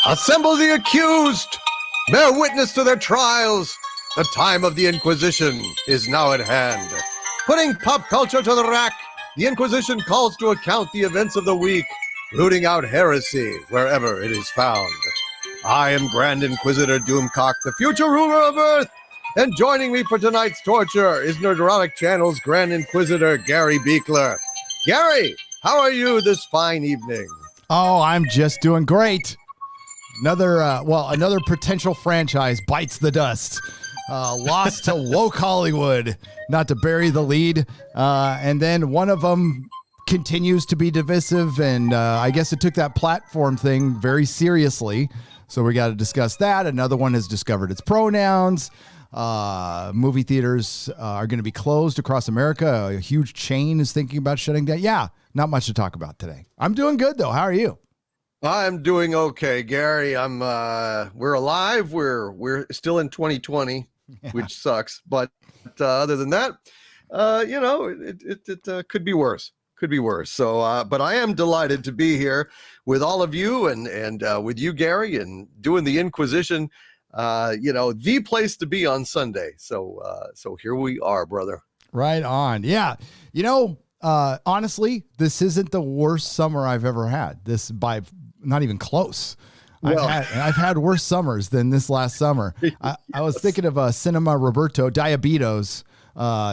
Assemble the accused! Bear witness to their trials! The time of the Inquisition is now at hand. Putting pop culture to the rack, the Inquisition calls to account the events of the week, rooting out heresy wherever it is found. I am Grand Inquisitor Doomcock, the future ruler of Earth, and joining me for tonight's torture is Nerdrotic Channel's Grand Inquisitor Gary Beekler. Gary, how are you this fine evening? Oh, I'm just doing great. Another potential franchise bites the dust. Lost to woke Hollywood, not to bury the lead. And then one of them continues to be divisive, and I guess it took that platform thing very seriously. So we got to discuss that. Another one has discovered its pronouns. Movie theaters are going to be closed across America. A huge chain is thinking about shutting down. Yeah, not much to talk about today. I'm doing good, though. How are you? I'm doing okay, Gary. We're alive. We're still in 2020, which sucks. But other than that, it could be worse. Could be worse. So, but I am delighted to be here with all of you and with you, Gary, and doing the Inquisition. The place to be on Sunday. So here we are, brother. Right on. Yeah. Honestly, this isn't the worst summer I've ever had. This by not even close. Well, I've had worse summers than this last summer. I was thinking of Cinema Roberto Diabetos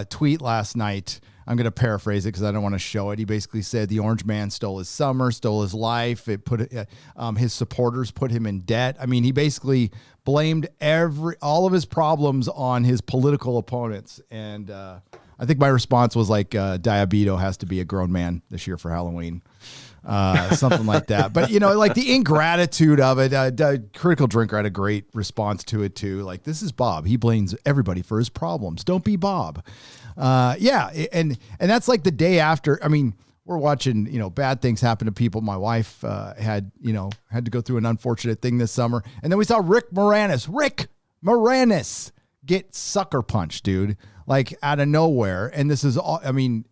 tweet last night. I'm going to paraphrase it because I don't want to show it. He basically said the orange man stole his summer, stole his life. His supporters put him in debt. I mean, he basically blamed all of his problems on his political opponents. And I think my response was like, Diabeto has to be a grown man this year for Halloween. Something like that. But, like the ingratitude of it, Critical Drinker had a great response to it too. Like, this is Bob. He blames everybody for his problems. Don't be Bob. And that's like the day after. I mean, we're watching, bad things happen to people. My wife had to go through an unfortunate thing this summer. And then we saw Rick Moranis get sucker punched, dude, like out of nowhere. And this is all, and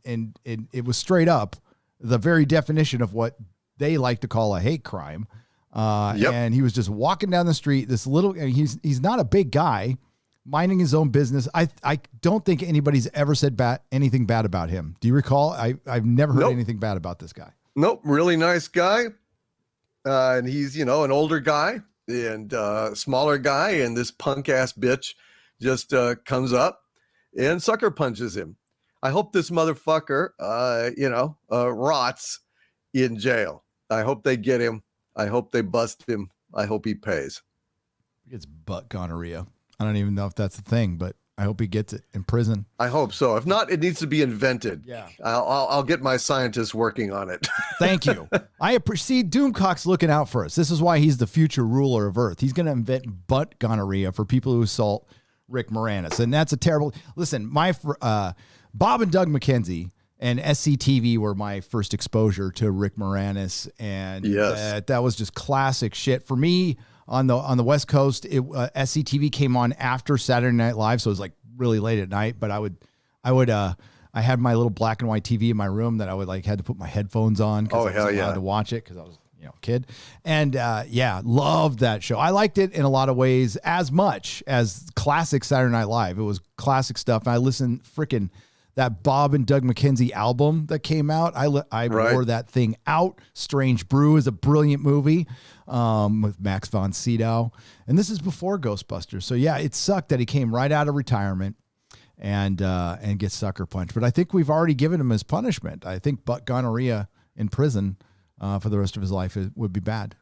it was straight up the very definition of what they like to call a hate crime. Yep. And he was just walking down the street, he's not a big guy, minding his own business. I don't think anybody's ever said anything bad about him. Do you recall? I've never heard anything bad about this guy. Nope. Really nice guy. And he's, an older guy and smaller guy. And this punk ass bitch just comes up and sucker punches him. I hope this motherfucker, rots in jail. I hope they get him. I hope they bust him. I hope he pays. It's butt gonorrhea. I don't even know if that's the thing, but I hope he gets it in prison. I hope so. If not, it needs to be invented. Yeah, I'll get my scientists working on it. Thank you. I appreciate Doomcock's looking out for us. This is why he's the future ruler of Earth. He's going to invent butt gonorrhea for people who assault Rick Moranis, and that's a terrible. Listen, Bob and Doug McKenzie and SCTV were my first exposure to Rick Moranis, and yes. That was just classic shit for me. On the West Coast, SCTV came on after Saturday Night Live, so it was like really late at night. But I had my little black and white TV in my room that I would had to put my headphones on because I wasn't allowed to watch it because I was a kid. And loved that show. I liked it in a lot of ways as much as classic Saturday Night Live. It was classic stuff. And I listened that Bob and Doug McKenzie album that came out. I wore that thing out. Strange Brew is a brilliant movie with Max von Sydow. And this is before Ghostbusters. So yeah, it sucked that he came right out of retirement and gets sucker punched. But I think we've already given him his punishment. I think butt gonorrhea in prison for the rest of his life would be bad.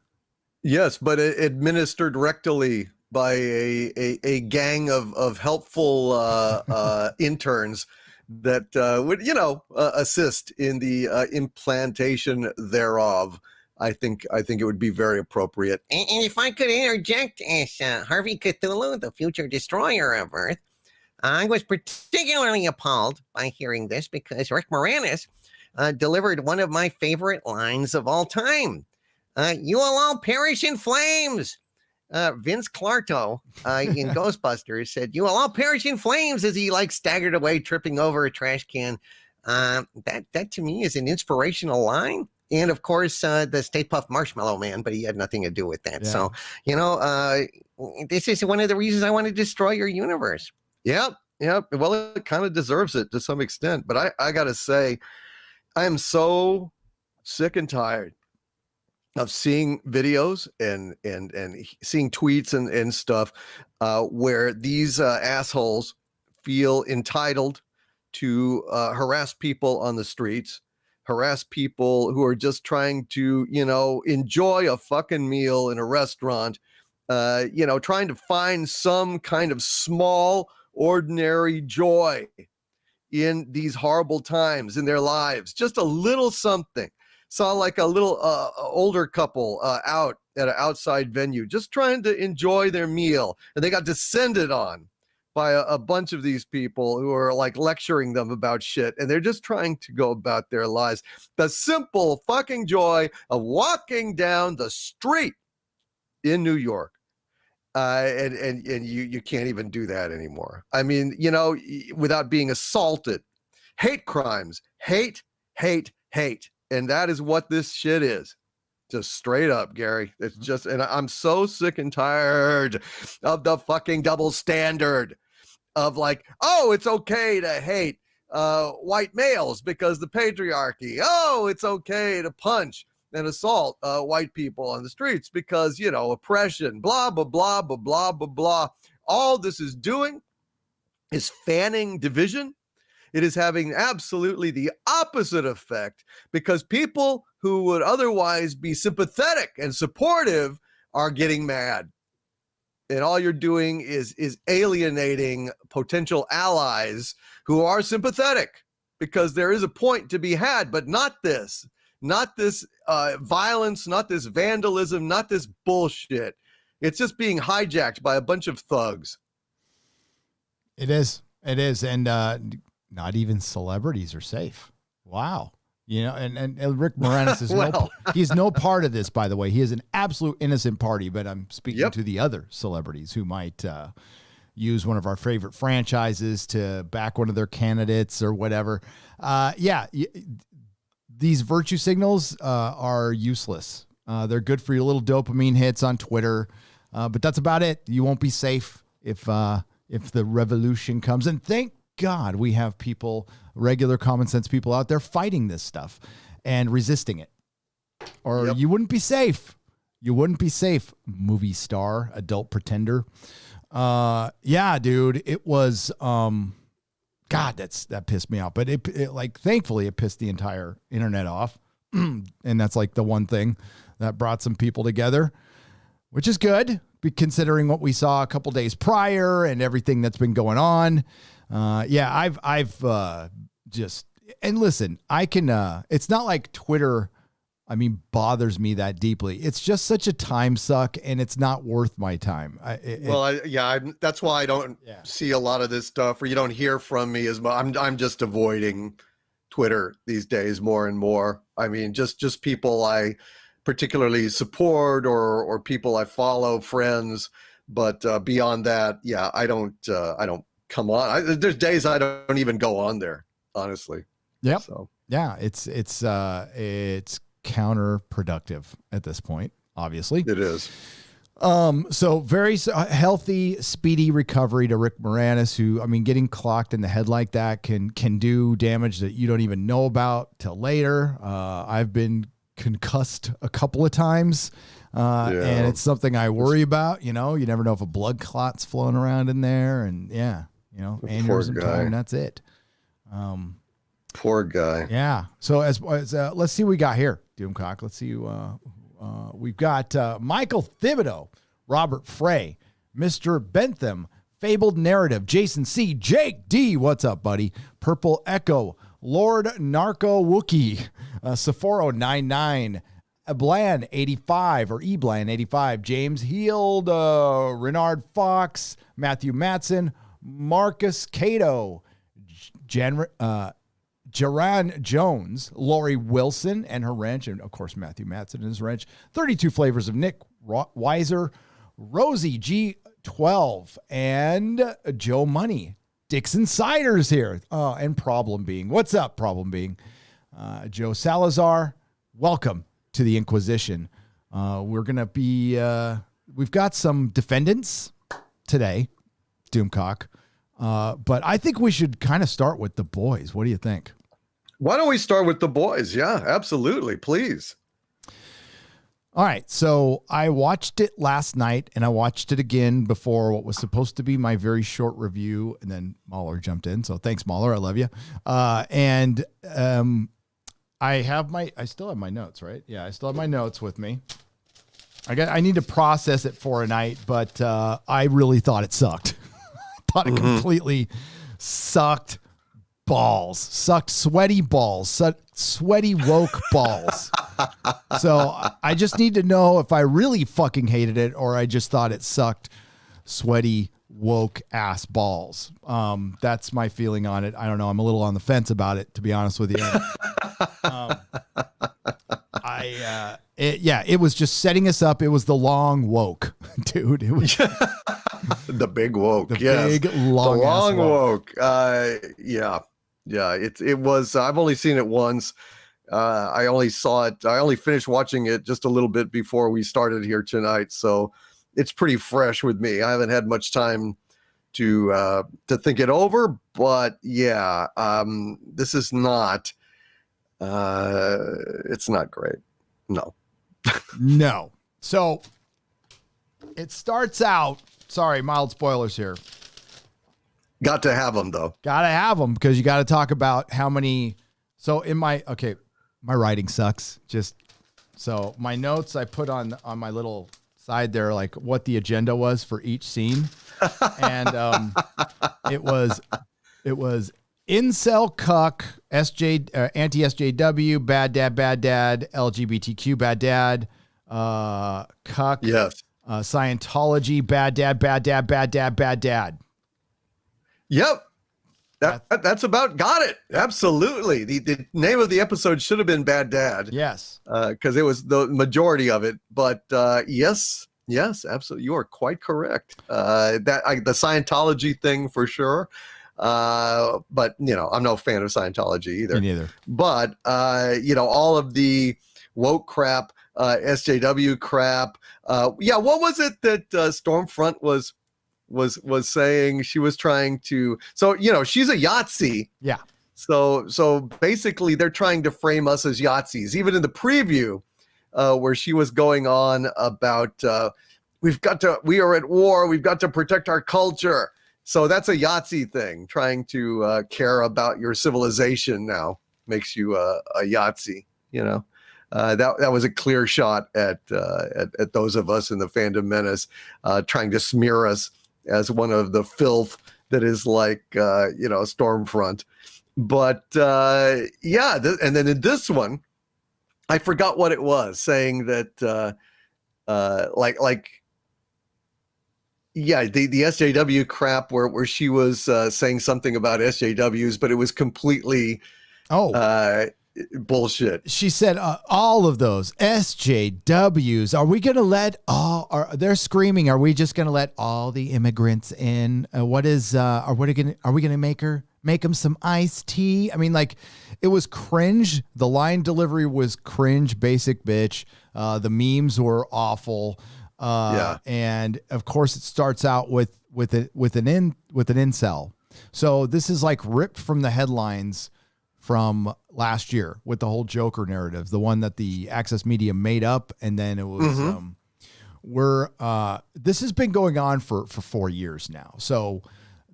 Yes, but administered rectally by a gang of helpful interns that would, assist in the implantation thereof. I think it would be very appropriate. And if I could interject as Harvey Cthulhu, the future destroyer of Earth, I was particularly appalled by hearing this because Rick Moranis delivered one of my favorite lines of all time. You will all perish in flames. Vince Clarto in Ghostbusters said, you will all perish in flames as he staggered away, tripping over a trash can. That to me is an inspirational line. And of course, the Stay Puft Marshmallow Man, but he had nothing to do with that. Yeah. So, this is one of the reasons I want to destroy your universe. Yep. Well, it kind of deserves it to some extent. But I got to say, I am so sick and tired of seeing videos and seeing tweets and stuff where these assholes feel entitled to harass people on the streets, harass people who are just trying to, enjoy a fucking meal in a restaurant, trying to find some kind of small, ordinary joy in these horrible times in their lives. Just a little something. Saw like a little older couple out at an outside venue, just trying to enjoy their meal. And they got descended on by a bunch of these people who are like lecturing them about shit. And they're just trying to go about their lives. The simple fucking joy of walking down the street in New York. And you can't even do that anymore. I mean, without being assaulted. Hate crimes. Hate. And that is what this shit is. Just straight up, Gary. It's just, and I'm so sick and tired of the fucking double standard of like, oh, it's okay to hate white males because the patriarchy. Oh, it's okay to punch and assault white people on the streets because, oppression, blah, blah, blah, blah, blah, blah, blah. All this is doing is fanning division. It is having absolutely the opposite effect because people who would otherwise be sympathetic and supportive are getting mad. And all you're doing is alienating potential allies who are sympathetic because there is a point to be had, but not this violence, not this vandalism, not this bullshit. It's just being hijacked by a bunch of thugs. It is. And not even celebrities are safe. Wow. And Rick Moranis is he's no part of this, by the way. He is an absolute innocent party, but I'm speaking to the other celebrities who might use one of our favorite franchises to back one of their candidates or whatever. These virtue signals are useless. They're good for your little dopamine hits on Twitter, but that's about it. You won't be safe if the revolution comes. And thank God we have people, regular common sense people out there fighting this stuff and resisting it. Or you wouldn't be safe. You wouldn't be safe, movie star, adult pretender. Dude, it was, God, that pissed me off. But it thankfully, it pissed the entire internet off. And that's like the one thing that brought some people together, which is good, considering what we saw a couple days prior and everything that's been going on. I've just, and listen, I can, it's not like Twitter, bothers me that deeply. It's just such a time suck and it's not worth my time. That's why I don't see a lot of this stuff, or you don't hear from me as much. I'm just avoiding Twitter these days more and more. Just people I particularly support or people I follow, friends. But beyond that, I don't come on. There's days I don't even go on there, honestly. Yep. So it's counterproductive at this point. Obviously, it is. So very healthy, speedy recovery to Rick Moranis, who, getting clocked in the head like that can do damage that you don't even know about till later. I've been concussed a couple of times. And it's something I worry about. You never know if a blood clot's flowing around in there, and aneurysm time. That's it. Poor guy. Yeah. So as let's see what we got here, Doomcock. Let's see. We've got Michael Thibodeau, Robert Frey, Mr. Bentham, Fabled Narrative, Jason C, Jake D. What's up, buddy? Purple Echo, Lord Narco Wookie, Sephoro 99. Bland 85 or Ebland 85, James Heald, Renard Fox, Matthew Matson, Marcus Cato, Jaran Jones, Lori Wilson and her wrench, and of course Matthew Matson and his wrench, 32 Flavors of Nick Weiser, Rosie G12, and Joe Money. Dixon Siders here, and Problem Being. What's up, Problem Being? Joe Salazar, welcome to the Inquisition. We're going to be, we've got some defendants today, Doomcock. But I think we should kind of start with the boys. What do you think? Why don't we start with the boys? Yeah, absolutely. Please. All right. So I watched it last night and I watched it again before what was supposed to be my very short review. And then Mahler jumped in. So thanks, Mahler. I love you. I still have my notes, right? Yeah, I still have my notes with me. I need to process it for a night, but I really thought it sucked. Thought it completely sucked sweaty balls, sweaty woke balls. So I just need to know if I really fucking hated it or I just thought it sucked sweaty woke ass balls. That's my feeling on it. I don't know. I'm a little on the fence about it, to be honest with you. It was just setting us up. It was the long woke, dude. It was the big woke. The big long, the long woke. Yeah. It was. I've only seen it once. I only saw it. I only finished watching it just a little bit before we started here tonight. So it's pretty fresh with me. I haven't had much time to think it over. But yeah, this is not. It's not great. No. No. So it starts out. Sorry, mild spoilers here. Got to have them though. Got to have them because you got to talk about how many. So my writing sucks. Just so my notes I put on my little side there, like what the agenda was for each scene, and it was incel cuck, anti SJW, bad dad, LGBTQ bad dad, cuck, yes, Scientology, bad dad. Yep. That's about got it. Absolutely. The name of the episode should have been Bad Dad. Yes. Because it was the majority of it. But yes, absolutely. You are quite correct. The Scientology thing for sure. But I'm no fan of Scientology either. Me neither. But all of the woke crap, SJW crap. What was it that Stormfront was saying? She was trying to, she's a Yahtzee. Yeah. So basically they're trying to frame us as Yahtzees. Even in the preview, where she was going on about, we are at war. We've got to protect our culture. So that's a Yahtzee thing. Trying to care about your civilization now makes you a Yahtzee, that was a clear shot at those of us in the Fandom Menace, trying to smear us as one of the filth that is like, Stormfront. But and then in this one, I forgot what it was, saying that the SJW crap where she was saying something about SJWs, but it was completely bullshit. She said all of those SJWs. Are we going to let they're screaming? Are we just going to let all the immigrants in? Are we going to make them some iced tea? I mean, like, it was cringe. The line delivery was cringe, basic bitch. The memes were awful. And of course it starts out with an incel. So this is like ripped from the headlines from last year with the whole Joker narrative, the one that the Access Media made up. And then it was, this has been going on for 4 years now. So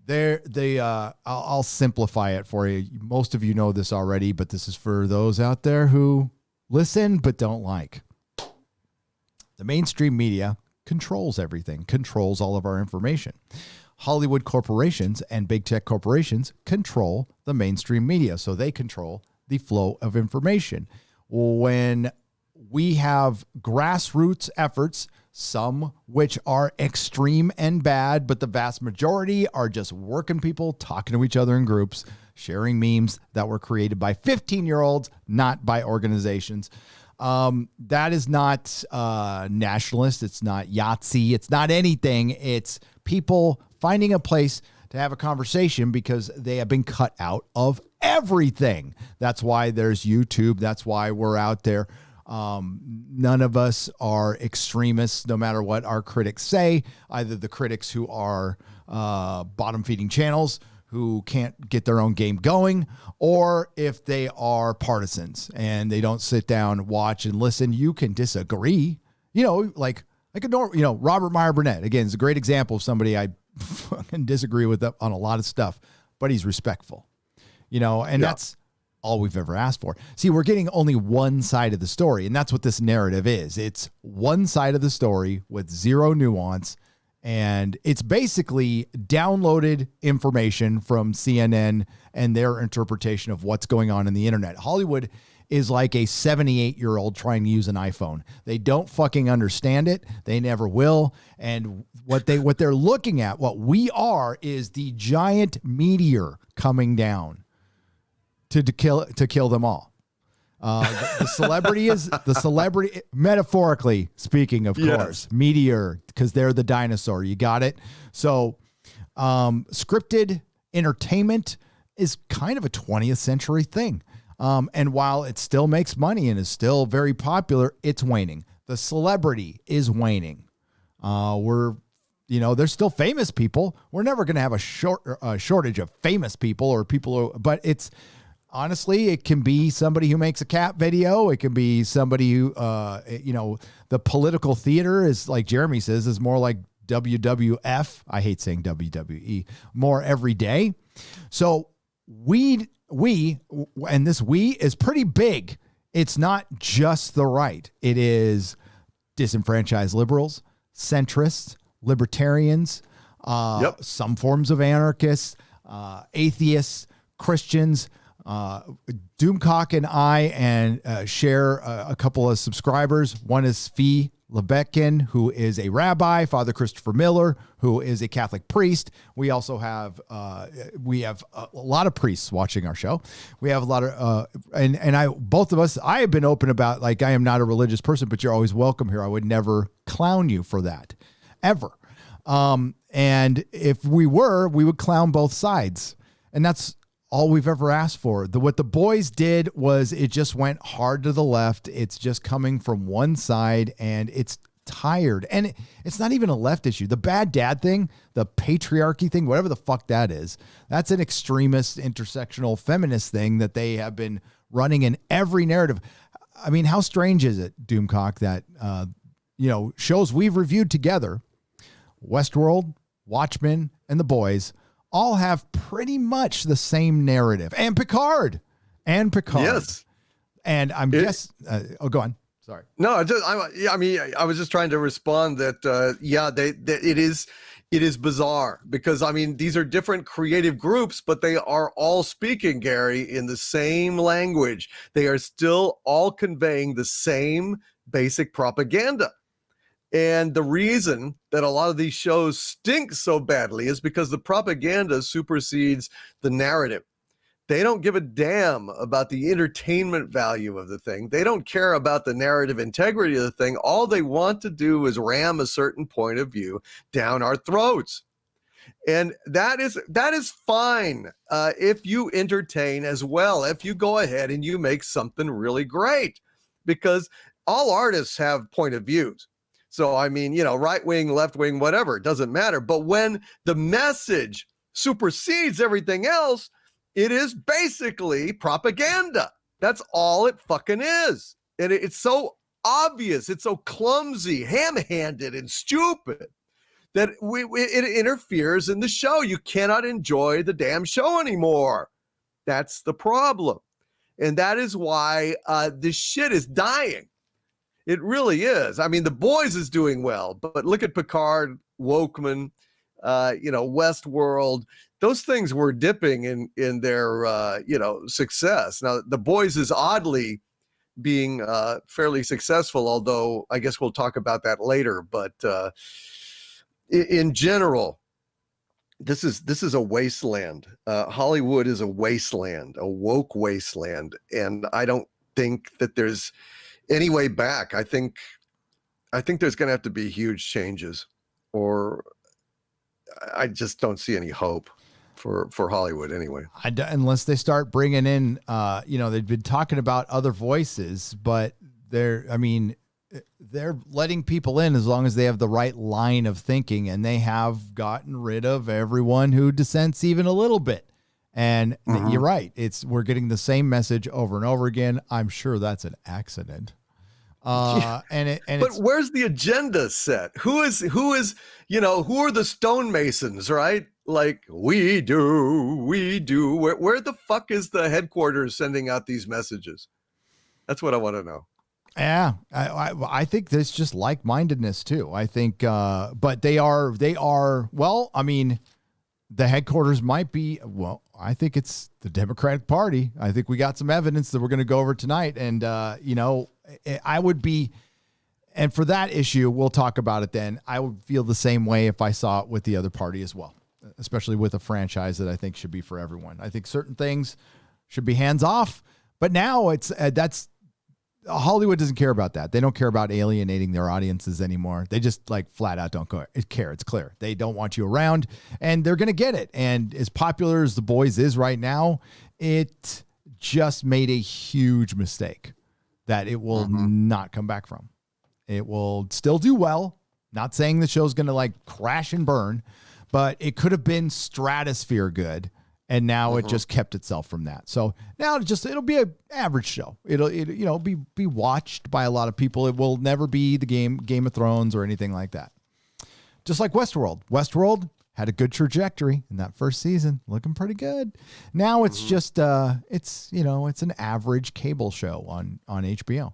I'll simplify it for you. Most of you know this already, but this is for those out there who listen, but don't like. The mainstream media controls everything, controls all of our information. Hollywood corporations and big tech corporations control the mainstream media, so they control the flow of information. When we have grassroots efforts, some which are extreme and bad, but the vast majority are just working people talking to each other in groups, sharing memes that were created by 15-year-olds, not by organizations. That is not nationalist. It's not Yahtzee. It's not anything. It's people finding a place to have a conversation because they have been cut out of everything. That's why there's YouTube. That's why we're out there None of us are extremists, no matter what our critics say, either the critics who are bottom feeding channels who can't get their own game going, or if they are partisans and they don't sit down, watch, and listen. You can disagree, like Robert Meyer Burnett, again, is a great example of somebody I fucking disagree with on a lot of stuff, but he's respectful, and that's all we've ever asked for. See, we're getting only one side of the story, and that's what this narrative is. It's one side of the story with zero nuance, and it's basically downloaded information from CNN and their interpretation of what's going on in the internet. Hollywood is like a 78-year-old trying to use an iPhone. They don't fucking understand it. They never will. And what they're looking at, what we are, is the giant meteor coming down to kill them all. The celebrity, metaphorically speaking, of course, meteor, because they're the dinosaur. You got it? So scripted entertainment is kind of a 20th century thing. And while it still makes money and is still very popular, it's waning. The celebrity is waning. There's still famous people. We're never going to have a shortage of famous people or people, but it's, honestly, it can be somebody who makes a cat video. It can be somebody who, the political theater is, like Jeremy says, is more like WWF. I hate saying WWE, more every day. So and this we is pretty big. It's not just the right. It is disenfranchised liberals, centrists, libertarians, some forms of anarchists, atheists, Christians. Doomcock and I share a couple of subscribers. One is Fee Lebetkin, who is a rabbi, Father Christopher Miller, who is a Catholic priest. We also have a lot of priests watching our show. We have a lot of both of us, I have been open about, like, I am not a religious person, but you're always welcome here. I would never clown you for that, ever. And if we would clown both sides, and that's all we've ever asked for. What the boys did was it just went hard to the left. It's just coming from one side, and it's tired. And it's not even a left issue. The bad dad thing, the patriarchy thing, whatever the fuck that is, that's an extremist, intersectional, feminist thing that they have been running in every narrative. I mean, how strange is it, Doomcock, that shows we've reviewed together, Westworld, Watchmen, and The Boys, all have pretty much the same narrative, and Picard. Yes. And I'm go on. Sorry. No, I was just trying to respond that, it is bizarre because, these are different creative groups, but they are all speaking, Gary, in the same language. They are still all conveying the same basic propaganda. And the reason that a lot of these shows stink so badly is because the propaganda supersedes the narrative. They don't give a damn about the entertainment value of the thing. They don't care about the narrative integrity of the thing. All they want to do is ram a certain point of view down our throats. And that is fine if you entertain as well, if you go ahead and you make something really great, because all artists have point of views. So, right wing, left wing, whatever, it doesn't matter. But when the message supersedes everything else, it is basically propaganda. That's all it fucking is. And it's so obvious, it's so clumsy, ham-handed, and stupid that it interferes in the show. You cannot enjoy the damn show anymore. That's the problem. And that is why this shit is dying. It really is. The Boys is doing well, but look at Picard, Wokeman, Westworld. Those things were dipping in their, success. Now, The Boys is oddly being fairly successful, although I guess we'll talk about that later. But in general, this is a wasteland. Hollywood is a wasteland, a woke wasteland, and I don't think that there's any way back. I think there's going to have to be huge changes, or I just don't see any hope for Hollywood anyway. Unless they start bringing in, they've been talking about other voices, but I mean, they're letting people in as long as they have the right line of thinking, and they have gotten rid of everyone who dissents even a little bit. And you're right. We're getting the same message over and over again. I'm sure that's an accident. But where's the agenda set? Who are the stonemasons, right? Like, we do. Where the fuck is the headquarters sending out these messages? That's what I want to know. Yeah, I think there's just like-mindedness too. I think, but they are, well, I mean, the headquarters might be, well, I think it's the Democratic Party. I think we got some evidence that we're going to go over tonight. And, I would be, and for that issue, we'll talk about it then. I would feel the same way if I saw it with the other party as well, especially with a franchise that I think should be for everyone. I think certain things should be hands off, but now that's Hollywood doesn't care about that. They don't care about alienating their audiences anymore. They just like flat out don't care. It's clear. They don't want you around, and they're going to get it. And as popular as The Boys is right now, it just made a huge mistake that it will not come back from. It will still do well. Not saying the show's going to like crash and burn, but it could have been stratosphere good. And now it just kept itself from that. So now it'll be an average show. It'll be watched by a lot of people. It will never be the Game of Thrones or anything like that. Just like Westworld. Westworld had a good trajectory in that first season, looking pretty good. Now it's just it's an average cable show on HBO.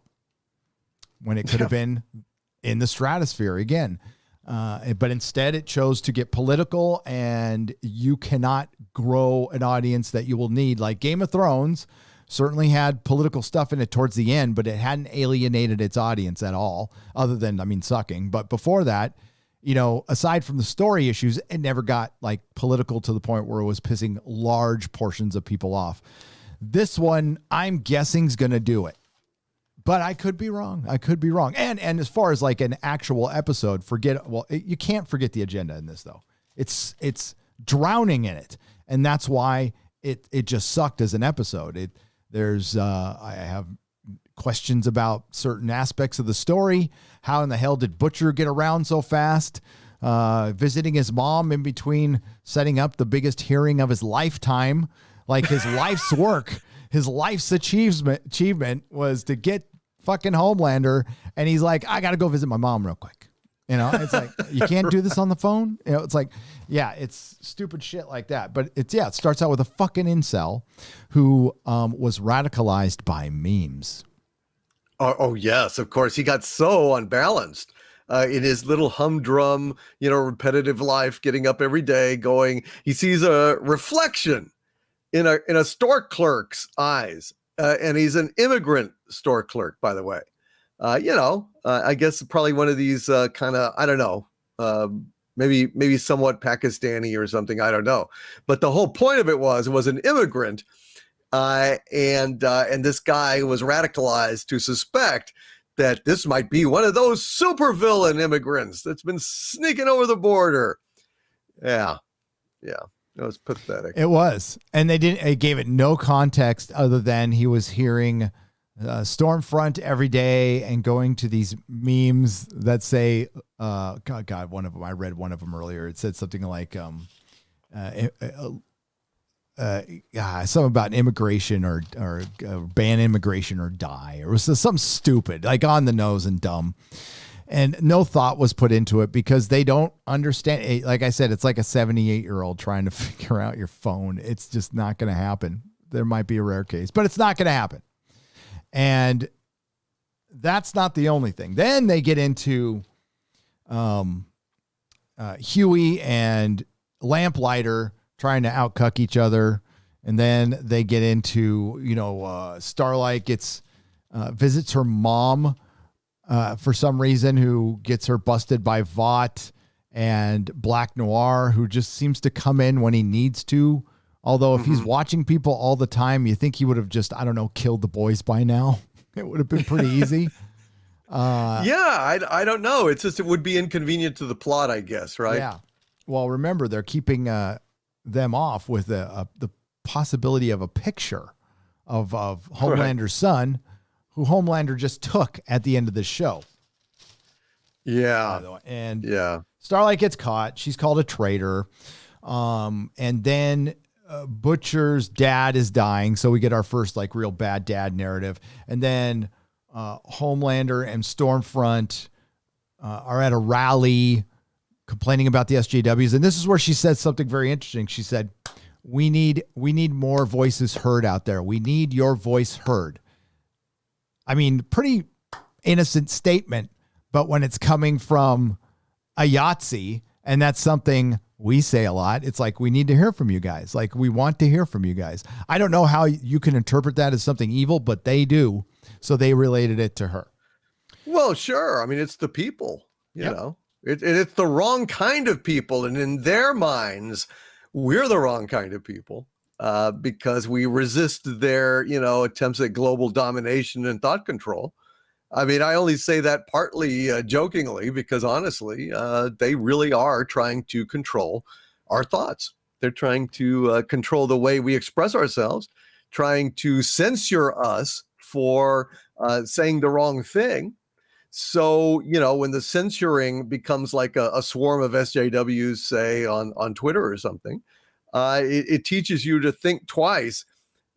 When it could have been in the stratosphere again. But instead it chose to get political, and you cannot grow an audience that you will need. Like Game of Thrones certainly had political stuff in it towards the end, but it hadn't alienated its audience at all, other than, sucking. But before that, aside from the story issues, it never got like political to the point where it was pissing large portions of people off. This one, I'm guessing, is going to do it. But I could be wrong. And as far as like an actual episode, you can't forget the agenda in this though. It's drowning in it. And that's why it just sucked as an episode. I have questions about certain aspects of the story. How in the hell did Butcher get around so fast? Visiting his mom in between setting up the biggest hearing of his lifetime, like his life's work. His life's achievement was to get fucking Homelander, and he's like, I got to go visit my mom real quick. It's like, you can't do this on the phone. It's like, yeah, it's stupid shit like that. But it starts out with a fucking incel who was radicalized by memes. Oh, yes, of course. He got so unbalanced in his little humdrum, repetitive life, getting up every day, going, he sees a reflection in a store clerk's eyes. And he's an immigrant store clerk, by the way. I guess probably one of these kind of, I don't know, maybe somewhat Pakistani or something. I don't know. But the whole point of it was an immigrant. And this guy was radicalized to suspect that this might be one of those supervillain immigrants that's been sneaking over the border. Yeah. It was pathetic. It was. And it gave it no context other than he was hearing Stormfront every day and going to these memes that say, God, one of them, I read one of them earlier. It said something like, something about immigration or ban immigration or die. Or it was something stupid, like on the nose and dumb. And no thought was put into it because they don't understand. Like I said, it's like a 78-year-old trying to figure out your phone. It's just not going to happen. There might be a rare case, but it's not going to happen. And that's not the only thing. Then they get into Huey and Lamplighter trying to outcuck each other. And then they get into, Starlight visits her mom for some reason, who gets her busted by Vought, and Black Noir, who just seems to come in when he needs to. Although if he's watching people all the time, you think he would have just, I don't know, killed the boys by now. It would have been pretty easy. I don't know. It's just, it would be inconvenient to the plot, I guess, right? Yeah. Well, remember, they're keeping them off with the possibility of a picture of Homelander's son, who Homelander just took at the end of the show. Yeah. And yeah. Starlight gets caught. She's called a traitor. And then Butcher's dad is dying. So we get our first like real bad dad narrative. And then Homelander and Stormfront are at a rally complaining about the SJWs. And this is where she said something very interesting. She said, we need more voices heard out there. We need your voice heard. I mean, pretty innocent statement, but when it's coming from a Yahtzee, and that's something we say a lot, it's like, we need to hear from you guys. Like, we want to hear from you guys. I don't know how you can interpret that as something evil, but they do. So they related it to her. Well, sure. I mean, it's the people, you know, it's the wrong kind of people. And in their minds, we're the wrong kind of people because we resist their, attempts at global domination and thought control. I mean, I only say that partly jokingly because honestly, they really are trying to control our thoughts. They're trying to control the way we express ourselves, trying to censor us for saying the wrong thing. So, when the censoring becomes like a swarm of SJWs, say on Twitter or something, it teaches you to think twice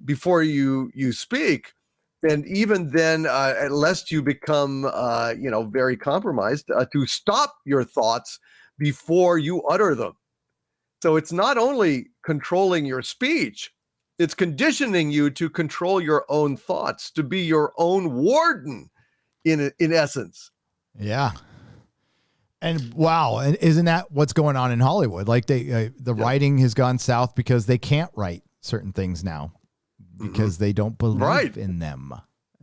before you speak. And even then, lest you become, very compromised, to stop your thoughts before you utter them. So it's not only controlling your speech, it's conditioning you to control your own thoughts, to be your own warden in essence. Yeah. And wow. And isn't that what's going on in Hollywood? Like the writing has gone south because they can't write certain things now because they don't believe in them.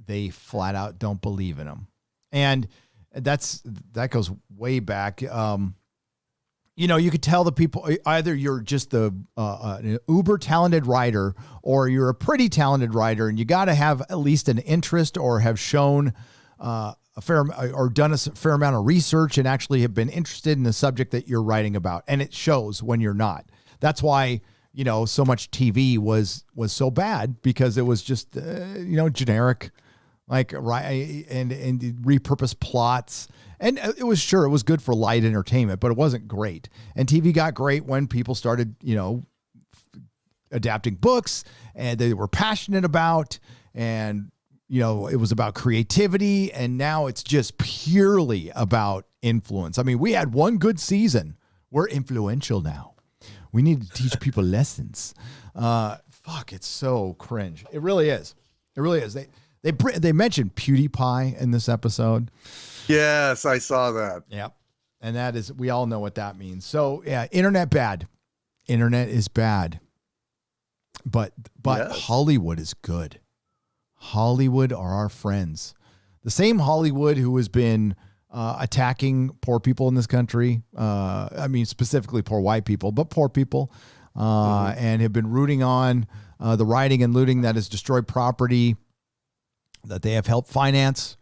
They flat out don't believe in them. And that goes way back. You could tell the people, either you're just an uber talented writer or you're a pretty talented writer, and you got to have at least an interest or have shown a fair or done a fair amount of research and actually have been interested in the subject that you're writing about. And it shows when you're not. That's why, so much TV was so bad, because it was just, generic, like, right. And repurposed plots. And it was good for light entertainment, but it wasn't great. And TV got great when people started, adapting books and they were passionate about, and, it was about creativity. And now it's just purely about influence. I mean, we had one good season. We're influential now. We need to teach people lessons. It's so cringe. It really is. It really is. They mentioned PewDiePie in this episode. Yes, I saw that. Yep. And that is, we all know what that means. So yeah, internet bad. Internet is bad. But yes. Hollywood is good. Hollywood are our friends. The same Hollywood who has been attacking poor people in this country. I mean, specifically poor white people, but poor people, and have been rooting on the rioting and looting that has destroyed property that they have helped finance.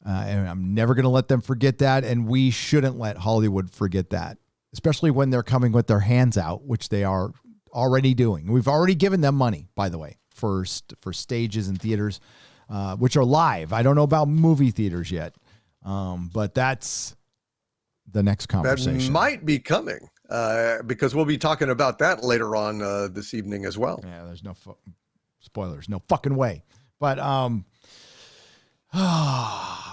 And I'm never going to let them forget that. And we shouldn't let Hollywood forget that, especially when they're coming with their hands out, which they are already doing. We've already given them money, by the way, for stages and theaters, which are live. I don't know about movie theaters yet, but that's the next conversation. That might be coming because we'll be talking about that later on this evening as well. Yeah, there's no spoilers, no fucking way. But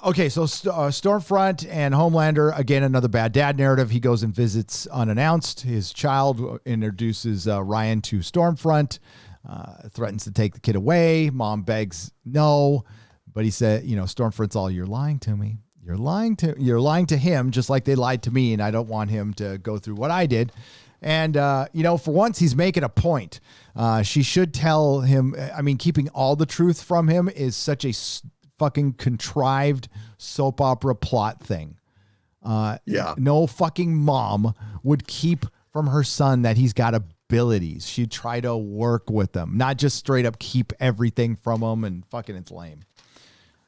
okay, so Stormfront and Homelander, again, another bad dad narrative. He goes and visits unannounced. His child introduces Ryan to Stormfront, threatens to take the kid away. Mom begs no, but he said, Stormfront's all, you're lying to me. You're lying to him, just like they lied to me, and I don't want him to go through what I did. And, for once, he's making a point. She should tell him, I mean, keeping all the truth from him is such a fucking contrived soap opera plot thing. No fucking mom would keep from her son that he's got abilities. She'd try to work with them, not just straight up keep everything from him, and fucking it's lame.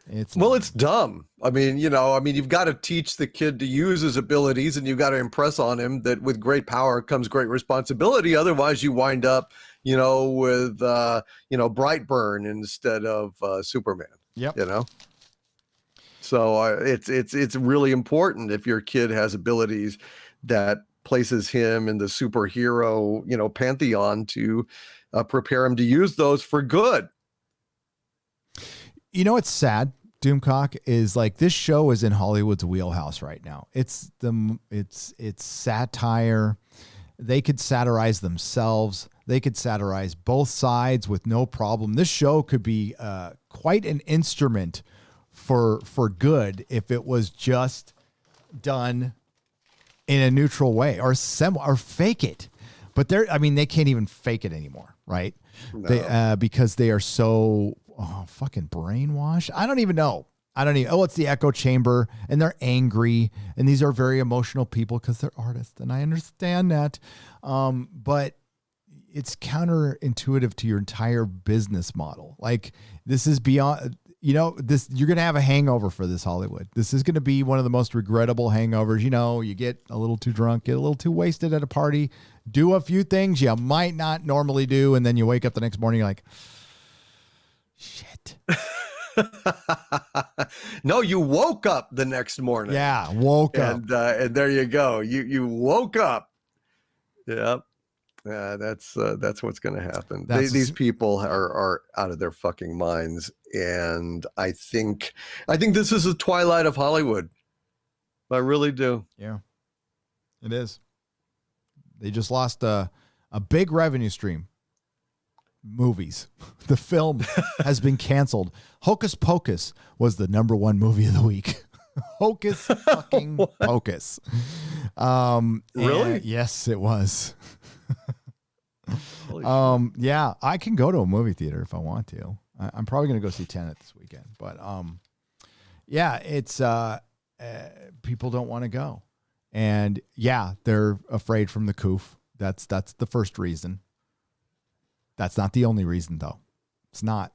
It's dumb. I mean, you've got to teach the kid to use his abilities, and you've got to impress on him that with great power comes great responsibility. Otherwise you wind up, with, Brightburn instead of Superman. Yep. So it's really important if your kid has abilities that places him in the superhero, pantheon to prepare him to use those for good. What's sad, Doomcock, is like this show is in Hollywood's wheelhouse right now. It's satire. They could satirize themselves. They could satirize both sides with no problem. This show could be quite an instrument for good if it was just done in a neutral way or fake it. But they can't even fake it anymore, right? No. Because they are so fucking brainwashed. I don't even know. It's the echo chamber, and they're angry, and these are very emotional people because they're artists, and I understand that. But it's counterintuitive to your entire business model. Like, this is beyond, you're going to have a hangover for this, Hollywood. This is going to be one of the most regrettable hangovers. You get a little too drunk, get a little too wasted at a party, do a few things you might not normally do, and then you wake up the next morning, you're like, shit. No, you woke up the next morning. Yeah, woke up. And there you go. You woke up. Yep. That's what's going to happen. These people are out of their fucking minds, and I think this is the twilight of Hollywood. I really do. Yeah, it is. They just lost a big revenue stream. Movies. The film has been canceled. Hocus Pocus was the #1 movie of the week. Hocus fucking Pocus. Really? Yes, it was. Yeah, I can go to a movie theater if I want to. I'm probably going to go see Tenet this weekend, but yeah, it's people don't want to go, and yeah, they're afraid from the coof. That's the first reason. That's not the only reason, though. It's not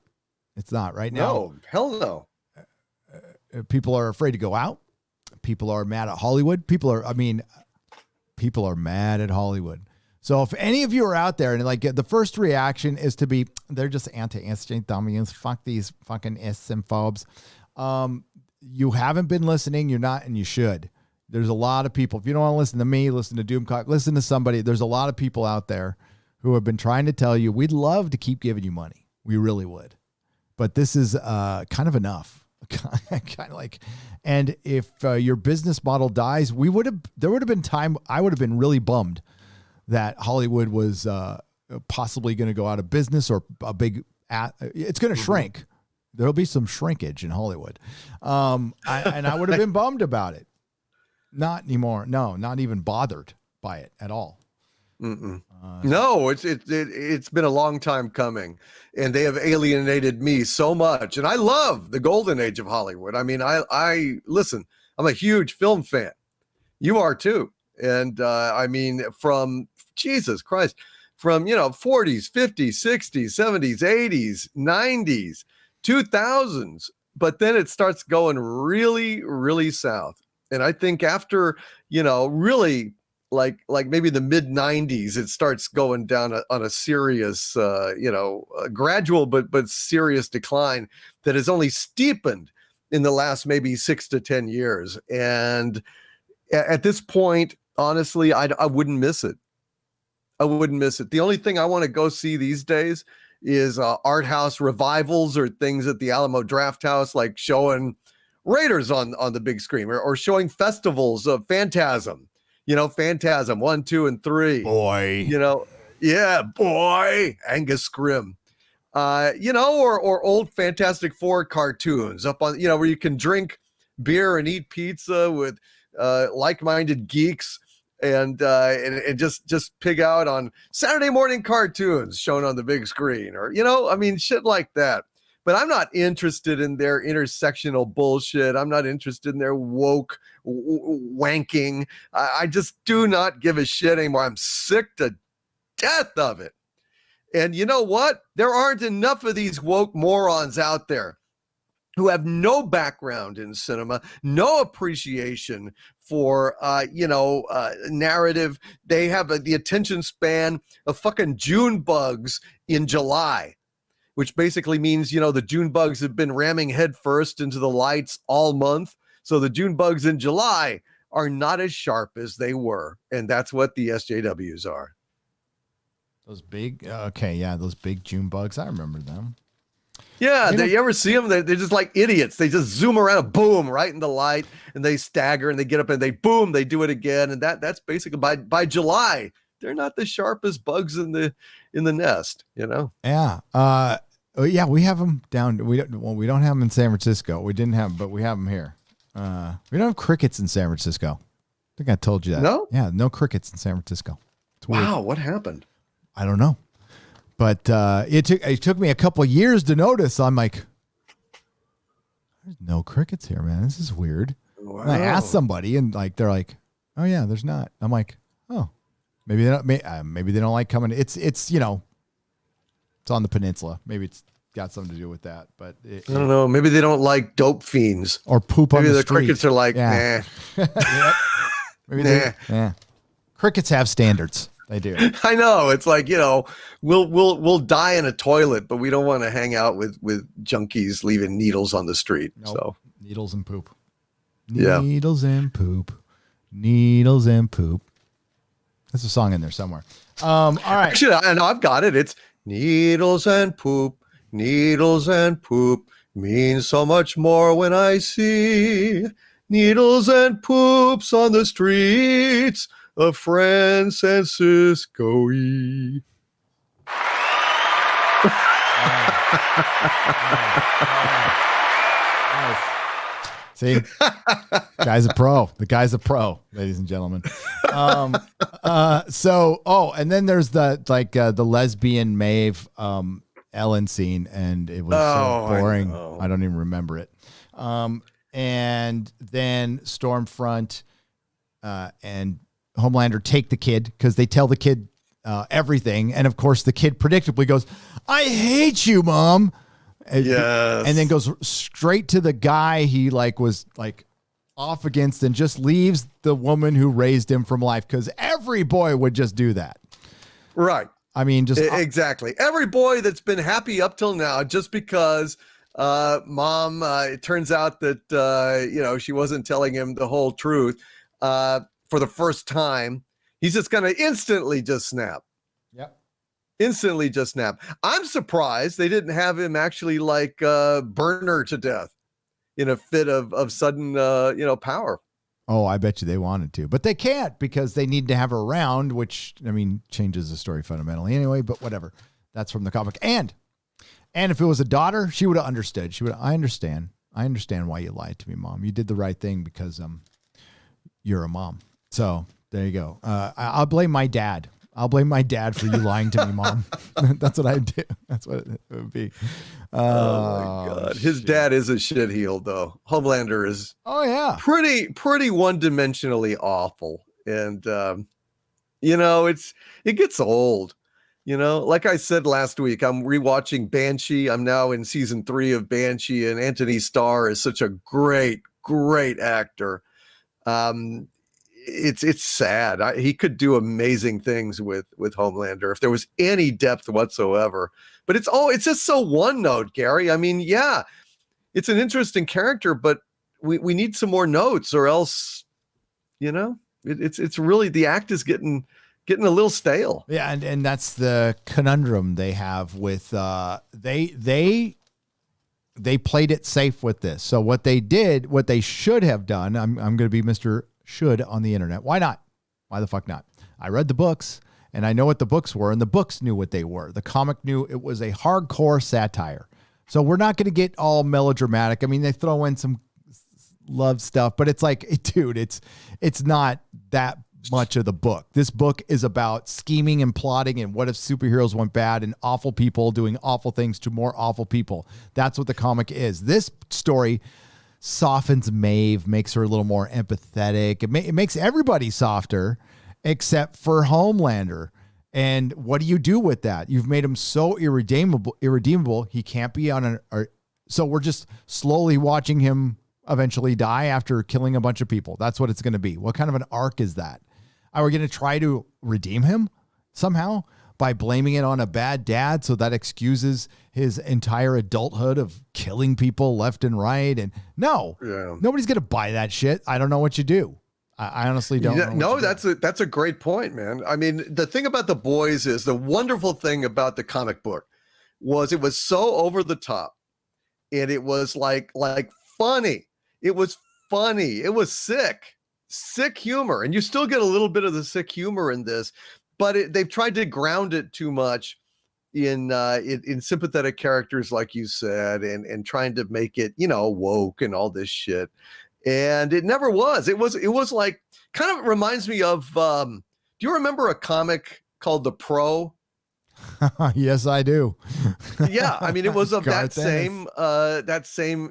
right now. No, hell no. People are afraid to go out. People are mad at Hollywood. People are mad at Hollywood. So if any of you are out there and like the first reaction is to be, they're just anti-instinct dummies. Fuck these fucking ists and phobes. You haven't been listening. You're not, and you should. There's a lot of people. If you don't want to listen to me, listen to Doomcock, listen to somebody. There's a lot of people out there who have been trying to tell you, we'd love to keep giving you money. We really would. But this is kind of enough. Kind of like, and if your business model dies, there would have been time. I would have been really bummed that Hollywood was possibly going to go out of business or it's going to shrink. There'll be some shrinkage in Hollywood. And I would have been bummed about it. Not anymore. No, not even bothered by it at all. No, it's been a long time coming, and they have alienated me so much. And I love the golden age of Hollywood. I mean, I listen, I'm a huge film fan. You are too. And I mean, from Jesus Christ, from 40s, 50s, 60s, 70s, 80s, 90s, 2000s, but then it starts going really, really south. And I think after really like maybe the mid 90s, it starts going down on a serious, gradual but serious decline that has only steepened in the last maybe 6 to 10 years. And at this point, honestly, I wouldn't miss it. I wouldn't miss it. The only thing I want to go see these days is art house revivals or things at the Alamo Drafthouse, like showing Raiders on the big screen or showing festivals of Phantasm. Phantasm 1, 2, and 3. Boy. Yeah, boy. Angus Scrimm. Or old Fantastic Four cartoons up on, where you can drink beer and eat pizza with like-minded geeks and just pig out on Saturday morning cartoons shown on the big screen or, shit like that. But I'm not interested in their intersectional bullshit. I'm not interested in their woke wanking. I just do not give a shit anymore. I'm sick to death of it. And you know what? There aren't enough of these woke morons out there who have no background in cinema, no appreciation for, narrative. They have the attention span of fucking June bugs in July. which basically means, the June bugs have been ramming headfirst into the lights all month. So the June bugs in July are not as sharp as they were. And that's what the SJWs are. Those big, those big June bugs. I remember them. Yeah, you ever see them? They're just like idiots. They just zoom around, boom, right in the light, and they stagger, and they get up, and they boom, they do it again, and that's basically by July, they're not the sharpest bugs in the nest, Yeah, we have them down. We don't have them in San Francisco. We didn't have them, but we have them here. We don't have crickets in San Francisco. I think I told you that. No? Yeah, no crickets in San Francisco. It's weird. Wow, what happened? I don't know. But it took me a couple of years to notice. I'm like, there's no crickets here, man. This is weird. Wow. And I asked somebody, and they're like, oh yeah, there's not. I'm like, oh, maybe they don't. Maybe they don't like coming. It's it's on the peninsula. Maybe it's got something to do with that. But I don't know. Maybe they don't like dope fiends or poop on the street. Maybe the crickets are like, nah. Maybe nah. Crickets have standards. They do. I know. It's like, we'll die in a toilet, but we don't want to hang out with junkies leaving needles on the street. Nope. So needles and poop. Yeah. Needles and poop. Needles and poop. There's a song in there somewhere. All right. Actually, I know I've got it. It's needles and poop means so much more when I see needles and poops on the streets of San Francisco. See, guy's a pro. The guy's a pro, ladies and gentlemen. And then there's the lesbian Maeve Ellen scene, and it was so boring. I don't even remember it. And then Stormfront and Homelander take the kid because they tell the kid everything, and of course the kid predictably goes, "I hate you, Mom." Yes. And then goes straight to the guy he was off against, and just leaves the woman who raised him from life, because every boy would just do that. Right. I mean, just exactly. Every boy that's been happy up till now, just because mom, it turns out that, she wasn't telling him the whole truth for the first time, he's just going to instantly just snap. Yep. Instantly just snap. I'm surprised they didn't have him actually burn her to death in a fit of sudden, power. Oh, I bet you they wanted to, but they can't because they need to have her around, which, changes the story fundamentally anyway, but whatever. That's from the comic. And if it was a daughter, she would have understood. I understand why you lied to me, Mom. You did the right thing because you're a mom. So there you go. I'll blame my dad. I'll blame my dad for you lying to me, Mom. That's what I do. That's what it would be. Oh my God. His dad is a shitheel, though. Homelander is pretty one-dimensionally awful. And, it gets old. Like I said last week, I'm rewatching Banshee. I'm now in season 3 of Banshee, and Anthony Starr is such a great, great actor. It's sad. He could do amazing things with Homelander if there was any depth whatsoever. But it's just so one note, Gary. I mean, yeah, it's an interesting character, but we need some more notes, or else, it's really, the act is getting a little stale. Yeah, and that's the conundrum they have with they played it safe with this. So what they should have done, I'm going to be Mr. Should on the internet. Why not? Why the fuck not? I read the books, and I know what the books were, and the books knew what they were. The comic knew it was a hardcore satire. So we're not going to get all melodramatic. I mean, they throw in some love stuff, but it's like, dude, it's not that much of the book. This book is about scheming and plotting, and what if superheroes went bad, and awful people doing awful things to more awful people. That's what the comic is. This story softens Maeve, makes her a little more empathetic. It makes everybody softer except for Homelander. And what do you do with that? You've made him so irredeemable. He can't be on so we're just slowly watching him eventually die after killing a bunch of people. That's what it's going to be. What kind of an arc is that? Are we going to try to redeem him somehow by blaming it on a bad dad. So that excuses his entire adulthood of killing people left and right. And no, nobody's going to buy that shit. I don't know what you do. I honestly don't know. No, that's a great point, man. I mean, the thing about The Boys is the wonderful thing about the comic book was it was so over the top, and it was like funny. It was funny. It was sick humor, and you still get a little bit of the sick humor in this, but they've tried to ground it too much in sympathetic characters, like you said, and trying to make it, woke and all this shit. And it never was. It was like, kind of reminds me of, do you remember a comic called The Pro? Yes, I do. Yeah. I mean, it was of that same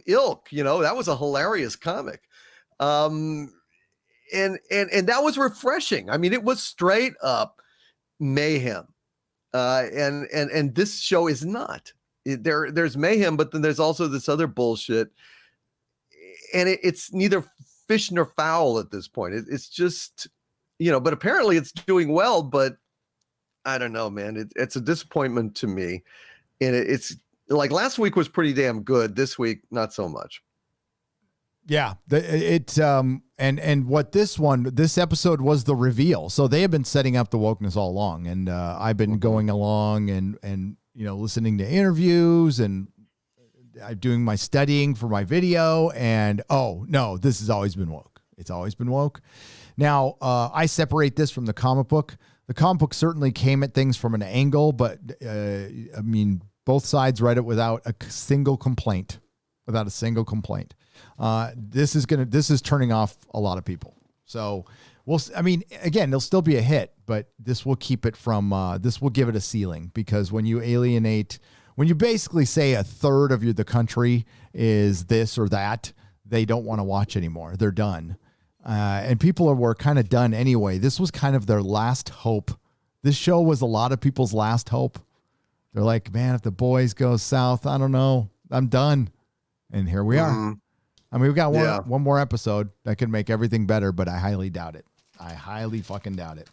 ilk, that was a hilarious comic. And that was refreshing. I mean, it was straight up mayhem. And this show is not. There's mayhem, but then there's also this other bullshit. And it's neither fish nor fowl at this point. It's just, but apparently it's doing well, but I don't know, man. It's a disappointment to me. And it's like last week was pretty damn good. This week, not so much. Yeah. And what this episode was the reveal. So they have been setting up the wokeness all along. And I've been going along and listening to interviews and I'm doing my studying for my video, and oh no, this has always been woke. It's always been woke. Now, I separate this from the comic book. The comic book certainly came at things from an angle, but I mean, both sides read it without a single complaint. This is turning off a lot of people. So again, it'll still be a hit, but this will keep it from, this will give it a ceiling, because when you basically say a third of the country is this or that, they don't want to watch anymore. They're done. And people were kind of done anyway. This was kind of their last hope. This show was a lot of people's last hope. They're like, man, if The Boys go south, I don't know. I'm done. And here we are. I mean, we've got one more episode that could make everything better, but I highly doubt it. I highly fucking doubt it.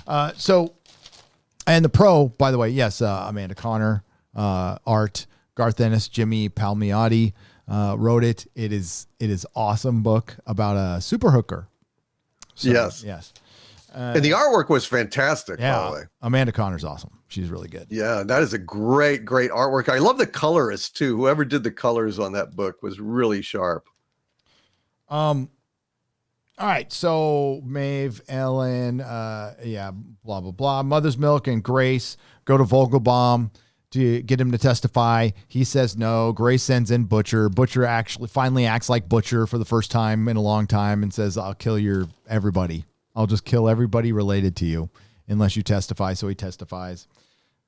And The Pro, by the way, yes, Amanda Connor, art, Garth Ennis, Jimmy Palmiotti wrote it. It is awesome book about a super hooker. So, yes. And the artwork was fantastic, by the way. Amanda Connor's awesome. She's really good. Yeah, that is a great artwork. I love the colorist too. Whoever did the colors on that book was really sharp. All right, so Maeve, Ellen, blah, blah, blah. Mother's Milk and Grace go to Vogelbaum to get him to testify. He says no. Grace sends in Butcher. Butcher actually finally acts like Butcher for the first time in a long time and says, I'll kill everybody. I'll just kill everybody related to you unless you testify. So he testifies.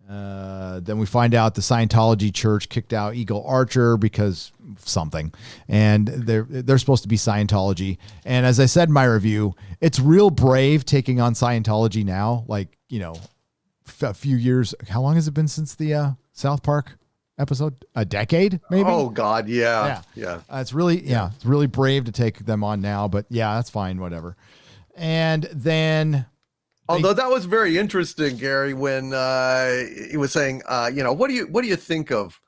Then we find out the Scientology church kicked out Eagle Archer because something, and they're supposed to be Scientology. And as I said in my review, it's real brave taking on Scientology now. Like, a few years. How long has it been since the South Park episode? A decade, maybe? Oh God, yeah. It's really brave to take them on now. But yeah, that's fine. Whatever. And then. Although that was very interesting, Gary, when he was saying, what do you think of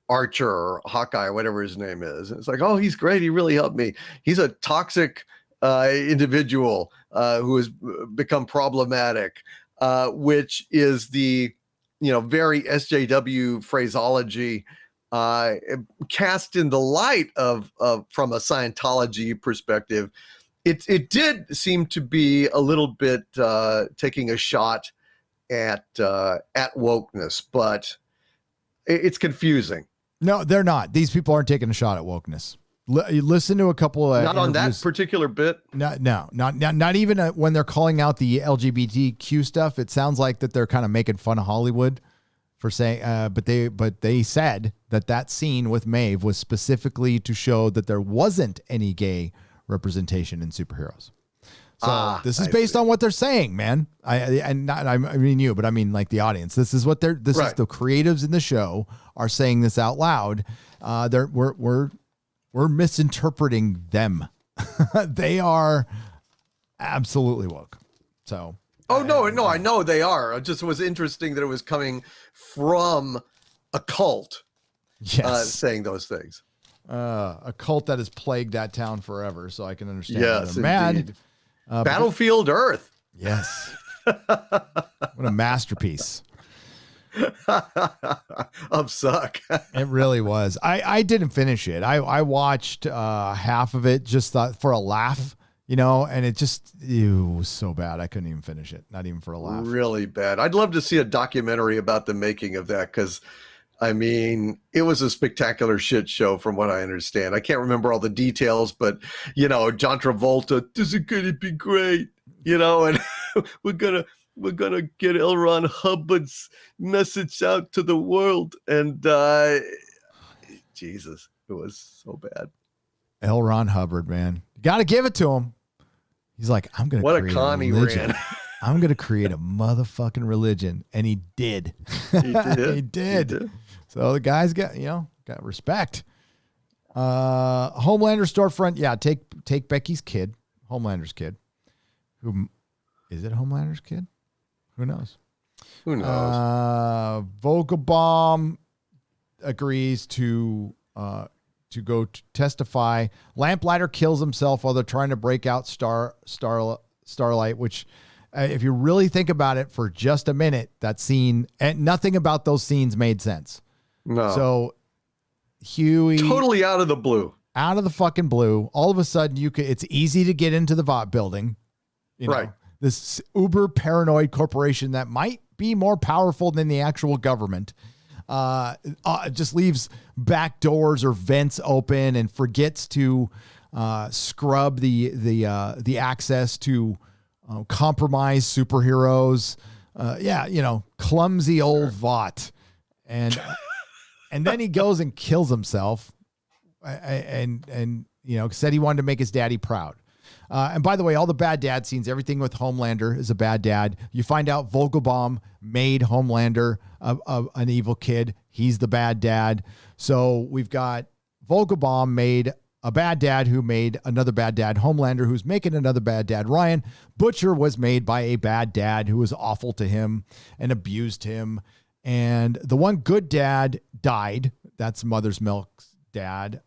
Archer or Hawkeye or whatever his name is? And it's like, oh, he's great. He really helped me. He's a toxic individual who has become problematic, which is the, very SJW phraseology cast in the light of from a Scientology perspective. It did seem to be a little bit taking a shot at wokeness, but it's confusing. No, they're not. These people aren't taking a shot at wokeness. Listen to a couple of not on that particular bit. Not even when they're calling out the LGBTQ stuff. It sounds like that they're kind of making fun of Hollywood for saying, but they said that scene with Maeve was specifically to show that there wasn't any gay representation in superheroes. So this is based on what they're saying, man. I mean you, but I mean like the audience. This is what is the creatives in the show are saying this out loud. We're misinterpreting them. They are absolutely woke. So Oh, no, I know they are. It just was interesting that it was coming from a cult saying those things. A cult that has plagued that town forever, so I can understand. Yes, they're mad. indeed. Battlefield Earth. Yes. What a masterpiece. Of suck. It really was. I didn't finish it. I watched half of it just for a laugh, and it was so bad. I couldn't even finish it. Not even for a laugh. Really bad. I'd love to see a documentary about the making of that because, it was a spectacular shit show from what I understand. I can't remember all the details, but, John Travolta, this is going to be great, and we're gonna get L. Ron Hubbard's message out to the world. And Jesus, it was so bad. L. Ron Hubbard, man. Got to give it to him. He's like, I'm going to create a religion. I'm going to create a motherfucking religion. And he did. He did. He did. So the guy's got respect. Homelander storefront. Yeah, take Becky's kid, Homelander's kid. Who is it? Homelander's kid? Who knows? Vogelbaum agrees to go to testify. Lamplighter kills himself while they're trying to break out Starlight, which, if you really think about it for just a minute, that scene, and nothing about those scenes made sense. No. So Huey, totally out of the blue. Out of the fucking blue. All of a sudden, it's easy to get into the Vought building. Right. This uber paranoid corporation that might be more powerful than the actual government just leaves back doors or vents open and forgets to scrub the access to compromised superheroes. Clumsy old Vought. And then he goes and kills himself and said he wanted to make his daddy proud. And by the way, all the bad dad scenes, everything with Homelander is a bad dad. You find out Vogelbaum made Homelander an evil kid. He's the bad dad. So we've got Vogelbaum made a bad dad who made another bad dad. Homelander who's making another bad dad. Ryan Butcher was made by a bad dad who was awful to him and abused him. And the one good dad died. That's Mother's Milk's dad.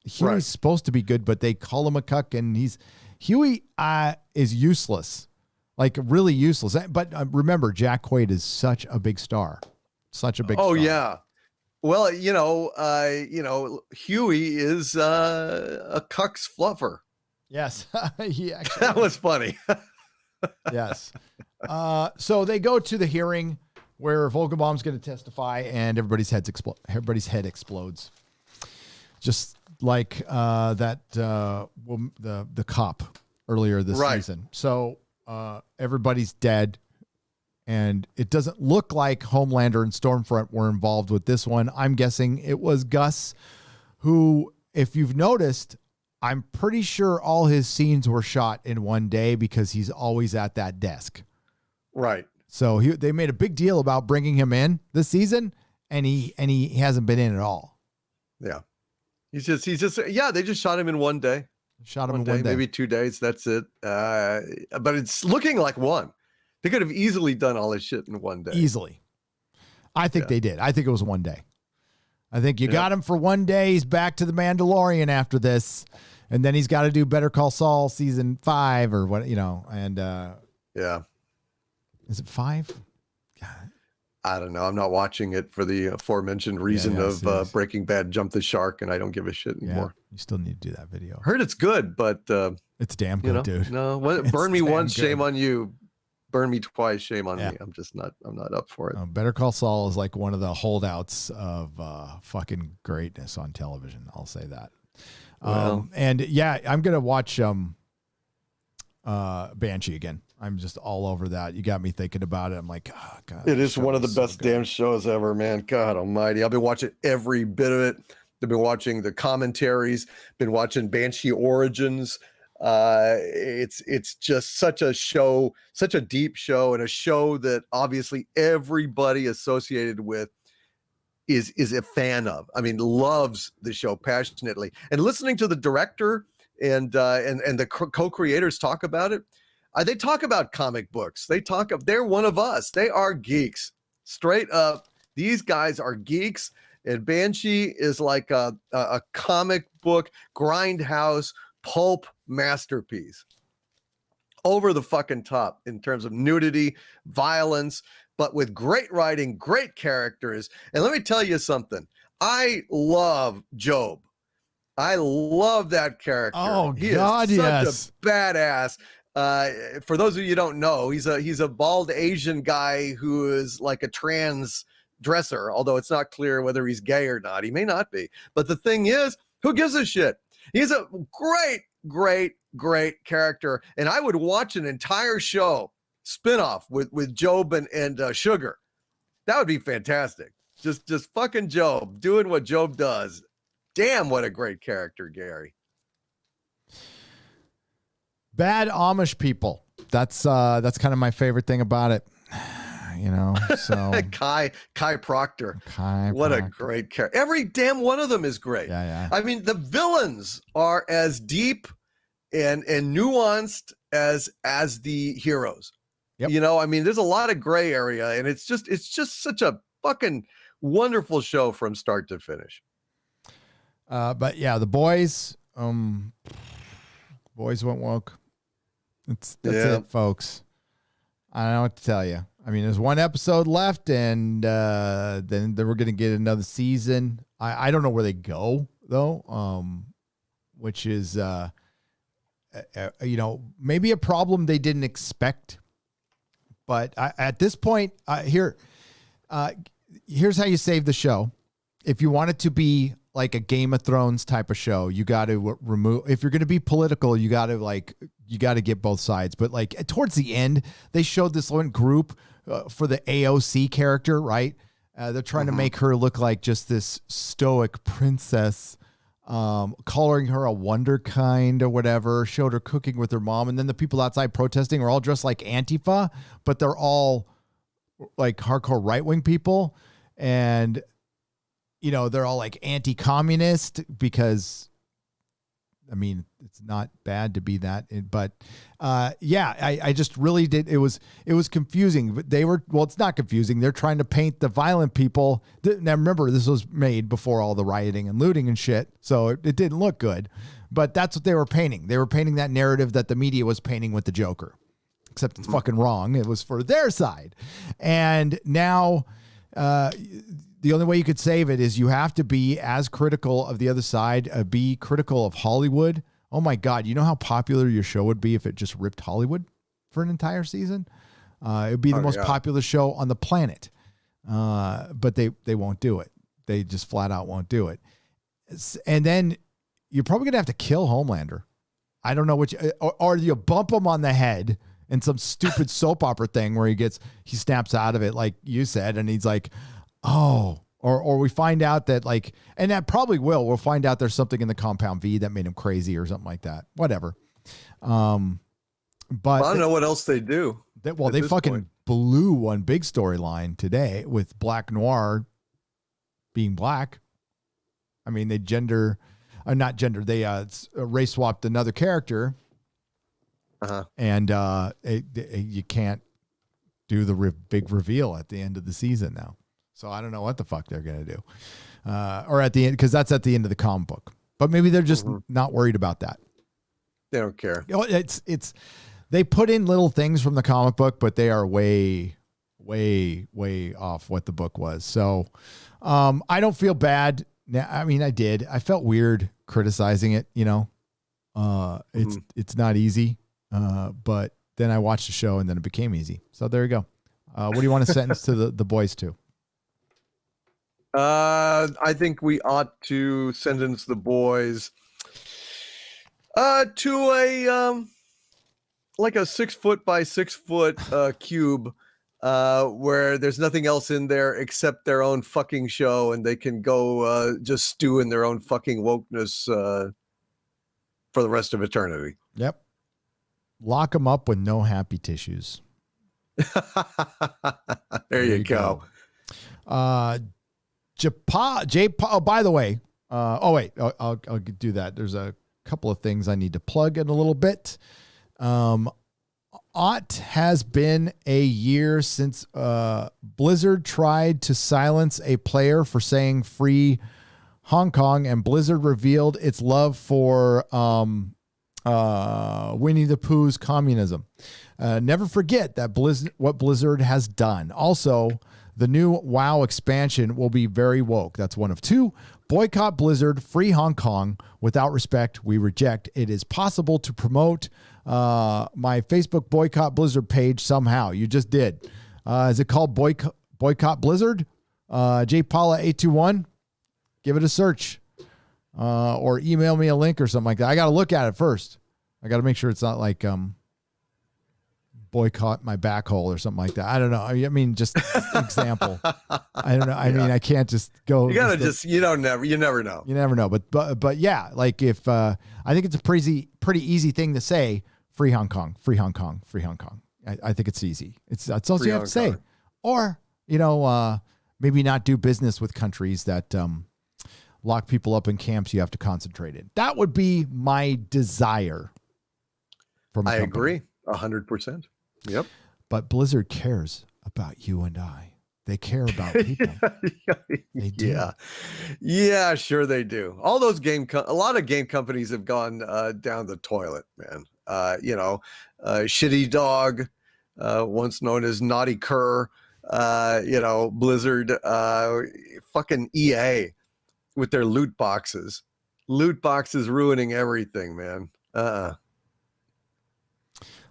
Huey's supposed to be good, but they call him a cuck, and Huey is useless, like really useless. But remember, Jack Quaid is such a big star, such a big. Oh star. Yeah, well, Huey is a cuck's fluffer. Yes, that was funny. Yes. So they go to the hearing where Vogelbaum's going to testify, and everybody's head explodes. Just like the cop earlier this season. So everybody's dead, and it doesn't look like Homelander and Stormfront were involved with this one. I'm guessing it was Gus, who, if you've noticed, I'm pretty sure all his scenes were shot in one day because he's always at that desk. Right. So they made a big deal about bringing him in this season, and he hasn't been in at all. Yeah. He's just they just shot him in one day. Shot him in one day. Maybe 2 days. That's it. But it's looking like one. They could have easily done all this shit in one day. Easily. I think they did. I think it was one day. I think you got him for one day. He's back to the Mandalorian after this. And then he's got to do Better Call Saul season 5 or what, and yeah. Is it 5? God. I don't know. I'm not watching it for the aforementioned reason of Breaking Bad jumped the shark, and I don't give a shit anymore. You still need to do that video. Heard it's good, but it's damn good, dude. No, burn me once, shame on you. Burn me twice, shame on me. I'm not up for it. Better Call Saul is like one of the holdouts of fucking greatness on television. I'll say that. Well, and yeah, I'm gonna watch Banshee again. I'm just all over that. You got me thinking about it. I'm like, oh, God. It is one of the best damn shows ever, man. God almighty. I've been watching every bit of it. I've been watching the commentaries, been watching Banshee Origins. It's just such a show, such a deep show, and a show that obviously everybody associated with is a fan of. I mean, loves the show passionately. And listening to the director and the co-creators talk about it, They talk about comic books. They're one of us. They are geeks. Straight up. These guys are geeks. And Banshee is like a comic book grindhouse pulp masterpiece. Over the fucking top in terms of nudity, violence, but with great writing, great characters. And let me tell you something. I love Job. I love that character. Oh, he God, is such yes. a badass. For those of you who don't know, he's a bald Asian guy who is like a trans dresser, although it's not clear whether he's gay or not. He may not be. But the thing is, who gives a shit? He's a great character. And I would watch an entire show spinoff with Job and Sugar. That would be fantastic. Just fucking Job doing what Job does. Damn, what a great character, Gary. Bad Amish people. That's kind of my favorite thing about it. You know, so Kai Proctor. What a great character. Every damn one of them is great. Yeah. I mean, the villains are as deep and nuanced as the heroes. Yep. You know, I mean, there's a lot of gray area, and it's just such a fucking wonderful show from start to finish. But yeah, the boys went woke. That's it, folks. I don't know what to tell you. I mean, there's one episode left, and then we're going to get another season. I don't know where they go, though, which is, maybe a problem they didn't expect. But at this point, here's how you save the show. If you want it to be like a Game of Thrones type of show, you got to remove, if you're going to be political, you got to get both sides. But like towards the end, they showed this one group for the AOC character, right? They're trying to make her look like just this stoic princess, calling her a wonderkind or whatever, showed her cooking with her mom. And then the people outside protesting are all dressed like Antifa, but they're all like hardcore right-wing people. And, you know, they're all like anti-communist because, I mean, it's not bad to be that, but I just really did. It was confusing, but it's not confusing. They're trying to paint the violent people. Now remember, this was made before all the rioting and looting and shit. So it didn't look good, but that's what they were painting. They were painting that narrative that the media was painting with the Joker, except it's fucking wrong. It was for their side. And now, the only way you could save it is you have to be as critical of the other side, be critical of Hollywood. Oh my God. You know how popular your show would be if it just ripped Hollywood for an entire season? It would be the most popular show on the planet. But they won't do it. They just flat out won't do it. And then you're probably going to have to kill Homelander. I don't know or you bump him on the head in some stupid soap opera thing where he snaps out of it, like you said, and he's like, oh, or we find out that and that probably we'll find out there's something in the compound V that made him crazy or something like that. Whatever. But I don't know what else they do. They fucking blew one big storyline today with Black Noir being black. I mean, they race swapped another character. And you can't do the big reveal at the end of the season now. So I don't know what the fuck they're going to do. Or at the end, because that's at the end of the comic book. But maybe they're just not worried about that. They don't care. You know, they put in little things from the comic book, but they are way, way, way off what the book was. So I don't feel bad. Now, I mean, I did. I felt weird criticizing it, you know. It's not easy. But then I watched the show and then it became easy. So there you go. What do you want to sentence to the boys to? I think we ought to sentence the boys to a like a 6 foot by 6 foot cube where there's nothing else in there except their own fucking show, and they can go just stew in their own fucking wokeness for the rest of eternity. Yep. Lock them up with no happy tissues. There you go. Oh, by the way, I'll do that. There's a couple of things I need to plug in a little bit. On Ought has been a year since Blizzard tried to silence a player for saying free Hong Kong, and Blizzard revealed its love for Winnie the Pooh's communism. Never forget that what Blizzard has done. Also, the new WoW expansion will be very woke. That's one of two. Boycott Blizzard, free Hong Kong. Without respect, we reject. It is possible to promote my Facebook Boycott Blizzard page somehow. You just did. Is it called Boycott Blizzard? JPaula821? Give it a search. Or email me a link or something like that. I got to look at it first. I got to make sure it's not like boycott my back hole or something like that. I don't know. I mean, just example. I don't know. I mean, I can't just go. You gotta you never know. You never know. But yeah, like if I think it's a pretty easy thing to say. Free Hong Kong, free Hong Kong, free Hong Kong. I think it's easy. That's all you have to say. Or maybe not do business with countries that lock people up in camps you have to concentrate in. That would be my desire. I agree 100%. Yep. But Blizzard cares about you and I. They care about people. They do. Yeah, sure they do. All those a lot of game companies have gone down the toilet, man. Shitty Dog, once known as Naughty Cur, Blizzard, fucking EA with their loot boxes. Loot boxes ruining everything, man.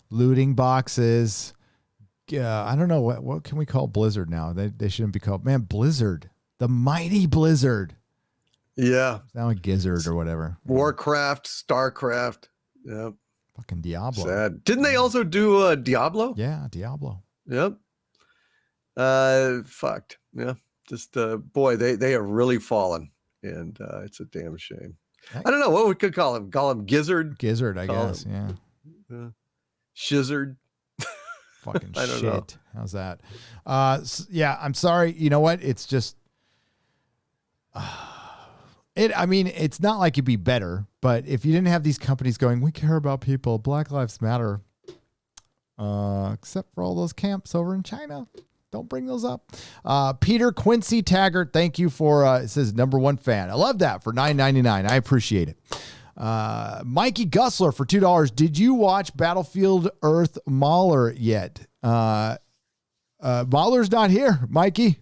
Looting boxes. I don't know what can we call Blizzard now? They shouldn't be called, man, Blizzard, the mighty Blizzard. Yeah, now a Gizzard or whatever. Warcraft, Starcraft. Yeah, fucking Diablo. Sad. Didn't they also do Diablo? Yeah, Diablo. Yep. Fucked. Yeah, just boy, they have really fallen, and it's a damn shame. I don't know what we could call him. Call him Gizzard. Gizzard, I guess. Yeah. Shizzard. Fucking I don't know. How's that? Yeah, I'm sorry. You know what? It's just it's not like it'd be better, but if you didn't have these companies going, we care about people, Black Lives Matter, except for all those camps over in China. Don't bring those up. Peter Quincy Taggart, thank you for it says #1 fan. I love that for $9.99. I appreciate it. Mikey Gussler for $2. Did you watch Battlefield Earth Mahler yet? Mahler's not here, Mikey.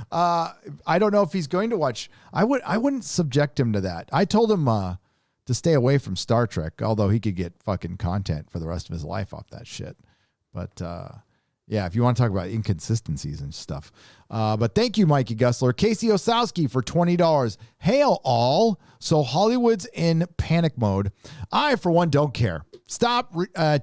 I don't know if he's going to watch. I wouldn't subject him to that. I told him to stay away from Star Trek, although he could get fucking content for the rest of his life off that shit. But yeah, if you want to talk about inconsistencies and stuff. But thank you, Mikey Gussler. Casey Osowski for $20. Hail all. So Hollywood's in panic mode. I, for one, don't care. Stop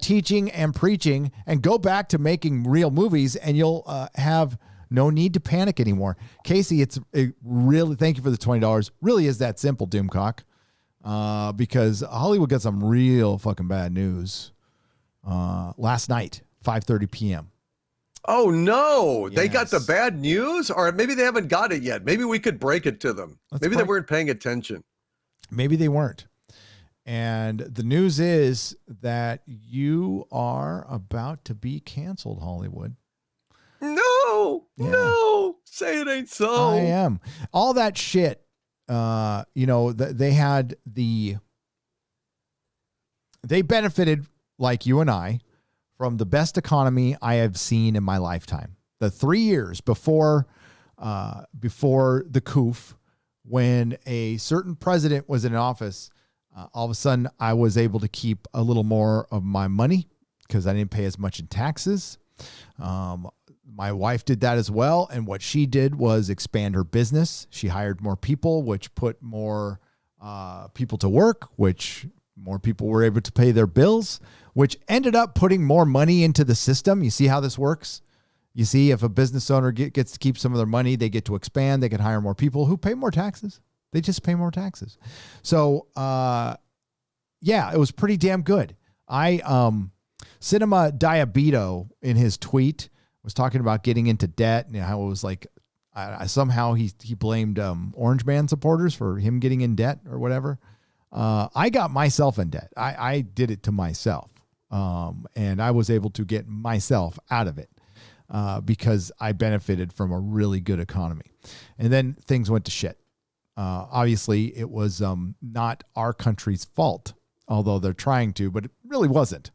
teaching and preaching and go back to making real movies, and you'll have no need to panic anymore. Casey, it really, thank you for the $20. Really is that simple, Doomcock. Because Hollywood got some real fucking bad news last night, 5:30 p.m. Oh, no. Yes. They got the bad news? Or maybe they haven't got it yet. Maybe we could break it to them. Maybe they weren't paying attention. Maybe they weren't. And the news is that you are about to be canceled, Hollywood. No. Yeah. No. Say it ain't so. I am. All that shit, they had they benefited, like you and I, from the best economy I have seen in my lifetime. The 3 years before the coup, when a certain president was in office, all of a sudden I was able to keep a little more of my money because I didn't pay as much in taxes. My wife did that as well. And what she did was expand her business. She hired more people, which put more people to work, which more people were able to pay their bills, which ended up putting more money into the system. You see how this works? You see, if a business owner gets to keep some of their money, they get to expand. They can hire more people who pay more taxes. They just pay more taxes. So, yeah, it was pretty damn good. Cinema Diabito in his tweet was talking about getting into debt and how it was like, somehow he blamed Orange Man supporters for him getting in debt or whatever. I got myself in debt. I did it to myself. And I was able to get myself out of it because I benefited from a really good economy. And then things went to shit. Obviously, it was not our country's fault, although they're trying to, but it really wasn't.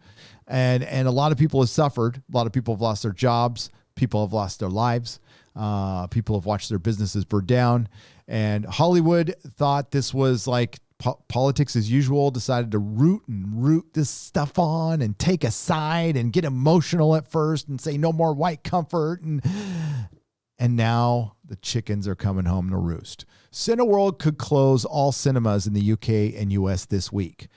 And a lot of people have suffered. A lot of people have lost their jobs. People have lost their lives. People have watched their businesses burn down. And Hollywood thought this was like politics as usual, decided to root this stuff on and take a side and get emotional at first and say no more white comfort. And now the chickens are coming home to roost. Cineworld could close all cinemas in the UK and US this week.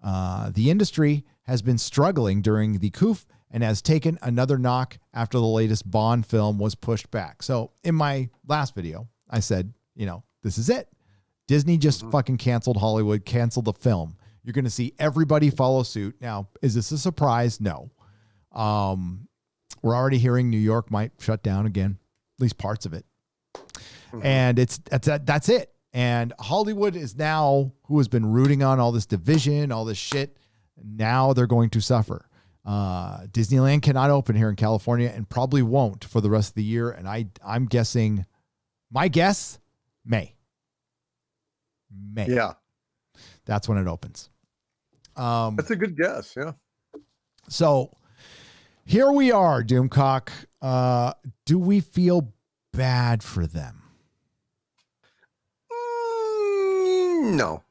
The industry has been struggling during the coup and has taken another knock after the latest Bond film was pushed back. So in my last video, I said, this is it. Disney just fucking canceled Hollywood, canceled the film. You're going to see everybody follow suit. Now, is this a surprise? No. We're already hearing New York might shut down again, at least parts of it. And that's it. And Hollywood is now, who has been rooting on all this division, all this shit, now they're going to suffer. Disneyland cannot open here in California and probably won't for the rest of the year. And I'm guessing, my guess, May. Yeah. That's when it opens. That's a good guess. Yeah. So here we are, Doomcock. Do we feel bad for them? No,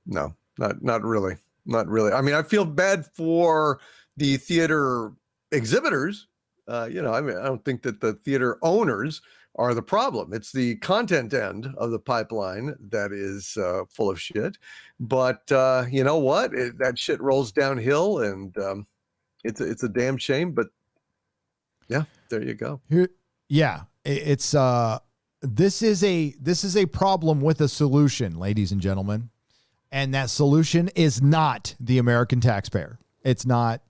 not really. Not really. I mean, I feel bad for the theater exhibitors. I don't think that the theater owners are the problem. It's the content end of the pipeline that is full of shit. But you know what? That shit rolls downhill, and it's a damn shame. But yeah, there you go. It's this is a problem with a solution, ladies and gentlemen. And that solution is not the American taxpayer. It's not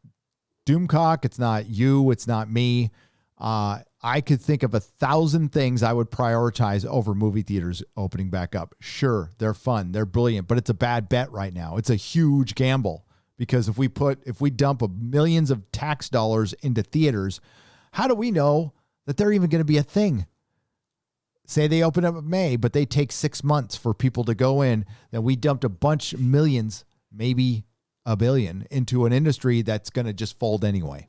Doomcock. It's not you. It's not me. I could think of 1,000 things I would prioritize over movie theaters opening back up. Sure, they're fun. They're brilliant, but it's a bad bet right now. It's a huge gamble because if we dump millions of tax dollars into theaters, how do we know that they're even going to be a thing? Say they open up in May, but they take 6 months for people to go in. Then we dumped a bunch, millions, maybe $1 billion into an industry that's going to just fold anyway.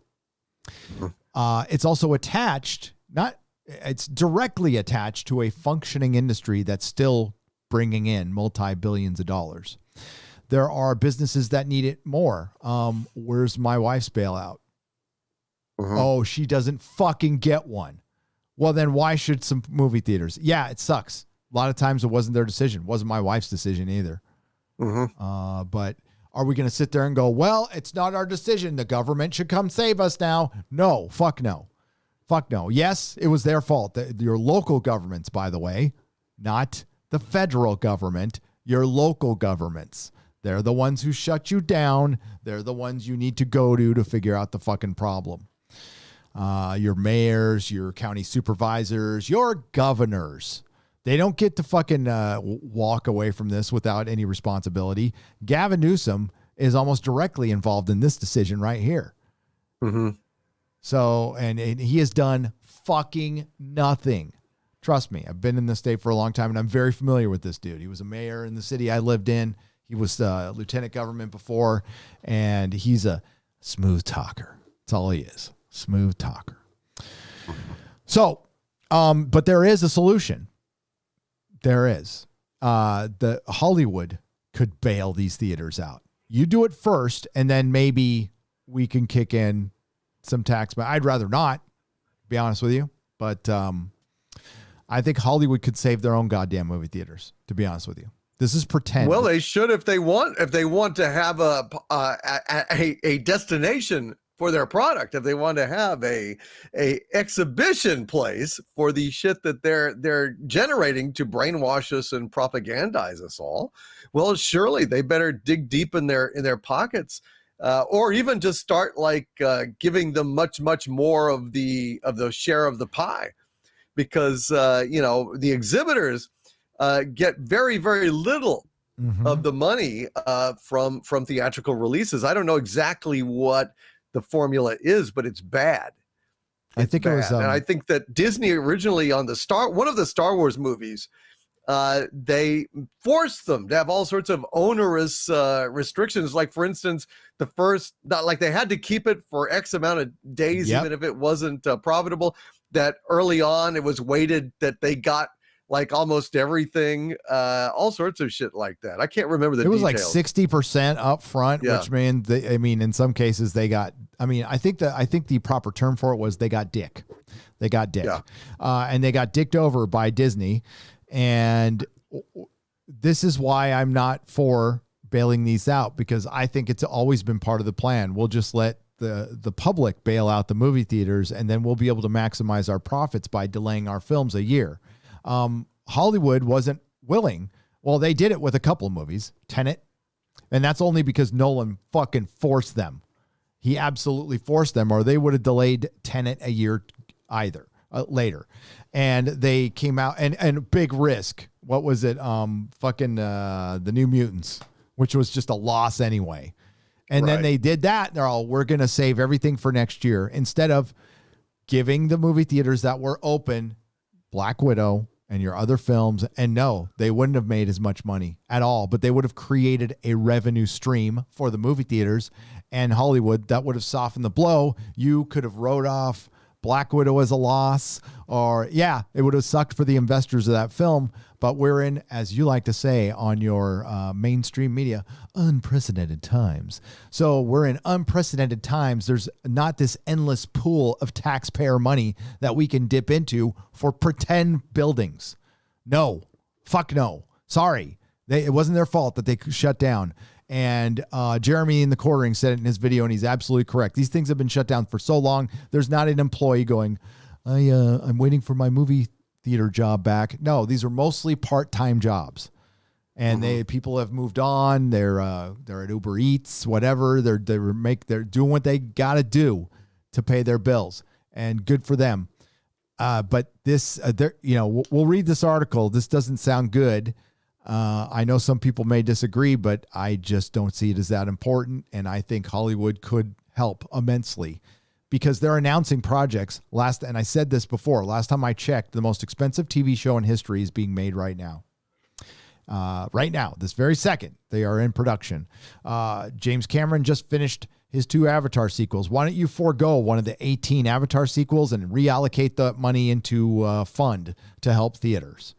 It's also it's directly attached to a functioning industry that's still bringing in multi-billions of dollars. There are businesses that need it more. Where's my wife's bailout? Oh, she doesn't fucking get one. Well, then why should some movie theaters? Yeah, it sucks. A lot of times it wasn't their decision. It wasn't my wife's decision either. But are we going to sit there and go, well, it's not our decision. The government should come save us now. No, fuck no. Fuck no. Yes, it was their fault. Your local governments, by the way, not the federal government, your local governments. They're the ones who shut you down. They're the ones you need to go to figure out the fucking problem. Your mayors, your county supervisors, your governors. They don't get to fucking walk away from this without any responsibility. Gavin Newsom is almost directly involved in this decision right here. So, and he has done fucking nothing. Trust me, I've been in this state for a long time, and I'm very familiar with this dude. He was a mayor in the city I lived in. He was lieutenant government before, and he's a smooth talker. That's all he is. Smooth talker. So, but there is a solution. There is. The Hollywood could bail these theaters out. You do it first, and then maybe we can kick in some tax. But I'd rather not, be honest with you. But I think Hollywood could save their own goddamn movie theaters, to be honest with you. This is pretend. Well, they should if they want to have a destination for their product, if they want to have a exhibition place for the shit that they're generating to brainwash us and propagandize us all. Well, surely they better dig deep in their pockets, or even just start giving them much more of the share of the pie, because the exhibitors get very, very little of the money from theatrical releases. I don't know exactly what the formula is, but it's bad. I think it was, and I think that Disney originally on one of the Star Wars movies, they forced them to have all sorts of onerous restrictions. Like, for instance, they had to keep it for X amount of days, even if it wasn't profitable. That early on, it was weighted that they got like almost everything, all sorts of shit like that. I can't remember the details. It was like 60% up front, which means in some cases they got, I think the proper term for it was they got dick. They got dick. Yeah. And they got dicked over by Disney. And this is why I'm not for bailing these out, because I think it's always been part of the plan. We'll just let the public bail out the movie theaters, and then we'll be able to maximize our profits by delaying our films a year. Hollywood wasn't willing. Well, they did it with a couple of movies, Tenet, and that's only because Nolan fucking forced them. He absolutely forced them, or they would have delayed Tenet a year later. And they came out and big risk. What was it? The New Mutants, which was just a loss anyway. And then they did that. They're all, we're going to save everything for next year, instead of giving the movie theaters that were open Black Widow and your other films. And no, they wouldn't have made as much money at all, but they would have created a revenue stream for the movie theaters and Hollywood that would have softened the blow. You could have wrote off Black Widow as a loss, or it would have sucked for the investors of that film. But we're in, as you like to say on your mainstream media, unprecedented times. So we're in unprecedented times. There's not this endless pool of taxpayer money that we can dip into for pretend buildings. No, fuck no. Sorry. It wasn't their fault that they shut down. And Jeremy in the Quartering said it in his video, and he's absolutely correct. These things have been shut down for so long. There's not an employee going, I'm waiting for my movie theater job back. No, these are mostly part-time jobs, and people have moved on. They're at Uber Eats, whatever. They're doing what they got to do to pay their bills, and good for them. But this, we'll read this article. This doesn't sound good. I know some people may disagree, but I just don't see it as that important. And I think Hollywood could help immensely, because they're announcing projects. And I said this before, last time I checked, the most expensive TV show in history is being made right now. Right now, this very second, they are in production. James Cameron just finished his 2 Avatar sequels. Why don't you forego one of the 18 Avatar sequels and reallocate the money into a fund to help theaters?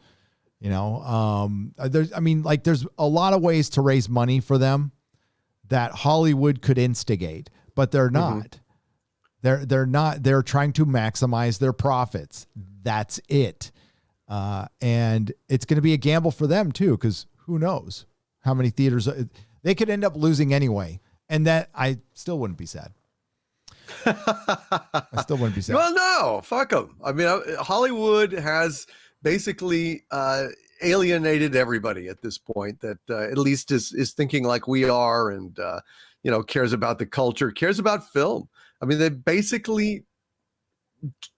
There's a lot of ways to raise money for them that Hollywood could instigate, but they're not. They're not. They're trying to maximize their profits. That's it. And it's going to be a gamble for them too, because who knows how many theaters they could end up losing anyway. And that I still wouldn't be sad. I still wouldn't be sad. Well, no, fuck them. I mean, Hollywood has basically alienated everybody at this point that at least is thinking like we are, and cares about the culture, cares about film. I mean, they basically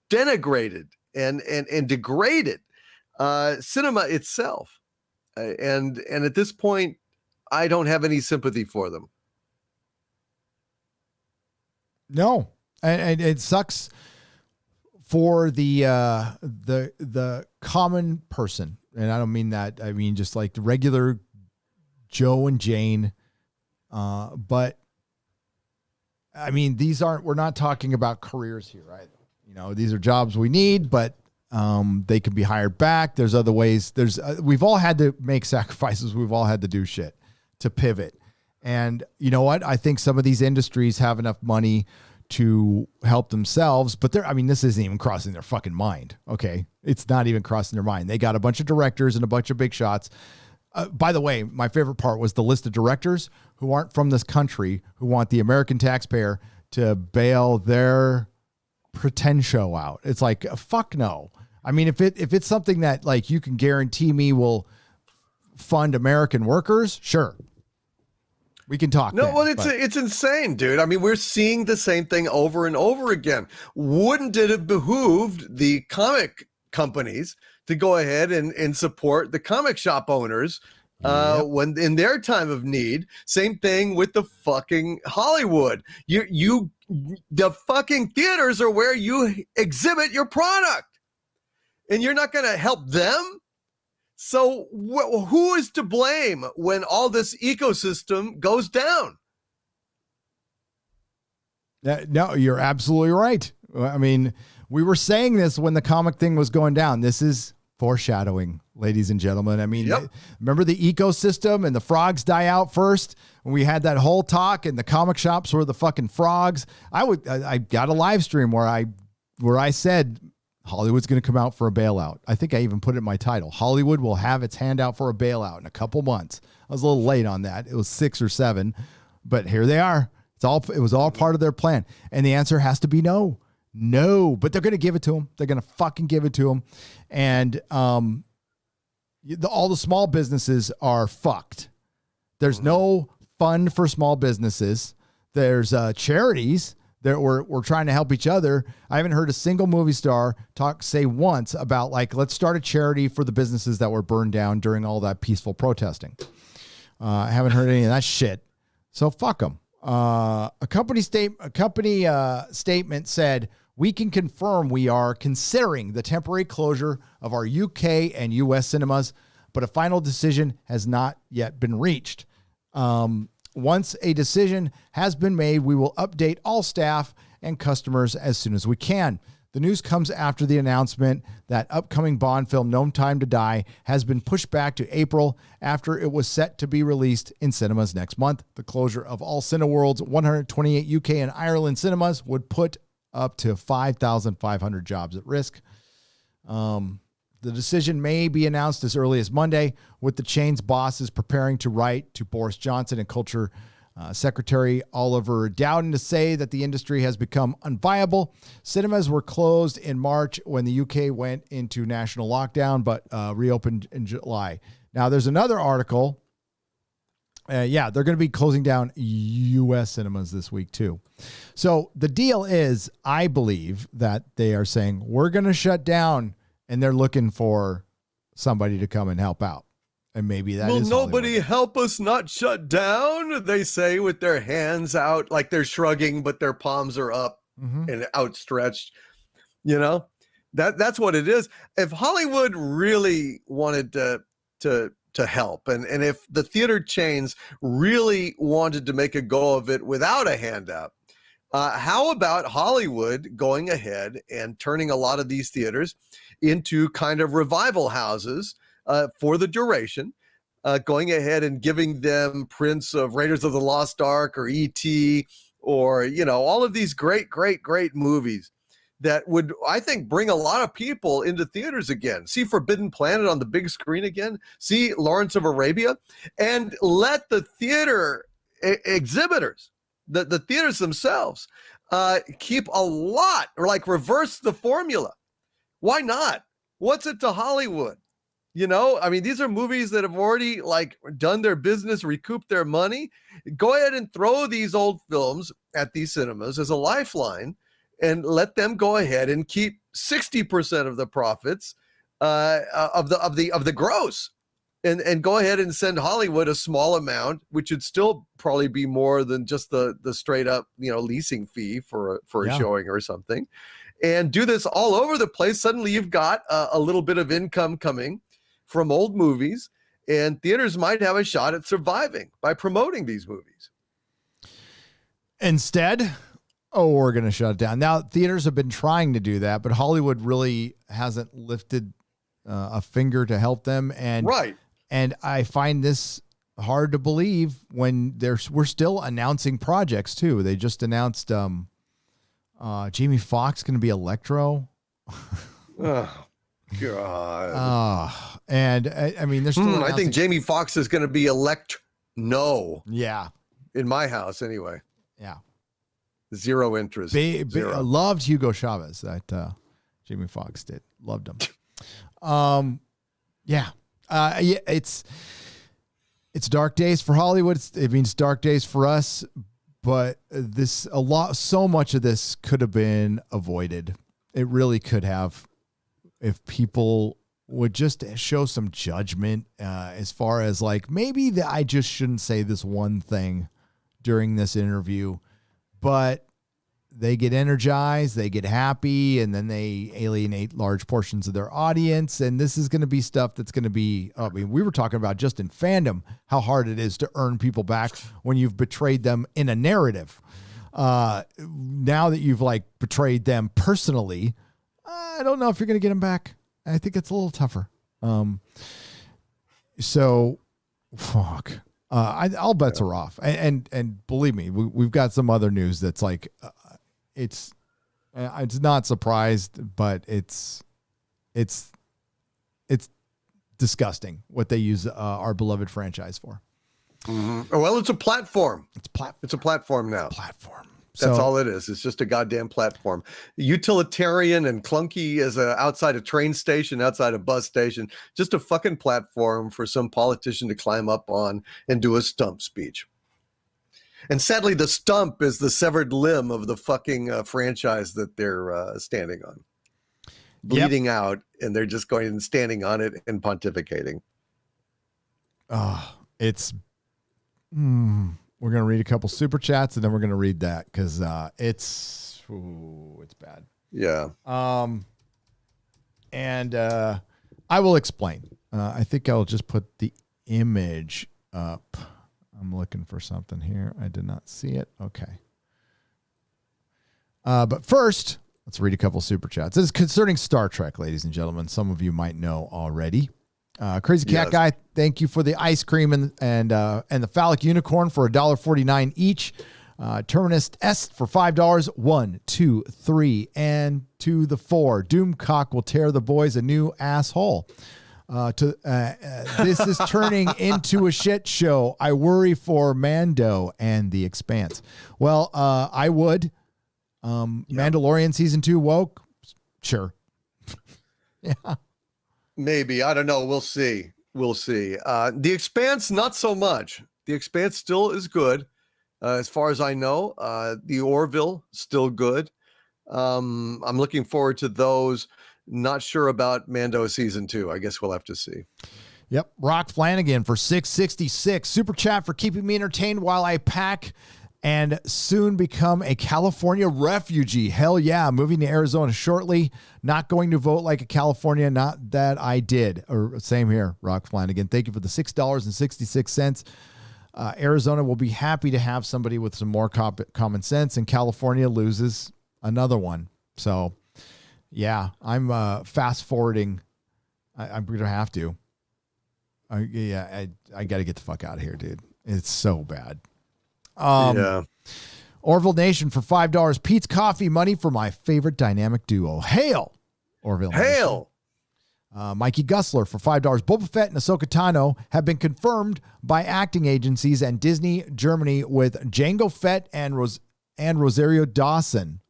denigrated and degraded cinema itself, and at this point, I don't have any sympathy for them. No, and it sucks for the common person, and I don't mean that. I mean just like the regular Joe and Jane. But I mean, we're not talking about careers here either. These are jobs we need, but they can be hired back. There's other ways. We've all had to make sacrifices. We've all had to do shit to pivot. And you know what? I think some of these industries have enough money to help themselves, but this isn't even crossing their fucking mind. Okay. It's not even crossing their mind. They got a bunch of directors and a bunch of big shots. By the way, my favorite part was the list of directors who aren't from this country, who want the American taxpayer to bail their pretend show out. It's like, fuck no. I mean, if it's something that like you can guarantee me will fund American workers, sure. We can talk. No, well, it's insane, dude. I mean, we're seeing the same thing over and over again. Wouldn't it have behooved the comic companies to go ahead and support the comic shop owners when in their time of need. Same thing with the fucking Hollywood. The fucking theaters are where you exhibit your product, and you're not going to help them. So who is to blame when all this ecosystem goes down? No, you're absolutely right. I mean, we were saying this when the comic thing was going down. This is foreshadowing, ladies and gentlemen. I mean, remember the ecosystem and the frogs die out first? When we had that whole talk and the comic shops were the fucking frogs. I got a live stream where I said Hollywood's going to come out for a bailout. I think I even put it in my title. Hollywood will have its hand out for a bailout in a couple months. I was a little late on that. It was 6 or 7, but here they are. It was all part of their plan. And the answer has to be no. No, but they're going to give it to them. They're going to fucking give it to them. And all the small businesses are fucked. There's no fund for small businesses. There's charities that we're trying to help each other. I haven't heard a single movie star say once about like, let's start a charity for the businesses that were burned down during all that peaceful protesting. I haven't heard any of that shit. So fuck them. A company statement said, we can confirm we are considering the temporary closure of our UK and US cinemas, but a final decision has not yet been reached. Once a decision has been made, we will update all staff and customers as soon as we can. The news comes after the announcement that upcoming Bond film No Time to Die has been pushed back to April after it was set to be released in cinemas next month. The closure of all Cineworld's 128 UK and Ireland cinemas would put up to 5,500 jobs at risk. The decision may be announced as early as Monday, with the chain's bosses preparing to write to Boris Johnson and Culture Secretary Oliver Dowden to say that the industry has become unviable. Cinemas were closed in March when the UK went into national lockdown, but reopened in July. Now, there's another article. They're going to be closing down U.S. cinemas this week, too. So the deal is, I believe that they are saying, we're going to shut down, and they're looking for somebody to come and help out. And maybe that will is nobody Hollywood. help us not shut down? They say with their hands out, like they're shrugging, but their palms are up and outstretched. You know, that's what it is. If Hollywood really wanted to help, and if the theater chains really wanted to make a go of it without a handout, how about Hollywood going ahead and turning a lot of these theaters into kind of revival houses for the duration, going ahead and giving them prints of Raiders of the Lost Ark or E.T. or, you know, all of these great movies that would, I think, bring a lot of people into theaters again. See Forbidden Planet on the big screen again. See Lawrence of Arabia, and let the theater exhibitors, the theaters themselves, keep a lot, or like reverse the formula. Why not? What's it to Hollywood? You know, I mean, these are movies that have already like done their business, recouped their money. Go ahead and throw these old films at these cinemas as a lifeline, and let them go ahead and keep 60% of the profits of the gross, and go ahead and send Hollywood a small amount, which would still probably be more than just the straight up, you know, leasing fee for a showing or something, and do this all over the place. Suddenly you've got a little bit of income coming from old movies, and theaters might have a shot at surviving by promoting these movies. Instead, we're going to shut it down. Now, theaters have been trying to do that, but Hollywood really hasn't lifted a finger to help them. And right. And I find this hard to believe when we're still announcing projects too. They just announced Jamie Foxx going to be Electro. Oh, God. And I mean, there's still I think Jamie Foxx is going to be No. Yeah. In my house, anyway. Yeah. Zero interest. I loved Hugo Chavez, that Jamie Foxx did. Loved him. It's dark days for Hollywood. It means dark days for us, but so much of this could have been avoided. It really could have, if people would just show some judgment as far as like maybe that I just shouldn't say this one thing during this interview, but they get energized, they get happy, and then they alienate large portions of their audience. And this is going to be stuff that's going to be, I mean, we were talking about just in fandom, how hard it is to earn people back when you've betrayed them in a narrative. Now that you've like betrayed them personally, I don't know if you're going to get them back. I think it's a little tougher. So fuck. All bets are off. And believe me, we've got some other news that's like, it's not surprised, but it's disgusting what they use our beloved franchise for. Mm-hmm. Well, it's a platform. It's a platform now. That's all it is. It's just a goddamn platform. Utilitarian and clunky as outside a train station, outside a bus station. Just a fucking platform for some politician to climb up on and do a stump speech. And sadly, the stump is the severed limb of the fucking franchise that they're standing on. Bleeding out, and they're just going and standing on it and pontificating. We're going to read a couple super chats, and then we're going to read that because it's bad. Yeah. And I will explain. I think I'll just put the image up. I'm looking for something here. I did not see it. Okay. But first, let's read a couple super chats. This is concerning Star Trek, ladies and gentlemen. Some of you might know already. Crazy Cat Guy, thank you for the ice cream and the phallic unicorn for $1.49 each. Terminus S for $5. 1, 2, 3, and to the 4. Doomcock will tear the boys a new asshole. This is turning into a shit show. I worry for Mando and The Expanse. Well, I would. Mandalorian season 2 woke? Sure. Yeah. Maybe. I don't know. We'll see. The Expanse, not so much. The Expanse still is good. As far as I know, the Orville, still good. I'm looking forward to those. Not sure about Mando season 2. I guess we'll have to see. Yep. Rock Flanagan for $6.66. Super chat for keeping me entertained while I pack and soon become a California refugee. Hell yeah. Moving to Arizona shortly. Not going to vote like a California. Not that I did. Or same here, Rock Flanagan. Thank you for the $6.66. Arizona will be happy to have somebody with some more common sense, and California loses another one. So yeah, I'm fast forwarding. I'm going to have to. I got to get the fuck out of here, dude. It's so bad. Yeah. Orville Nation for $5. Pete's Coffee money for my favorite dynamic duo. Hail, Orville. Hail. Mikey Gussler for $5. Boba Fett and Ahsoka Tano have been confirmed by acting agencies and Disney Germany with Jango Fett and Rosario Dawson.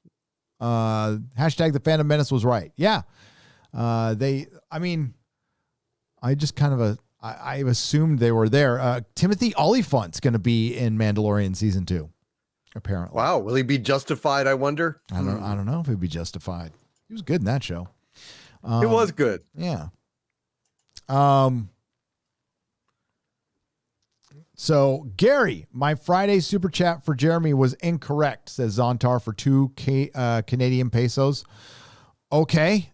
Hashtag the Phantom Menace was right. Yeah. I assumed they were there. Timothy Olyphant's going to be in Mandalorian season 2, apparently. Wow. Will he be justified, I wonder? I don't know if he'd be justified. He was good in that show. It was good. Yeah. So Gary, my Friday super chat for Jeremy was incorrect, says Zontar for 2 Canadian pesos. Okay.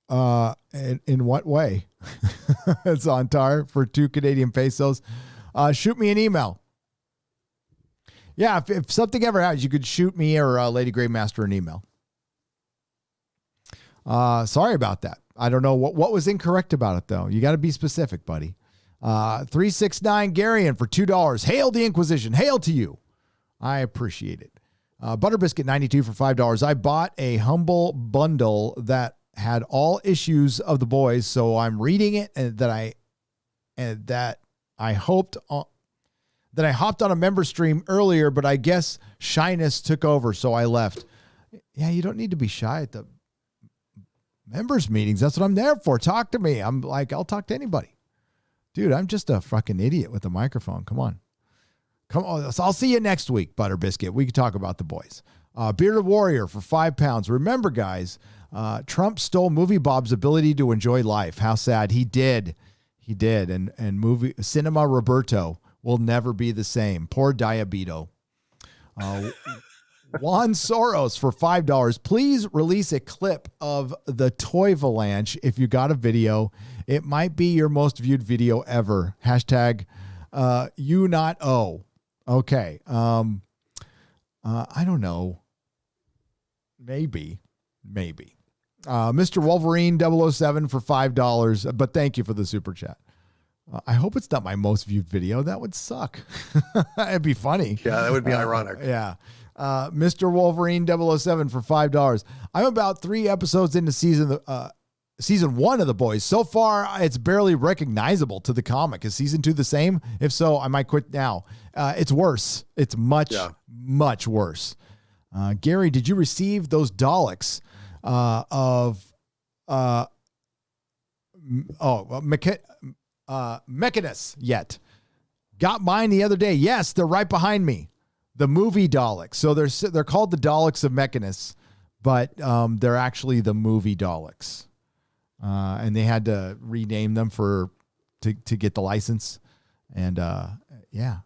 In what way? Zontar for 2 Canadian pesos. Shoot me an email. Yeah, if something ever happens, you could shoot me or Lady Greymaster an email. Sorry about that. I don't know what was incorrect about it, though. You got to be specific, buddy. 369 Garian for $2. Hail the Inquisition. Hail to you. I appreciate it. Butterbiscuit 92 for $5. I bought a humble bundle that had all issues of The Boys, so I'm reading it, and that I hopped on a member stream earlier, but I guess shyness took over, so I left. Yeah, you don't need to be shy at the members meetings. That's what I'm there for. Talk to me. I'm like, I'll talk to anybody. Dude, I'm just a fucking idiot with a microphone. Come on. Come on, so I'll see you next week, Butter Biscuit. We can talk about the boys. Bearded Warrior for £5. Remember, guys, Trump stole Movie Bob's ability to enjoy life. How sad. He did. And movie Cinema Roberto will never be the same. Poor Diabito. Juan Soros for $5. Please release a clip of the Toy Avalanche if you got a video. It might be your most viewed video ever. Hashtag you not oh. Okay. I don't know. Maybe. Mr. Wolverine 007 for $5, but thank you for the super chat. I hope it's not my most viewed video. That would suck. It'd be funny. Yeah, that would be ironic. Yeah. Mr. Wolverine 007 for $5. I'm about 3 episodes into season 1 of The Boys. So far, it's barely recognizable to the comic. Is season 2 the same? If so, I might quit now. It's worse. It's much worse. Gary, did you receive those Daleks Mechanus yet? Got mine the other day. Yes, they're right behind me. The movie Daleks. So they're called the Daleks of Mechanus, but they're actually the movie Daleks. And they had to rename them to get the license. And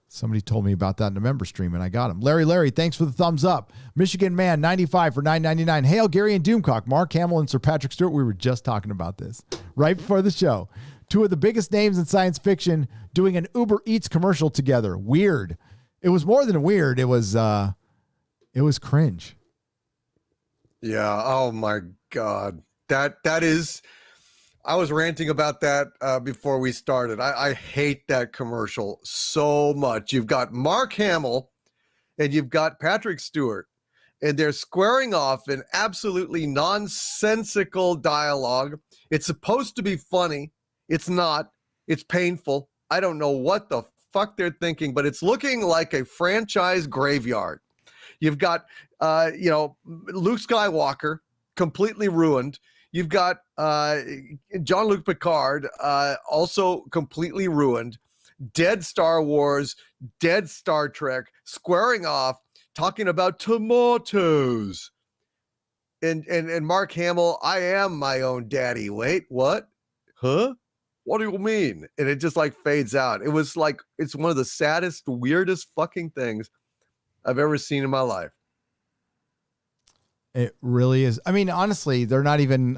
somebody told me about that in a member stream, and I got them. Larry, thanks for the thumbs up. Michigan Man 95 for $9.99. Hail Gary and Doomcock, Mark Hamill and Sir Patrick Stewart. We were just talking about this right before the show. 2 of the biggest names in science fiction doing an Uber Eats commercial together. Weird. It was more than weird. It was cringe. Yeah. Oh my God. That is. I was ranting about that before we started. I hate that commercial so much. You've got Mark Hamill and you've got Patrick Stewart, and they're squaring off in absolutely nonsensical dialogue. It's supposed to be funny. It's not. It's painful. I don't know what the fuck they're thinking, but it's looking like a franchise graveyard. You've got, Luke Skywalker completely ruined. You've got Jean-Luc Picard also completely ruined. Dead Star Wars, dead Star Trek, squaring off, talking about tomatoes. And Mark Hamill, I am my own daddy. Wait, what? Huh? What do you mean? And it just like fades out. It was like, it's one of the saddest, weirdest fucking things I've ever seen in my life. It really is. I mean, honestly, they're not even,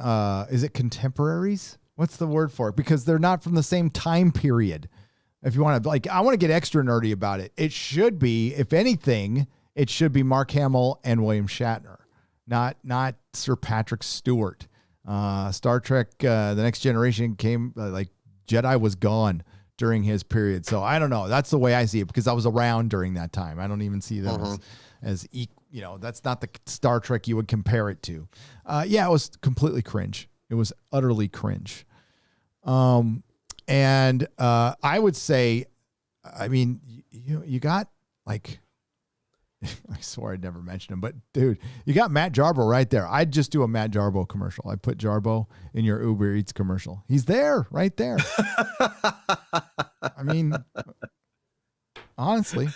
is it contemporaries? What's the word for it? Because they're not from the same time period. If you want to, I want to get extra nerdy about it. It should be, if anything, it should be Mark Hamill and William Shatner, not Sir Patrick Stewart. Star Trek, The Next Generation came, Jedi was gone during his period. So I don't know. That's the way I see it, because I was around during that time. I don't even see them as that's not the Star Trek you would compare it to. It was completely cringe. It was utterly cringe. And I would say, I mean, you got like, I swore I'd never mention him, but dude, you got Matt Jarbo right there. I'd just do a Matt Jarbo commercial. I'd put Jarbo in your Uber Eats commercial. He's there, right there. I mean, honestly.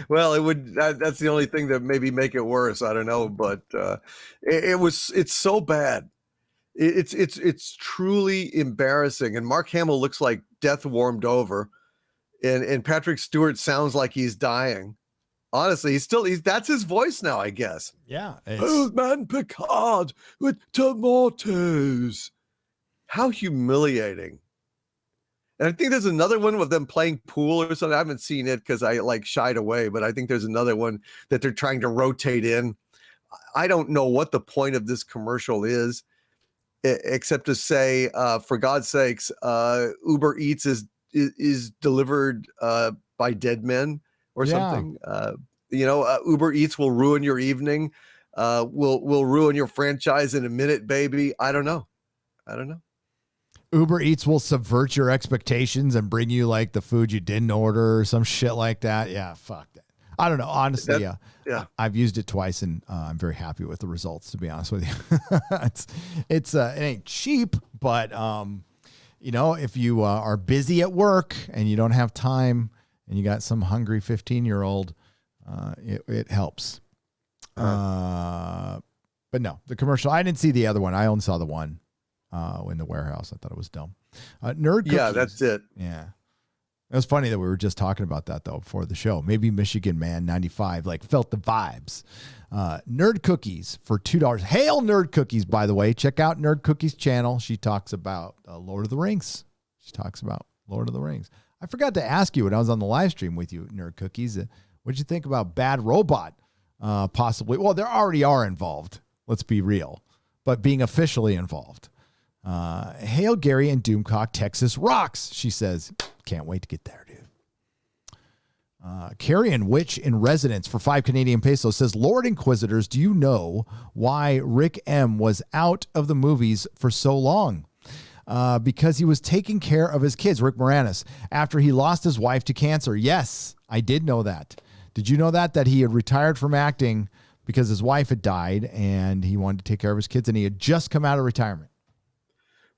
Well, it would, that's the only thing that maybe make it worse. I don't know, but it's so bad. It's truly embarrassing. And Mark Hamill looks like death warmed over, and Patrick Stewart sounds like he's dying. Honestly, that's his voice now, I guess. Yeah. Old man Picard with tomatoes. How humiliating. And I think there's another one with them playing pool or something. I haven't seen it because I shied away, but I think there's another one that they're trying to rotate in. I don't know what the point of this commercial is, except to say, for God's sakes, Uber Eats is delivered by dead men or something. Uber Eats will ruin your evening. Will ruin your franchise in a minute, baby. I don't know. Uber Eats will subvert your expectations and bring you like the food you didn't order or some shit like that. Yeah, fuck that. I don't know. Honestly, yeah. I've used it twice and I'm very happy with the results, to be honest with you. It ain't cheap, but if you are busy at work and you don't have time and you got some hungry 15-year-old, it helps. But no, the commercial, I didn't see the other one. I only saw the one in the warehouse. I thought it was dumb. Nerd cookies. Yeah, that's it. Yeah. It was funny that we were just talking about that, though, before the show. Maybe Michigan Man 95 felt the vibes. Nerd cookies for $2. Hail Nerd Cookies, by the way. Check out Nerd Cookies' channel. She talks about Lord of the Rings. I forgot to ask you when I was on the live stream with you, Nerd Cookies. What'd you think about Bad Robot? Possibly. Well, there already are involved. Let's be real. But being officially involved. Hail Gary and Doomcock, Texas rocks, she says. Can't wait to get there, dude. Carrion Witch in Residence for 5 Canadian pesos says, Lord Inquisitors, do you know why Rick M was out of the movies for so long? Because he was taking care of his kids, Rick Moranis, after he lost his wife to cancer. Yes, I did know that. Did you know that he had retired from acting because his wife had died and he wanted to take care of his kids and he had just come out of retirement?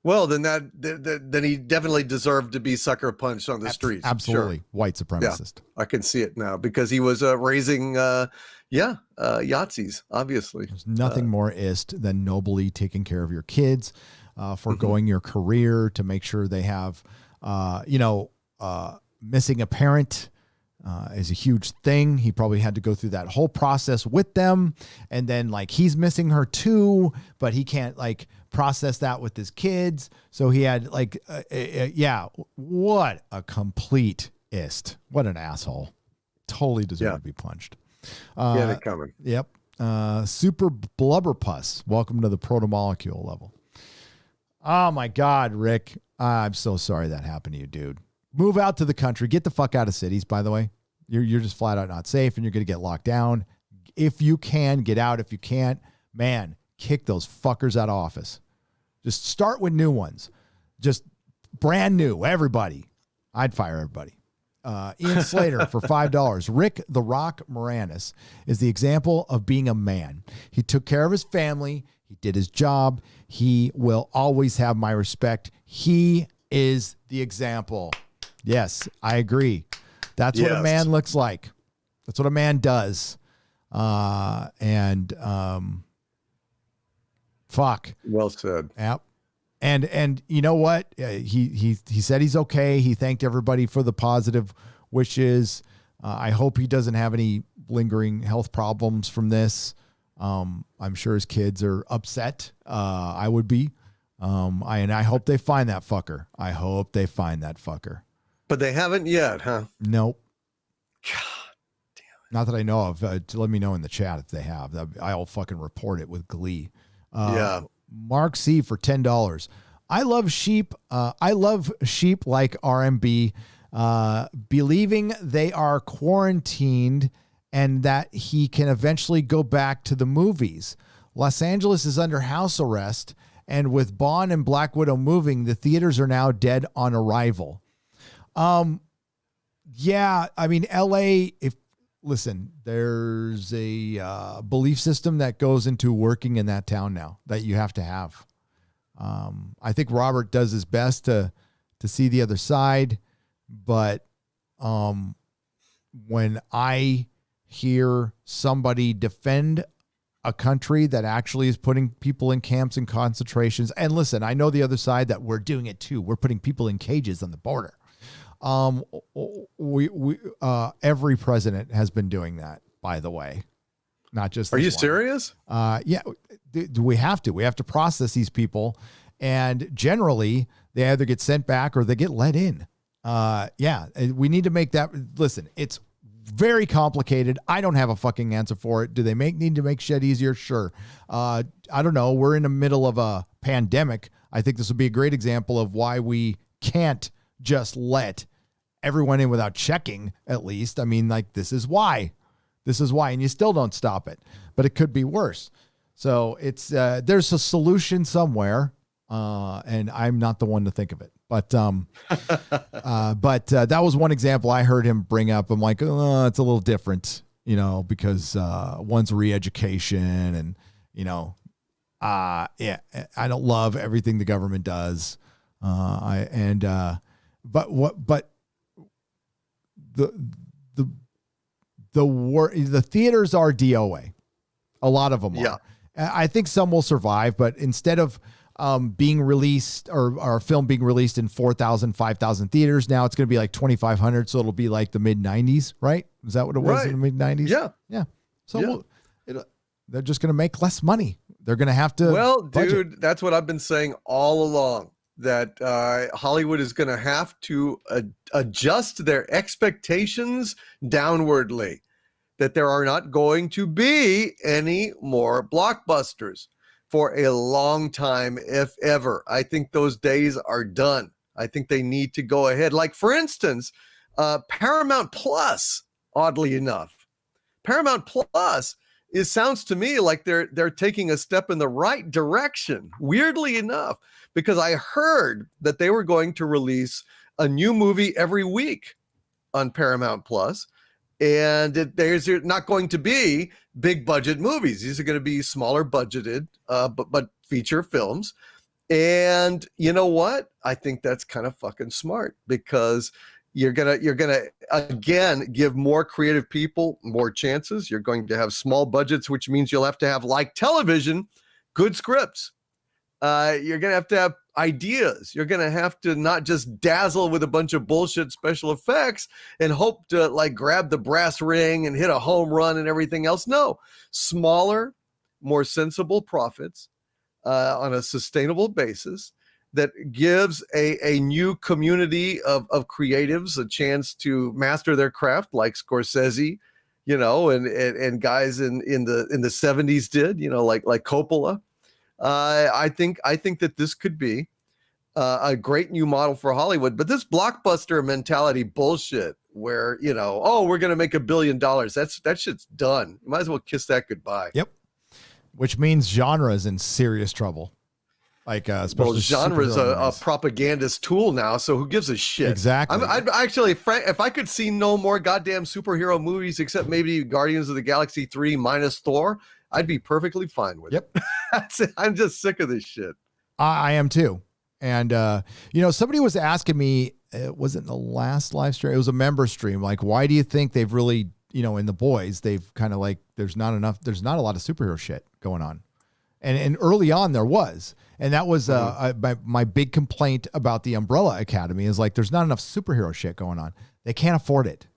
Well, then then he definitely deserved to be sucker punched on the streets. Absolutely. Sure. White supremacist. Yeah, I can see it now because he was raising, Yahtzees, obviously. There's nothing more ist than nobly taking care of your kids, foregoing your career to make sure they have, missing a parent is a huge thing. He probably had to go through that whole process with them. And then he's missing her too, but he can't process that with his kids. So he had what a complete ist. What an asshole. Totally deserved to be punched. They're coming. Yep. Super Blubberpuss. Welcome to the protomolecule level. Oh my God, Rick. I'm so sorry that happened to you, dude. Move out to the country. Get the fuck out of cities, by the way. You're just flat out not safe and you're going to get locked down. If you can, get out. If you can't, man, kick those fuckers out of office. Just start with new ones. Just brand new, everybody. I'd fire everybody. Ian Slater for $5. Rick the Rock Moranis is the example of being a man. He took care of his family. He did his job. He will always have my respect. He is the example. Yes, I agree. That's what a man looks like. That's what a man does. Fuck. Well said. Yep. And you know what? He said he's okay. He thanked everybody for the positive wishes. I hope he doesn't have any lingering health problems from this. I'm sure his kids are upset. I would be. I hope they find that fucker. But they haven't yet, huh? Nope. God damn it. Not that I know of. Let me know in the chat if they have. I'll fucking report it with glee. Mark C for $10. I love sheep. I love sheep like RMB, believing they are quarantined and that he can eventually go back to the movies. Los Angeles is under house arrest, and with Bond and Black Widow moving, the theaters are now dead on arrival. Yeah, I mean, LA, listen, there's a belief system that goes into working in that town now that you have to have. I think Robert does his best to see the other side, but when I hear somebody defend a country that actually is putting people in camps and concentrations, and listen, I know the other side that we're doing it too. We're putting people in cages on the border. Every president has been doing that, by the way, not just. Are you serious? Yeah, we have to process these people, and generally they either get sent back or they get let in. We need to make that. Listen, it's very complicated. I don't have a fucking answer for it. Do they need to make shit easier? Sure. I don't know. We're in the middle of a pandemic. I think this would be a great example of why we can't just let everyone in without checking, at least. I mean, this is why, and you still don't stop it, but it could be worse. So it's, there's a solution somewhere. And I'm not the one to think of it, but that was one example I heard him bring up. I'm like, oh, it's a little different, because, one's re-education and, I don't love everything the government does. But the the theaters are DOA. A lot of them are. I think some will survive, but instead of being released or a film being released in 4,000, 5,000 theaters, now it's going to be like 2,500. So it'll be like the mid 90s, right? Is that what it was in the mid 90s? Yeah. Yeah. So they're just going to make less money. They're going to have to. Well, budget. dude, that's what I've been saying all along, that Hollywood is going to have to adjust their expectations downwardly, that there are not going to be any more blockbusters for a long time, if ever. I think those days are done. I think they need to go ahead. Like, for instance, Paramount Plus, oddly enough. Paramount Plus, it sounds to me like they're taking a step in the right direction, weirdly enough, because I heard that they were going to release a new movie every week on Paramount Plus. And there's not going to be big budget movies. These are going to be smaller budgeted, but feature films. And you know what? I think that's kind of fucking smart, because you're gonna again give more creative people more chances. You're going to have small budgets, which means you'll have to have, like television, good scripts. You're gonna have to have ideas. You're gonna have to not just dazzle with a bunch of bullshit special effects and hope to like grab the brass ring and hit a home run and everything else. No, smaller, more sensible profits on a sustainable basis that gives a new community of creatives a chance to master their craft, like Scorsese, and guys in the 70s did, like Coppola. I think that this could be a great new model for Hollywood, but this blockbuster mentality bullshit where, we're going to make $1 billion. That shit's done. You might as well kiss that goodbye. Yep. Which means genre is in serious trouble. Like, genre is a propagandist tool now, so who gives a shit? Exactly. I'd actually, if I could see no more goddamn superhero movies except maybe Guardians of the Galaxy 3 minus Thor, I'd be perfectly fine with it. That's it. I'm just sick of this shit. I am too. And, somebody was asking me, it wasn't the last live stream, it was a member stream. Like, why do you think they've really, in The Boys, they've kind of like, there's not a lot of superhero shit going on. And early on there was. And that was my big complaint about the Umbrella Academy is like, there's not enough superhero shit going on. They can't afford it.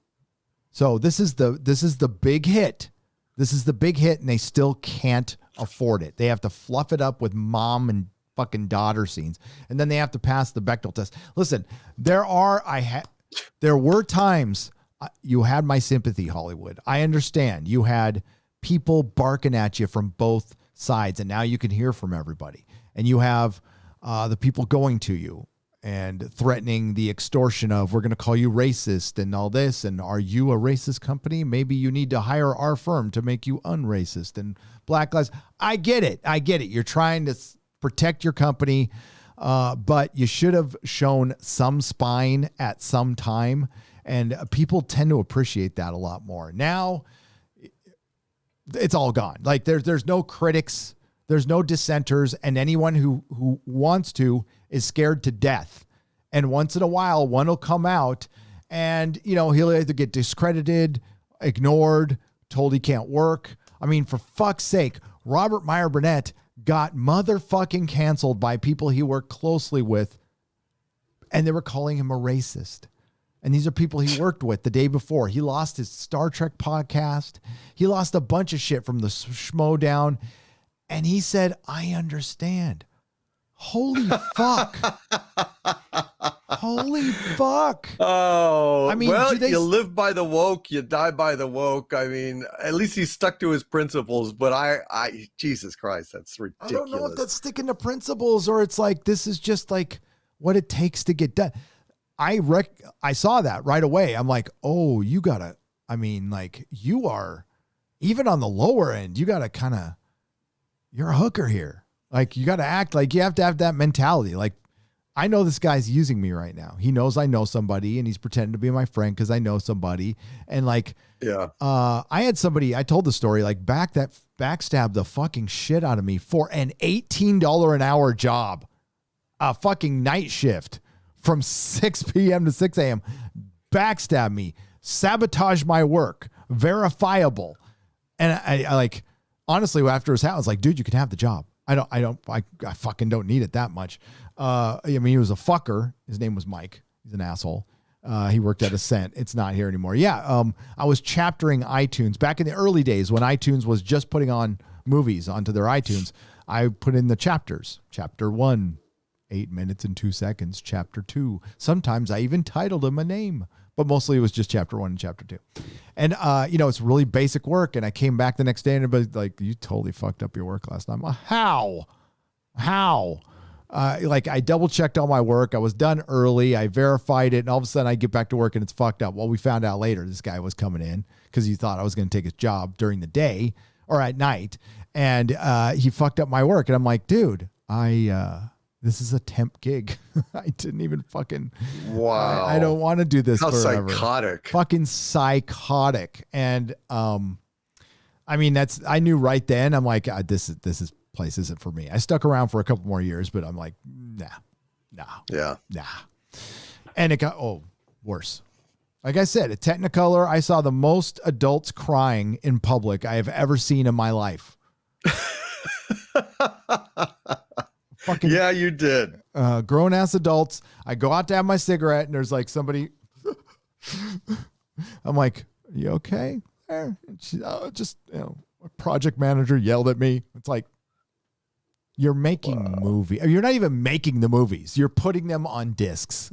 So this is the big hit. This is the big hit, and they still can't afford it. They have to fluff it up with mom and fucking daughter scenes, and then they have to pass the Bechdel test. Listen, there were times you had my sympathy, Hollywood. I understand you had people barking at you from both sides, and now you can hear from everybody. And you have the people going to you and threatening the extortion of, we're going to call you racist and all this. And are you a racist company? Maybe you need to hire our firm to make you unracist and Black Lives. I get it. You're trying to protect your company, but you should have shown some spine at some time. And people tend to appreciate that a lot more. Now it's all gone. Like there's no critics. There's no dissenters, and anyone who wants to is scared to death. And once in a while, one will come out and, he'll either get discredited, ignored, told he can't work. I mean, for fuck's sake, Robert Meyer Burnett got motherfucking canceled by people he worked closely with, and they were calling him a racist. And these are people he worked with the day before. He lost his Star Trek podcast. He lost a bunch of shit from the Schmodown. And he said, I understand. Holy fuck. Holy fuck. Oh, I mean, you live by the woke, you die by the woke. I mean, at least he stuck to his principles, but I Jesus Christ, that's ridiculous. I don't know if that's sticking to principles or it's like, this is just like what it takes to get done. I saw that right away. I'm like, oh, you gotta, you are, even on the lower end, you gotta kind of, you're a hooker here. Like, you got to act like you have to have that mentality. Like, I know this guy's using me right now. He knows I know somebody and he's pretending to be my friend because I know somebody. And like, I had somebody, I told the story, like backstabbed the fucking shit out of me for an $18 an hour job, a fucking night shift from 6 p.m. to 6 a.m. Backstabbed me. sabotage my work, verifiable. And I like, honestly, after his hat, I was like, dude, you can have the job. I fucking don't need it that much. I mean, he was a fucker. His name was Mike. He's an asshole. He worked at Ascent. It's not here anymore. Yeah. I was chaptering iTunes back in the early days when iTunes was just putting on movies onto their iTunes. I put in the chapters. Chapter 1, 8 minutes and 2 seconds. Chapter 2. Sometimes I even titled them a name, but mostly it was just chapter 1 and chapter 2. And, it's really basic work. And I came back the next day and everybody's like, you totally fucked up your work last night. How? I double checked all my work. I was done early. I verified it. And all of a sudden I get back to work and it's fucked up. Well, we found out later this guy was coming in because he thought I was going to take his job during the day or at night. And he fucked up my work. And I'm like, dude, this is a temp gig. I didn't even fucking. Wow. I don't want to do this How forever. psychotic. Fucking psychotic. And I mean, I knew right then. I'm like, this place isn't for me. I stuck around for a couple more years, but I'm like, nah. Yeah. And it got worse. Like I said, at Technicolor, I saw the most adults crying in public I have ever seen in my life. Fucking, yeah, you did. Grown ass adults. I go out to have my cigarette and there's like somebody. I'm like, you okay? There. And she, a project manager yelled at me. It's like, you're making movie. You're not even making the movies. You're putting them on discs.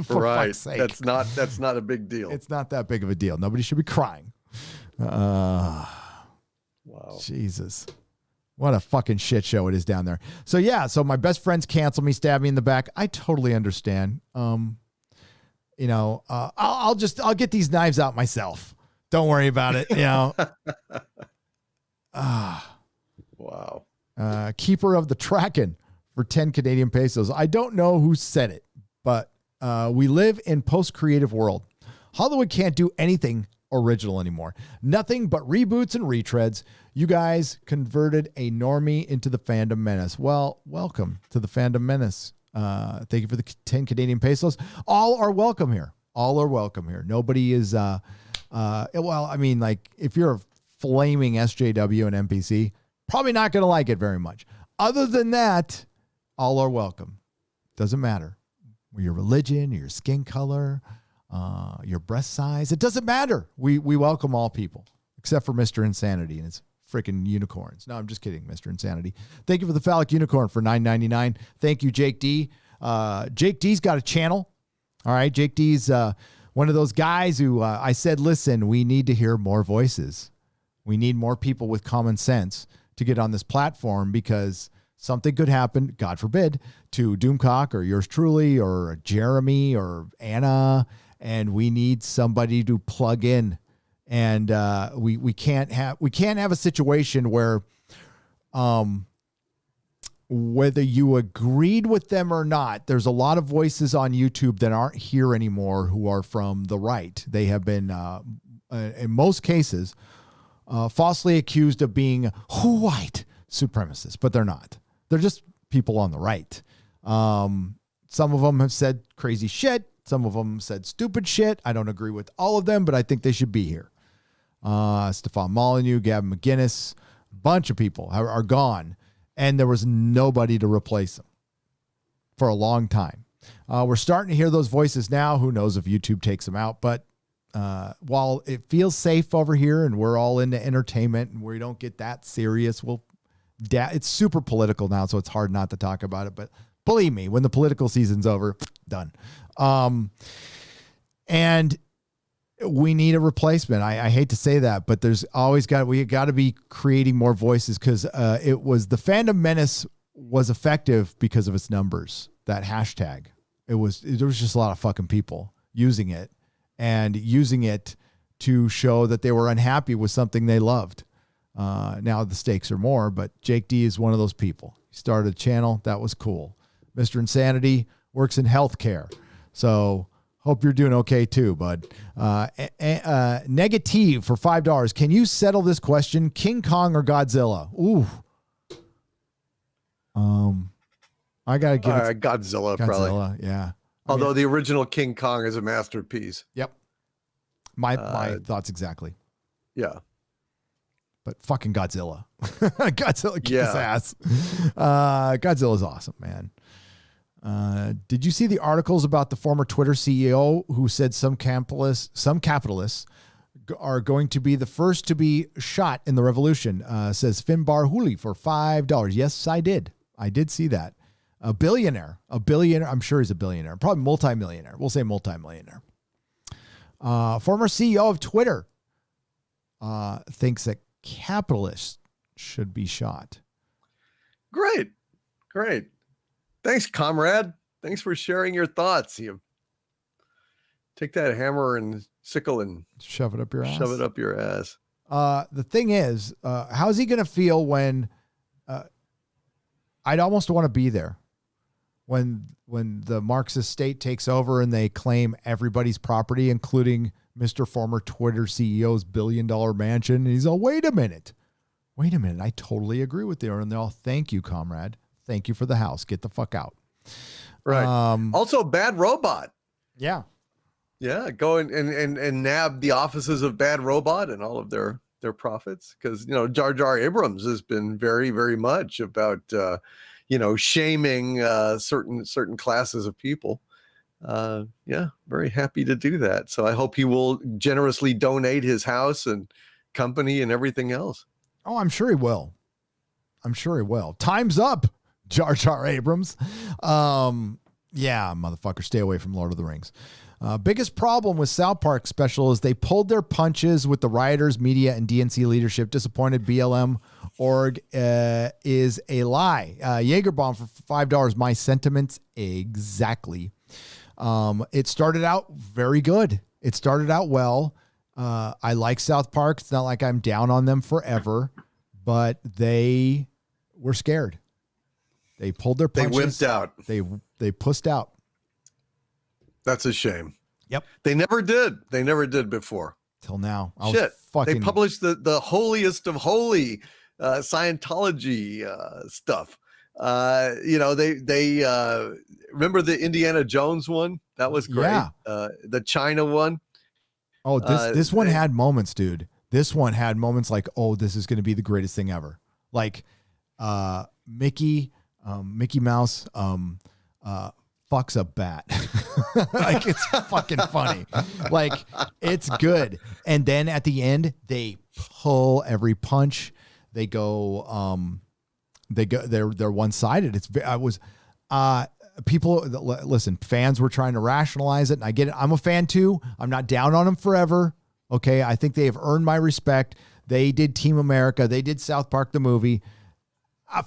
For fuck's sake. That's not a big deal. It's not that big of a deal. Nobody should be crying. Wow. Jesus. What a fucking shit show it is down there. So yeah, so my best friends cancel me, stab me in the back. I totally understand. I'll get these knives out myself. Don't worry about it. Wow. Keeper of the Kraken for 10 Canadian pesos. I don't know who said it, but we live in post-creative world. Hollywood can't do anything original anymore. Nothing but reboots and retreads. You guys converted a normie into the fandom menace. Well, welcome to the fandom menace. Thank you for the 10 Canadian pesos. All are welcome here. Nobody is, if you're a flaming SJW and NPC, probably not going to like it very much. Other than that, all are welcome. Doesn't matter. Your religion, your skin color, your breast size. It doesn't matter. We welcome all people, except for Mr. Insanity and his freaking unicorns. No, I'm just kidding, Mr. Insanity. Thank you for the phallic unicorn for $9.99. Thank you, Jake D. Jake D's got a channel. All right, Jake D's one of those guys who I said, listen, we need to hear more voices. We need more people with common sense to get on this platform because something could happen, God forbid, to Doomcock or yours truly or Jeremy or Anna, and we need somebody to plug in. And we can't have a situation where whether you agreed with them or not, there's a lot of voices on YouTube that aren't here anymore who are from the right. They have been, in most cases, falsely accused of being white supremacists, but they're not. They're just people on the right. Some of them have said crazy shit. Some of them said stupid shit. I don't agree with all of them, but I think they should be here. Stefan Molyneux, Gavin McGinnis, a bunch of people are gone, and there was nobody to replace them for a long time. We're starting to hear those voices now. Who knows if YouTube takes them out, but while it feels safe over here and we're all into entertainment and we don't get that serious, it's super political now, so it's hard not to talk about it. But believe me, when the political season's over, done. And we need a replacement. I hate to say that, but we got to be creating more voices because the fandom menace was effective because of its numbers. That hashtag, there was just a lot of fucking people using it and using it to show that they were unhappy with something they loved. Now the stakes are more, but Jake D is one of those people. He started a channel. That was cool. Mr. Insanity works in healthcare. So hope you're doing okay too, bud. Negative for $5. Can you settle this question? King Kong or Godzilla? Ooh. I gotta give it Godzilla, probably. Yeah. Although the original King Kong is a masterpiece. Yep. My thoughts exactly. Yeah. But fucking Godzilla. Godzilla kicks ass. Godzilla's awesome, man. Did you see the articles about the former Twitter CEO who said some capitalists are going to be the first to be shot in the revolution? Says Finbar Hooley for $5. Yes, I did. I did see that. A billionaire. I'm sure he's a billionaire. Probably multimillionaire. We'll say multimillionaire. Former CEO of Twitter thinks that capitalists should be shot. Great. Thanks, comrade. Thanks for sharing your thoughts. You take that hammer and sickle and shove it up your ass. The thing is, how's he going to feel when I'd almost want to be there when the Marxist state takes over and they claim everybody's property, including Mr. Former Twitter CEO's $1 billion mansion. And he's all, wait a minute. I totally agree with you. And they're all, thank you, comrade. Thank you for the house. Get the fuck out. Right. Also, Bad Robot. Yeah. Yeah. Go and nab the offices of Bad Robot and all of their profits. Because, Jar Jar Abrams has been very, very much about, shaming certain classes of people. Very happy to do that. So I hope he will generously donate his house and company and everything else. Oh, I'm sure he will. Time's up, Jar Jar Abrams. Motherfucker, stay away from Lord of the Rings. Biggest problem with South Park special is they pulled their punches with the rioters, media, and DNC leadership. Disappointed BLM org is a lie. Jagerbomb for $5. My sentiments exactly. It started out very good. It started out well. I like South Park. It's not like I'm down on them forever, but they were scared. They pulled their punches. They wimped out. They pussed out. That's a shame. Yep. They never did before. Till now. They published the holiest of holy Scientology stuff. They remember the Indiana Jones one? That was great. Yeah. The China one. Oh, this one had moments, dude. This one had moments like, oh, this is going to be the greatest thing ever. Like Mickey Mouse fucks a bat. Like, it's fucking funny. Like, it's good. And then at the end, they pull every punch. They're one-sided. People listen, fans were trying to rationalize it, and I get it. I'm a fan too. I'm not down on them forever. Okay. I think they have earned my respect. They did Team America. They did South Park, the movie.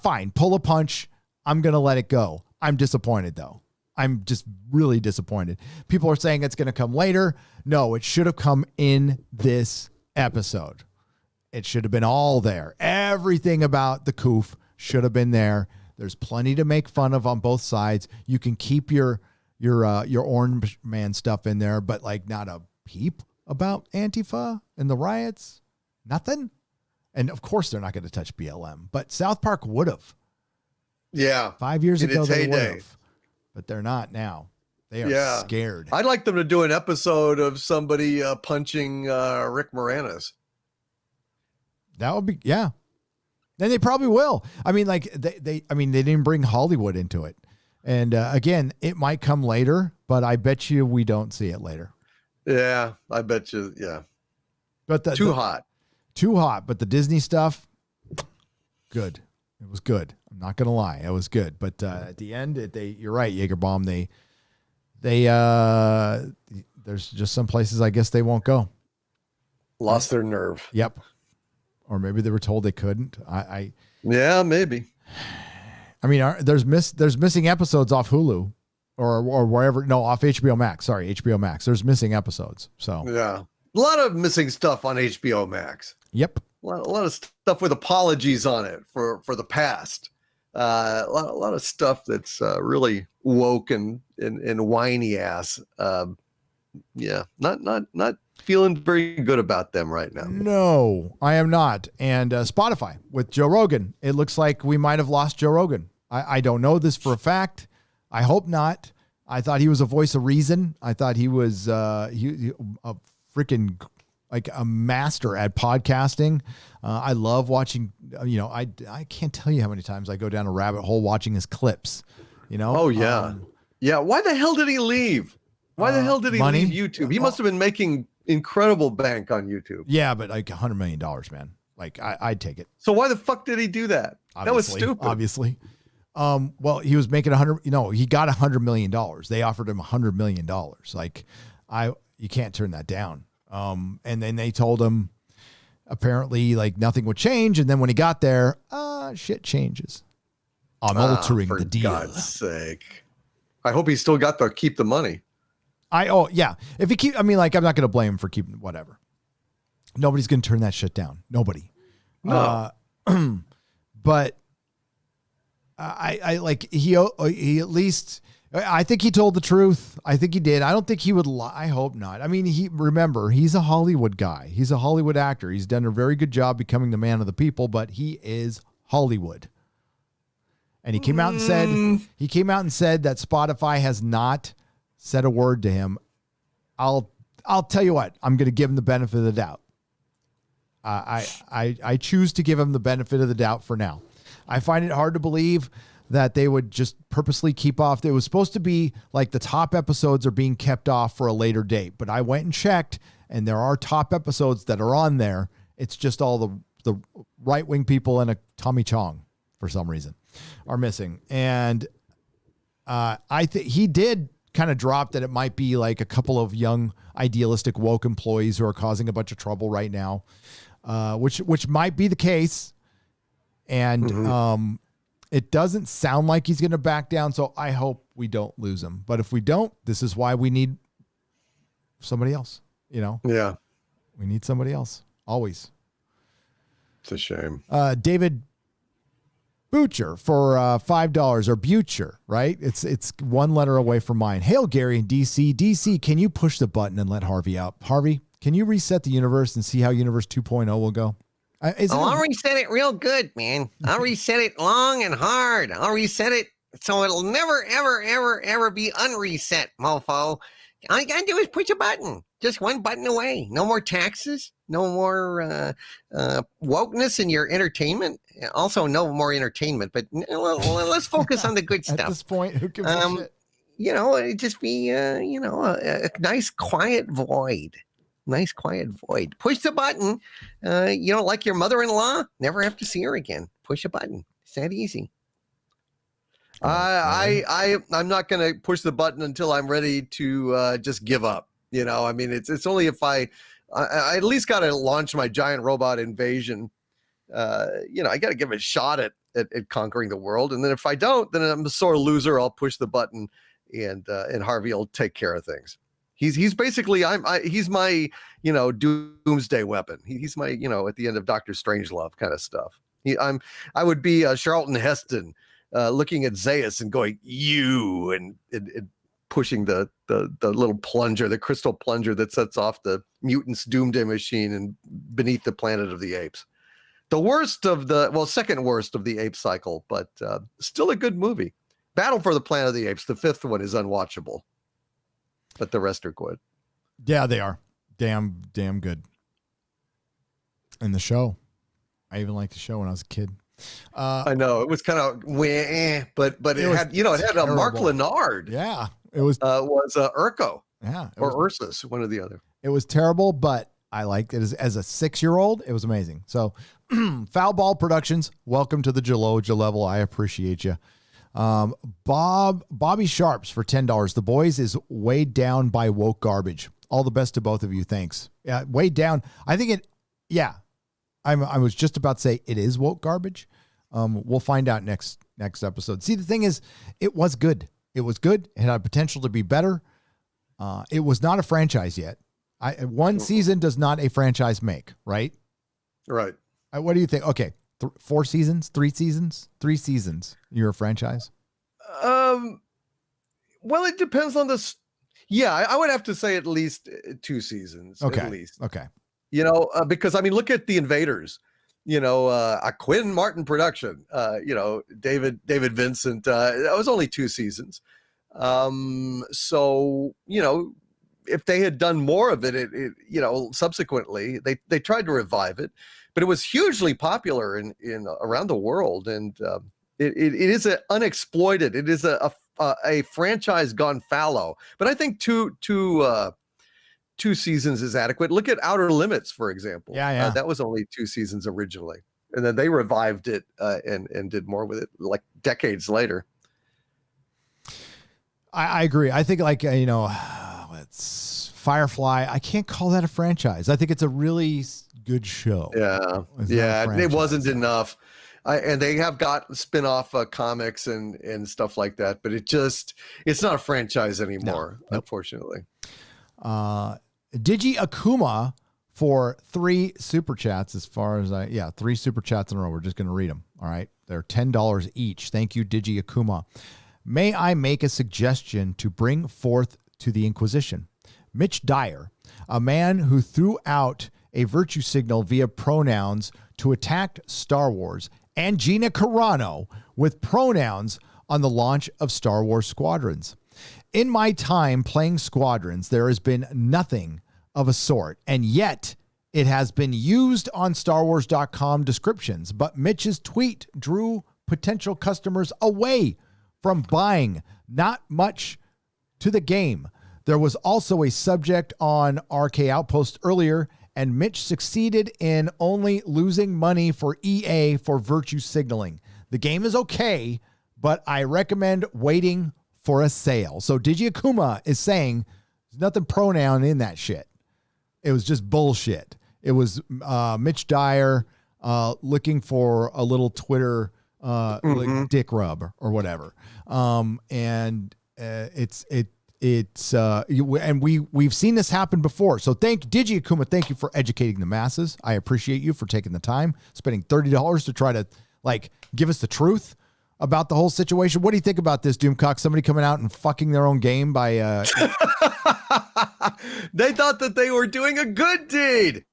Fine. Pull a punch. I'm going to let it go. I'm disappointed though. I'm just really disappointed. People are saying it's going to come later. No, it should have come in this episode. It should have been all there. Everything about the coof should have been there. There's plenty to make fun of on both sides. You can keep your Orange Man stuff in there, but like not a peep about Antifa and the riots. Nothing. And of course they're not going to touch BLM, but South Park would have. Yeah. 5 years ago they would have, but they're not now. They are scared. I'd like them to do an episode of somebody punching Rick Moranis. That would be, yeah. Then they probably will. I mean, like they didn't bring Hollywood into it. And again, it might come later, but I bet you we don't see it later. Yeah, I bet you. Yeah. But too hot. But the Disney stuff, good. It was good. I'm not going to lie. It was good. But at the end, you're right, Jagerbomb. There's just some places I guess they won't go. Lost their nerve. Yep. Or maybe they were told they couldn't. Yeah, maybe. I mean, there's missing episodes off Hulu or wherever. No, off HBO Max. Sorry, HBO Max. There's missing episodes. So yeah, a lot of missing stuff on HBO Max. Yep. A lot of stuff with apologies on it for the past. A lot of stuff that's really woke and whiny ass. Yeah, not feeling very good about them right now. No, I am not. And Spotify with Joe Rogan. It looks like we might have lost Joe Rogan. I don't know this for a fact. I hope not. I thought he was a voice of reason. I thought he was a freaking like a master at podcasting. I love watching, I can't tell you how many times I go down a rabbit hole watching his clips, Oh, yeah. Yeah. Why the hell did he leave? Why the hell did he money? leave YouTube? He must have been making incredible bank on YouTube. Yeah, but like $100 million, man. Like I'd take it. So why the fuck did he do that? Obviously, that was stupid. Obviously. Well, he was making he got $100 million. They offered him $100 million. Like you can't turn that down. And then they told him apparently like nothing would change. And then when he got there, shit changes. I'm altering the deal. For God's sake. I hope he still got to keep the money. Yeah. If he I'm not going to blame him for keeping whatever. Nobody's going to turn that shit down. Nobody. No. But I like he at least, I think he told the truth. I think he did. I don't think he would lie. I hope not. I mean, remember, he's a Hollywood guy. He's a Hollywood actor. He's done a very good job becoming the man of the people, but he is Hollywood. And he came out and said that Spotify has not said a word to him. I'll tell you what, I'm going to give him the benefit of the doubt. I choose to give him the benefit of the doubt for now. I find it hard to believe that they would just purposely keep off. It was supposed to be like the top episodes are being kept off for a later date, but I went and checked and there are top episodes that are on there. It's just all the right-wing people and a Tommy Chong for some reason are missing. And I think he did kind of drop that it might be like a couple of young idealistic woke employees who are causing a bunch of trouble right now, which might be the case. And it doesn't sound like he's going to back down. So I hope we don't lose him. But if we don't, this is why we need somebody else, Yeah. We need somebody else. Always. It's a shame. David Butcher for $5 or Butcher, right? It's one letter away from mine. Hail Gary in DC. DC, can you push the button and let Harvey out? Harvey, can you reset the universe and see how Universe 2.0 will go? I'll reset it real good, man. I'll reset it long and hard. I'll reset it so it'll never, ever, ever, ever be unreset, mofo. All you gotta do is push a button. Just one button away. No more taxes. No more wokeness in your entertainment. Also, no more entertainment. But let's focus on the good stuff. At this point, who gives a shit? It'd just be, a nice quiet void. Nice quiet void. Push the button. Like your mother-in-law, never have to see her again. Push a button. It's that easy. I'm not going to push the button until I'm ready to just give up. It's only if I at least got to launch my giant robot invasion. I got to give it a shot at conquering the world. And then if I don't, then I'm a sore loser. I'll push the button and Harvey will take care of things. He's basically he's my doomsday weapon. He's my at the end of Dr. Strangelove kind of stuff. I would be Charlton Heston looking at Zaius and going you and pushing the little plunger, the crystal plunger that sets off the mutants' doomsday machine and beneath the Planet of the Apes. The worst of second worst of the ape cycle, but still a good movie. Battle for the Planet of the Apes, the fifth one, is unwatchable. But the rest are good. Yeah, they are. Damn good. And the show. I even liked the show when I was a kid. I know. It was kind of but it had Mark Lenard. Yeah. It was Urko. Yeah. Or Ursus, one or the other. It was terrible, but I liked it as a 6-year-old. It was amazing. So Foul Ball Productions, welcome to the Jaloja level. I appreciate you. Bobby Sharps for $10. The Boys is weighed down by woke garbage. All the best to both of you. Thanks. Yeah, weighed down. I think I was just about to say it is woke garbage. We'll find out next episode. See, the thing is, it was good. It was good. It had potential to be better. It was not a franchise yet. One season does not a franchise make, right? Right. What do you think? Okay. 4 seasons, 3 seasons, 3 seasons. You're a franchise? Well, it depends on the. Yeah, I would have to say at least 2 seasons. Okay. At least. Okay. Because look at the Invaders. A Quinn Martin production. David Vincent. That was only 2 seasons. So if they had done more of it, subsequently they tried to revive it, but it was hugely popular in around the world, and it is an unexploited. It is a franchise gone fallow. But I think two seasons is adequate. Look at Outer Limits, for example. Yeah. That was only 2 seasons originally, and then they revived it and did more with it like decades later. I agree. I think it's Firefly. I can't call that a franchise. I think it's a really good show. Yeah. It wasn't enough. And they have got spin-off comics and stuff like that, but it's not a franchise anymore, unfortunately. Digi Akuma for 3 super chats. As far as 3 super chats in a row. We're just going to read them. All right. They're $10 each. Thank you, Digi Akuma. May I make a suggestion to bring forth to the Inquisition? Mitch Dyer, a man who threw out a virtue signal via pronouns to attack Star Wars, and Gina Carano with pronouns on the launch of Star Wars Squadrons. In my time playing Squadrons, there has been nothing of a sort, and yet it has been used on StarWars.com descriptions, but Mitch's tweet drew potential customers away from buying. Not much to the game. There was also a subject on RK Outpost earlier, and Mitch succeeded in only losing money for EA for virtue signaling. The game is okay, but I recommend waiting for a sale. So Digi Akuma is saying there's nothing pronoun in that shit. It was just bullshit. It was Mitch Dyer looking for a little Twitter like dick rub or whatever. And we've seen this happen before. So thank Digi Akuma. Thank you for educating the masses. I appreciate you for taking the time, spending $30 to try to give us the truth about the whole situation. What do you think about this, Doomcock? Somebody coming out and fucking their own game by they thought that they were doing a good deed.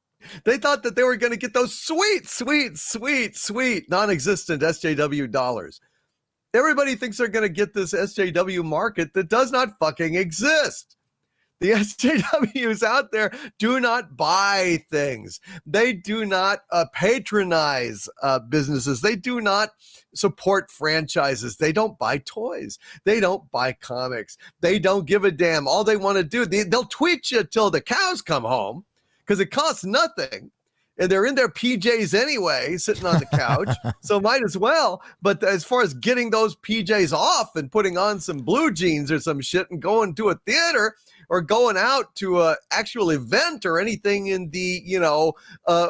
They thought that they were going to get those sweet, non-existent SJW dollars. Everybody thinks they're going to get this SJW market that does not fucking exist. The SJWs out there do not buy things. They do not patronize businesses. They do not support franchises. They don't buy toys. They don't buy comics. They don't give a damn. All they want to do, they'll tweet you till the cows come home because it costs nothing. And they're in their PJs anyway, sitting on the couch, so might as well. But as far as getting those PJs off and putting on some blue jeans or some shit and going to a theater or going out to an actual event or anything in the,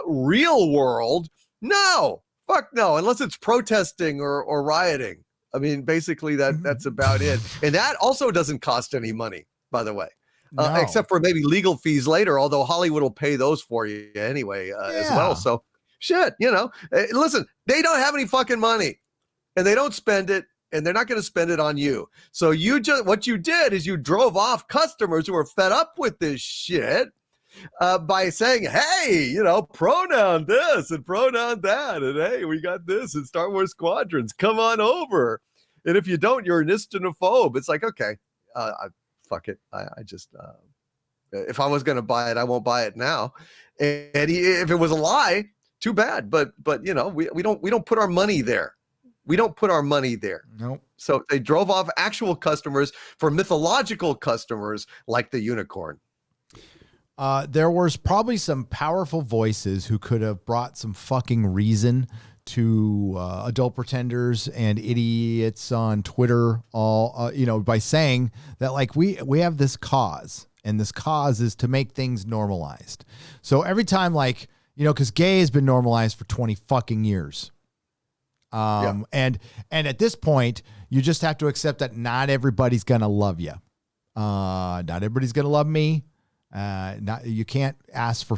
real world, no, fuck no, unless it's protesting or rioting. I mean, basically that's about it. And that also doesn't cost any money, by the way. No. Except for maybe legal fees later, although Hollywood will pay those for you anyway as well. So shit, listen, they don't have any fucking money and they don't spend it and they're not going to spend it on you. So what you did is you drove off customers who are fed up with this shit by saying, hey, pronoun this and pronoun that. And hey, we got this in Star Wars Squadrons. Come on over. And if you don't, you're an istinophobe. It's like, okay, fuck it. I just, if I was going to buy it, I won't buy it now. And if it was a lie, too bad. But we don't put our money there. We don't put our money there. Nope. So they drove off actual customers for mythological customers like the unicorn. There was probably some powerful voices who could have brought some fucking reason to adult pretenders and idiots on Twitter, all by saying that we have this cause, and this cause is to make things normalized. So every time because gay has been normalized for 20 fucking years. And at this point, you just have to accept that not everybody's gonna love you. Not everybody's gonna love me. You can't ask for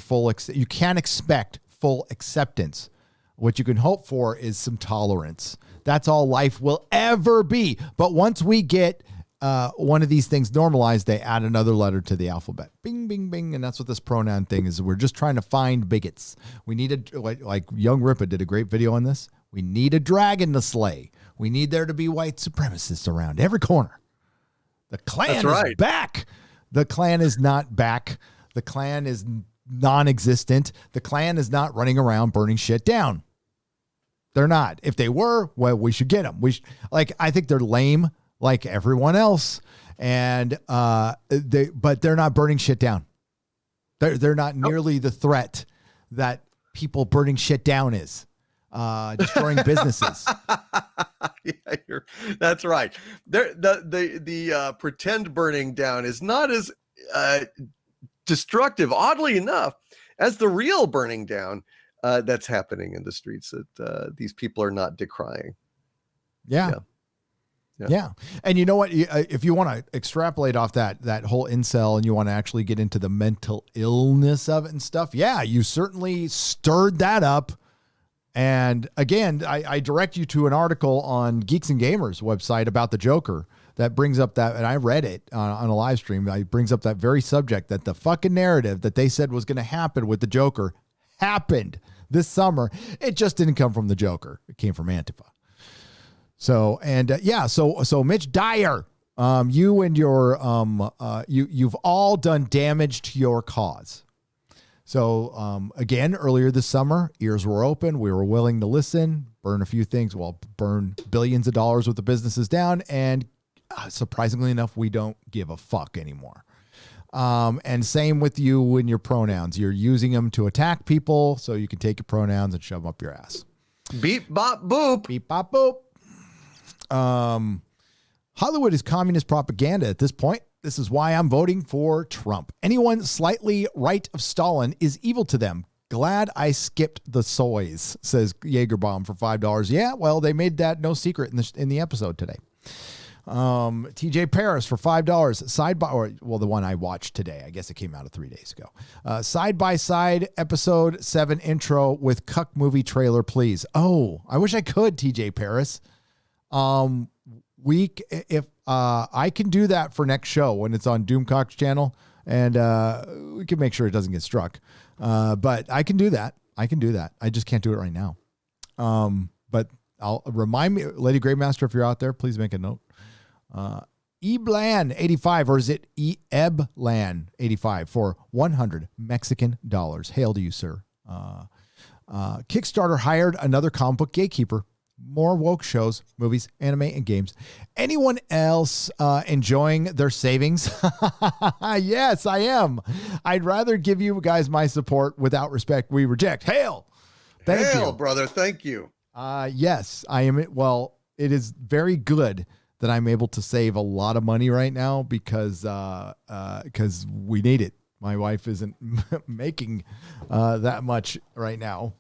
you can't expect full acceptance. What you can hope for is some tolerance. That's all life will ever be. But once we get one of these things normalized, they add another letter to the alphabet. Bing, bing, bing. And that's what this pronoun thing is. We're just trying to find bigots. We need like Young Ripa did a great video on this. We need a dragon to slay. We need there to be white supremacists around every corner. The Klan is back. The Klan is not back. The Klan is non-existent. The Klan is not running around burning shit down. They're not. If they were, well, we should get them. I think they're lame like everyone else. And but they're not burning shit down. They're not nearly the threat that people burning shit down is. Destroying businesses. Yeah, that's right. The pretend burning down is not as destructive, oddly enough, as the real burning down that's happening in the streets that these people are not decrying. Yeah. And you know what? If you want to extrapolate off that whole incel and you want to actually get into the mental illness of it and stuff, yeah, you certainly stirred that up. And again, I direct you to an article on Geeks and Gamers website about the Joker that brings up that, and I read it on a live stream. It brings up that very subject, that the fucking narrative that they said was going to happen with the Joker happened this summer. It just didn't come from the Joker. It came from Antifa. So, and so Mitch Dyer, you and your, you've all done damage to your cause. So, again, earlier this summer, ears were open. We were willing to listen, burn a few things, burn billions of dollars worth of businesses down. And surprisingly enough, we don't give a fuck anymore. And same with you and your pronouns. You're using them to attack people so you can take your pronouns and shove them up your ass. Beep, bop, boop. Beep, bop, boop. Hollywood is communist propaganda at this point. This is why I'm voting for Trump. Anyone slightly right of Stalin is evil to them. Glad I skipped the soys, says Jaegerbaum for $5. Yeah, well, they made that no secret in the episode today. TJ Paris for $5. The one I watched today. I guess it came out 3 days ago. Side by side episode 7 intro with Cuck movie trailer, please. Oh, I wish I could, TJ Paris. If I can do that for next show when it's on Doomcock's channel, and we can make sure it doesn't get struck. But I can do that. I just can't do it right now. But I'll remind me, Lady Gravemaster, if you're out there, please make a note. Eblan 85, or is it Eblan 85 for 100 Mexican dollars? Hail to you, sir. Kickstarter hired another comic book gatekeeper. More woke shows, movies, anime, and games. Anyone else enjoying their savings? Yes, I am. I'd rather give you guys my support. Without respect, we reject. Hail! Thank you, brother. Thank you. Yes, I am. Well, it is very good that I'm able to save a lot of money right now because we need it. My wife isn't making that much right now.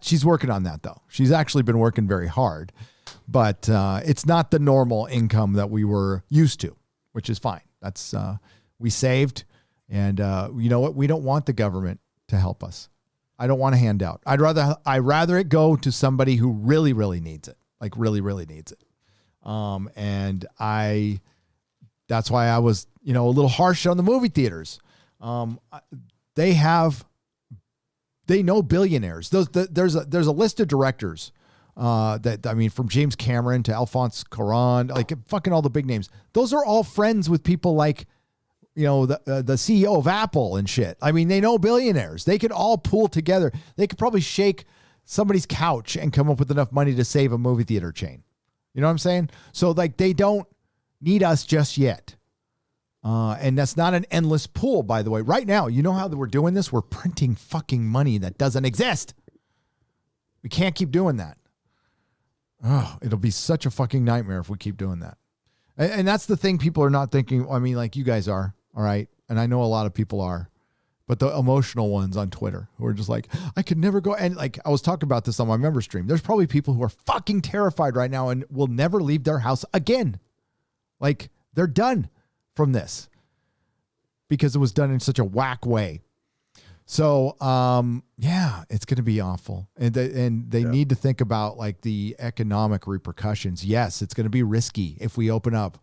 She's working on that though. She's actually been working very hard, but it's not the normal income that we were used to, which is fine. That's we saved, and you know what? We don't want the government to help us. I don't want a handout. I'd rather it go to somebody who really, really needs it, like really, really needs it. And that's why I was, a little harsh on the movie theaters. They know billionaires. There's a list of directors from James Cameron to Alphonse Cuarón, like fucking all the big names. Those are all friends with people like, the CEO of Apple and shit. I mean, they know billionaires. They could all pool together. They could probably shake somebody's couch and come up with enough money to save a movie theater chain. You know what I'm saying? So like they don't need us just yet. And that's not an endless pool, by the way. Right now, you know how we're doing this? We're printing fucking money that doesn't exist. We can't keep doing that. Oh, it'll be such a fucking nightmare if we keep doing that. And that's the thing people are not thinking. I mean, like you guys are, all right? And I know a lot of people are. But the emotional ones on Twitter who are just like, I could never go. And like, I was talking about this on my member stream. There's probably people who are fucking terrified right now and will never leave their house again. Like they're done from this because it was done in such a whack way. So, yeah, it's going to be awful. And they need to think about like the economic repercussions. Yes, it's going to be risky if we open up.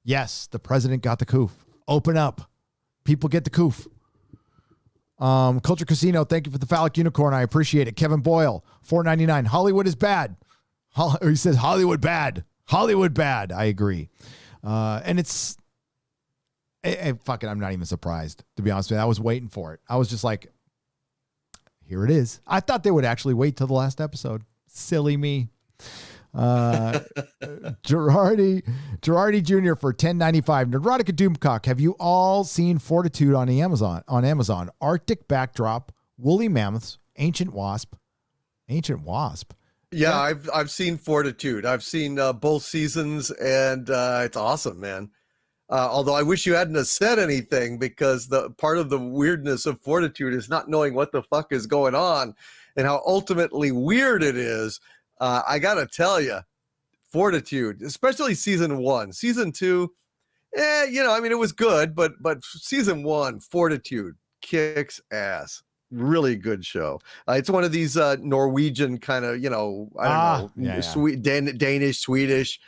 Yes, the president got the coof. Open up. People get the coof. Culture Casino, thank you for the phallic unicorn. I appreciate it. Kevin Boyle, $4.99. Hollywood is bad. He says Hollywood bad. Hollywood bad. I agree. And it's Fucking, I'm not even surprised, to be honest with you. I was waiting for it. I was just like, here it is. I thought they would actually wait till the last episode. Silly me. Girardi Jr. for $10.95. Nerdrotic Doomcock. Have you all seen Fortitude on Amazon? Arctic backdrop, woolly mammoths, ancient wasp. Yeah, I've seen Fortitude. I've seen both seasons, and it's awesome, man. Although I wish you hadn't have said anything, because the part of the weirdness of Fortitude is not knowing what the fuck is going on and how ultimately weird it is. I gotta tell you, Fortitude, especially season 1, season 2, it was good, but season 1, Fortitude, kicks ass. Really good show. It's one of these Norwegian kind of, Danish, Swedish,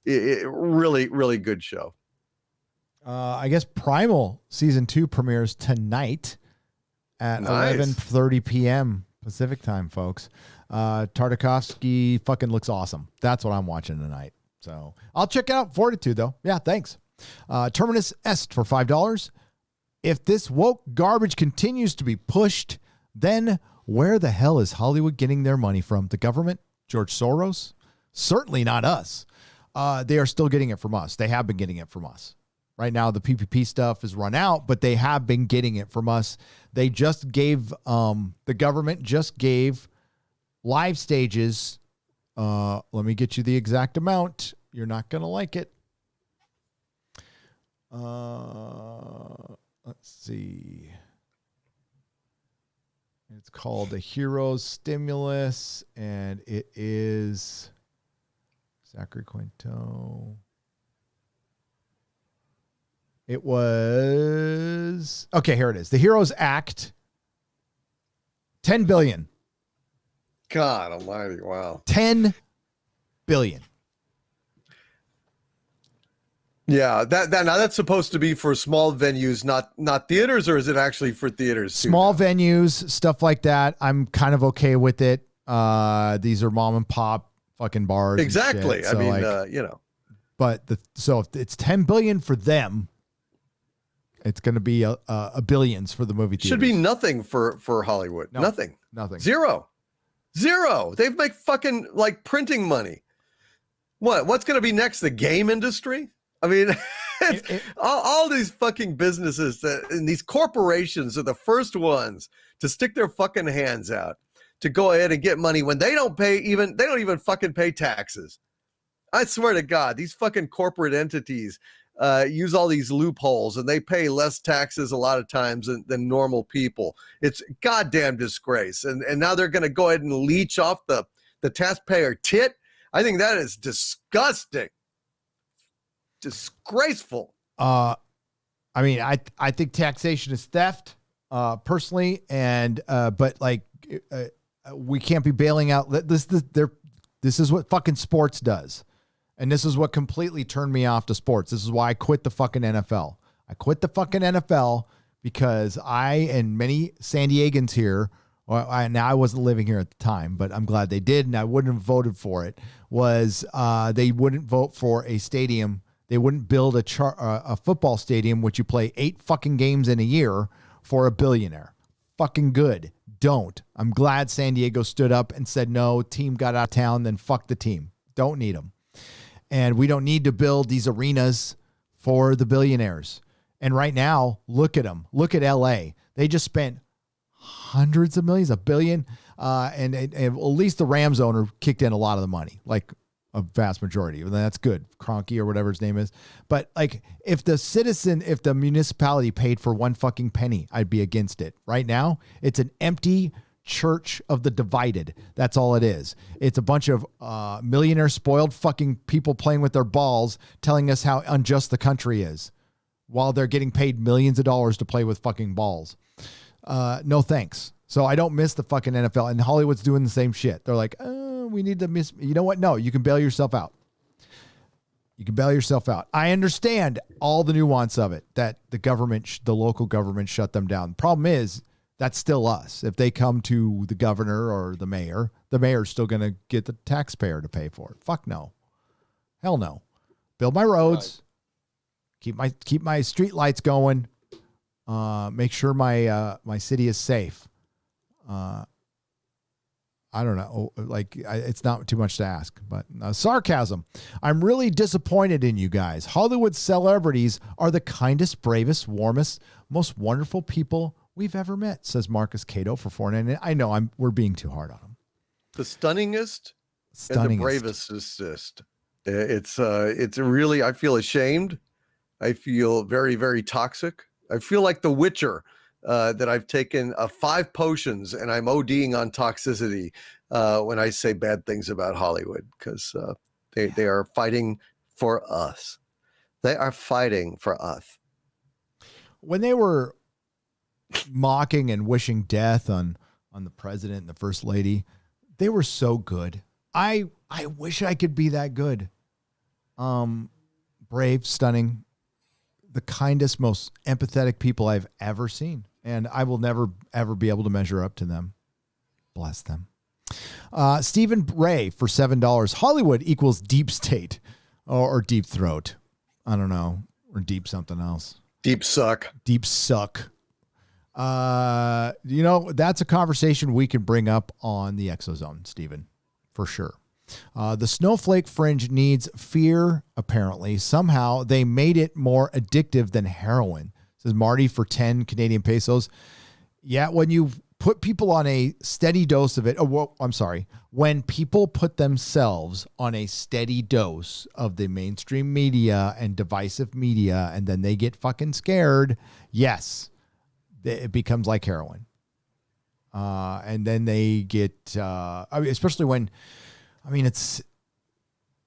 really, really good show. I guess Primal season 2 premieres tonight at 11:30 p.m. Pacific time, folks. Tartakovsky fucking looks awesome. That's what I'm watching tonight. So I'll check out Fortitude, though. Yeah, thanks. Terminus Est for $5. If this woke garbage continues to be pushed, then where the hell is Hollywood getting their money from? The government? George Soros? Certainly not us. They are still getting it from us. They have been getting it from us. Right now, the PPP stuff is run out, but they have been getting it from us. They just gave, the government just gave Live Stages. Let me get you the exact amount. You're not going to like it. Let's see. It's called the Heroes Stimulus, and it is Zachary Quinto. It was, okay, here it is. The Heroes Act, $10 billion. God almighty, wow. $10 billion. Yeah, now that's supposed to be for small venues, not theaters, or is it actually for theaters too? Small venues, stuff like that. I'm kind of okay with it. These are mom and pop fucking bars. Exactly. So I mean, But so if it's $10 billion for them, it's going to be a billions for the movie theaters. Should be nothing for Hollywood. No, nothing. Zero. They make fucking like printing money. What's going to be next? The game industry? I mean, all these fucking businesses and these corporations are the first ones to stick their fucking hands out to go ahead and get money when they don't even fucking pay taxes. I swear to God, these fucking corporate entities use all these loopholes, and they pay less taxes a lot of times than normal people. It's a goddamn disgrace. And now they're going to go ahead and leech off the taxpayer tit. I think that is disgusting. Disgraceful. I mean, I think taxation is theft, personally, and but like we can't be bailing out. This is what fucking sports does, and this is what completely turned me off to sports. This is why I quit the fucking NFL. I quit the fucking NFL because I and many San Diegans here. Now I wasn't living here at the time, but I'm glad they did, and I wouldn't have voted for it. They wouldn't vote for a stadium. They wouldn't build a football stadium, which you play 8 fucking games in a year, for a billionaire. Fucking good. Don't. I'm glad San Diego stood up and said, no, team got out of town, then fuck the team. Don't need them. And we don't need to build these arenas for the billionaires. And right now, look at them. Look at LA. They just spent hundreds of millions, $1 billion. And at least the Rams owner kicked in a lot of the money, like a vast majority. That's good. Kroenke or whatever his name is. But like if the municipality paid for one fucking penny, I'd be against it. Right now, it's an empty church of the divided. That's all it is. It's a bunch of millionaire spoiled fucking people playing with their balls, telling us how unjust the country is while they're getting paid millions of dollars to play with fucking balls. No thanks. So I don't miss the fucking NFL, and Hollywood's doing the same shit. They're like, we need to miss. You know what? No, you can bail yourself out. You can bail yourself out. I understand all the nuance of it, that the local government shut them down. The problem is that's still us. If they come to the governor or the mayor's still going to get the taxpayer to pay for it. Fuck no. Hell no. build my roads, keep my street lights going, make sure my city is safe. I don't know. It's not too much to ask, but sarcasm. I'm really disappointed in you guys. Hollywood celebrities are the kindest, bravest, warmest, most wonderful people we've ever met, says Marcus Cato for $4.99. I know we're being too hard on him. The stunningest and the bravest assist. It's really, I feel ashamed. I feel very, very toxic. I feel like The Witcher, that I've taken 5 potions and I'm ODing on toxicity when I say bad things about Hollywood, because they are fighting for us. They are fighting for us. When they were mocking and wishing death on the president and the first lady, they were so good. I wish I could be that good. Brave, stunning, the kindest, most empathetic people I've ever seen. And I will never, ever be able to measure up to them. Bless them. Stephen Ray for $7. Hollywood equals deep state or deep throat. I don't know. Or deep something else. Deep suck. Deep suck. That's a conversation we can bring up on the Exozone, Stephen, for sure. The snowflake fringe needs fear, apparently. Somehow they made it more addictive than heroin. Says Marty for 10 Canadian pesos. Yeah, when you put people on a steady dose of it, when people put themselves on a steady dose of the mainstream media and divisive media, and then they get fucking scared, yes, it becomes like heroin. And then they get, especially when, it's,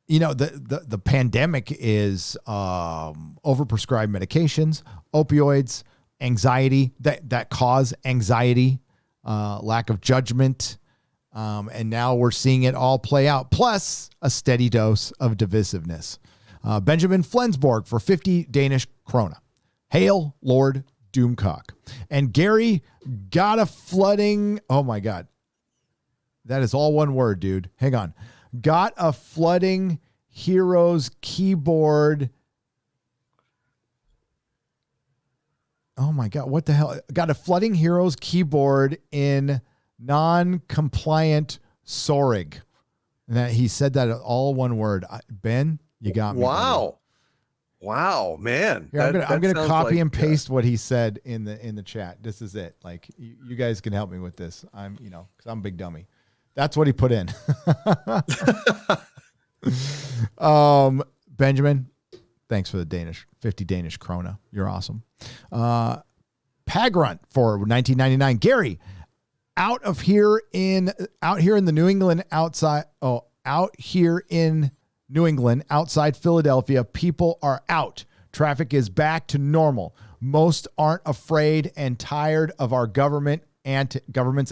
the pandemic is overprescribed medications, opioids, anxiety that cause anxiety, lack of judgment. And now we're seeing it all play out, plus a steady dose of divisiveness. Benjamin Flensborg for 50 Danish krona. Hail Lord Doomcock. And Gary got a flooding. Oh my God. That is all one word, dude. Hang on. Got a flooding Heroes keyboard. Oh my God. What the hell? Got a flooding Heroes keyboard in non-compliant Sorig. And that he said that all one word. Ben, you got me. Wow. Wow, man. Here, I'm gonna copy and paste what he said in the chat. This is it. Like you guys can help me with this. I'm, because I'm a big dummy. That's what he put in. Benjamin, thanks for the 50 Danish krona. You're awesome. Pagrunt for $19.99. Gary, out here in the New England outside Philadelphia, people are out. Traffic is back to normal. Most aren't afraid and tired of our government's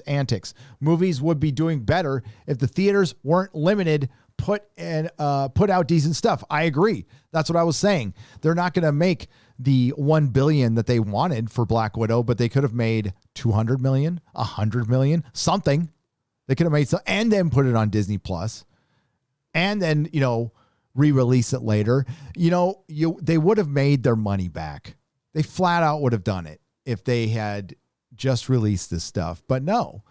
antics. Movies would be doing better if the theaters weren't limited. Put out decent stuff. I agree. That's what I was saying. They're not going to make the $1 billion that they wanted for Black Widow, but they could have made $200 million, $100 million, something. They could have made some, and then put it on Disney Plus, and then re-release it later. They would have made their money back. They flat out would have done it if they had just released this stuff. But no,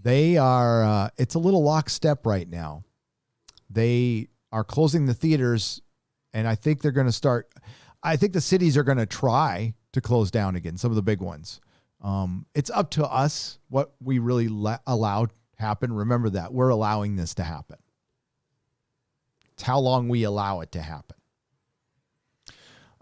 they are. It's a little lockstep right now. They are closing the theaters, and I think they're going to start. I think the cities are going to try to close down again, some of the big ones. It's up to us what we really allow happen. Remember that. We're allowing this to happen. It's how long we allow it to happen.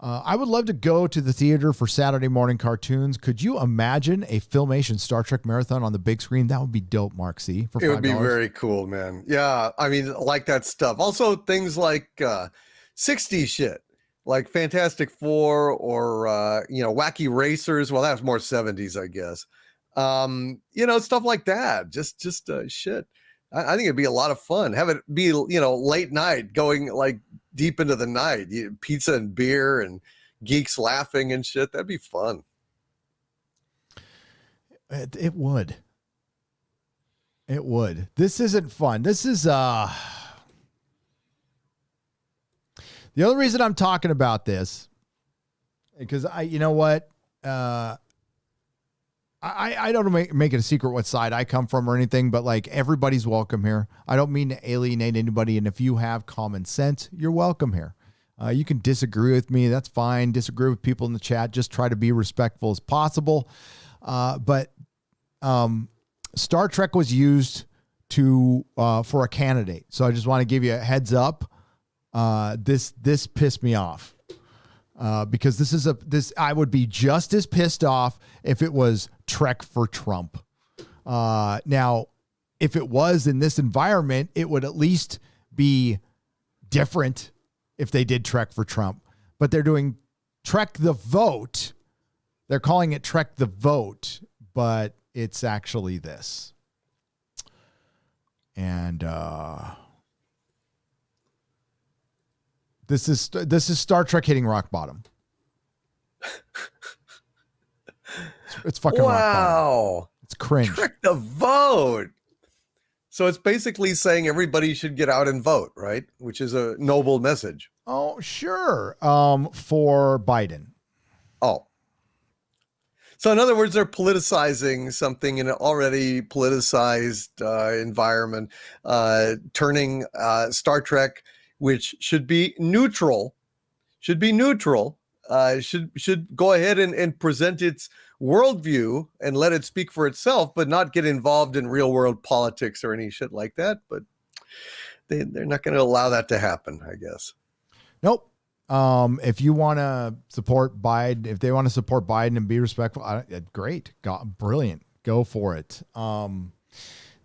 I would love to go to the theater for Saturday morning cartoons. Could you imagine a Filmation Star Trek marathon on the big screen? That would be dope, Mark C. For $5. It would be very cool, man. Yeah, like that stuff. Also, things like 60s shit, like Fantastic Four or Wacky Racers. Well, that's more 70s, I guess. Stuff like that. Just shit. I think it'd be a lot of fun. Have it be, late night, going like deep into the night, pizza and beer and geeks laughing and shit. That'd be fun. It would. It would. This isn't fun. This is, the The other reason I'm talking about this, because you know what? I don't make it a secret what side I come from or anything, but like everybody's welcome here. I don't mean to alienate anybody. And if you have common sense, you're welcome here. You can disagree with me. That's fine. Disagree with people in the chat. Just try to be respectful as possible. But Star Trek was used for a candidate. So I just want to give you a heads up. This pissed me off. Because this I would be just as pissed off if it was Trek for Trump. Now, if it was in this environment, it would at least be different if they did Trek for Trump. But they're doing Trek the Vote. They're calling it Trek the Vote, but it's actually this. And This is Star Trek hitting rock bottom. It's fucking rock bottom. It's cringe. Trek the Vote. So it's basically saying everybody should get out and vote, right? Which is a noble message. Oh, sure. For Biden. Oh. So in other words, they're politicizing something in an already politicized environment, turning Star Trek, which should be neutral, should go ahead and present its worldview and let it speak for itself, but not get involved in real world politics or any shit like that. But they're not going to allow that to happen, I guess. Nope. If you want to support Biden, if they want to support Biden and be respectful, great. Brilliant. Go for it.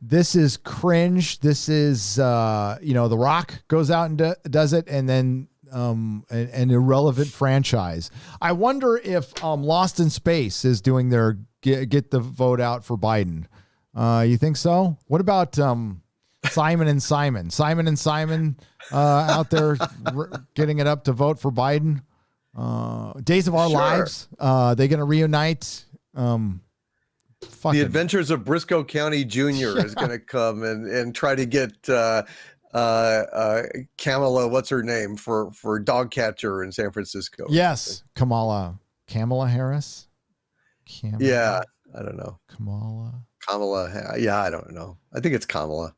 This is cringe. This is, The Rock goes out and does it, and then an irrelevant franchise. I wonder if Lost in Space is doing their get the vote out for Biden. You think so? What about Simon and Simon? Simon and Simon out there getting it up to vote for Biden. Days of Our Lives. They going to reunite. The Adventures of Briscoe County Jr. is going to come and try to get Kamala, what's her name, for dog catcher in San Francisco. Yes, Kamala Harris. Yeah, I don't know. Kamala. Yeah, I don't know. I think it's Kamala.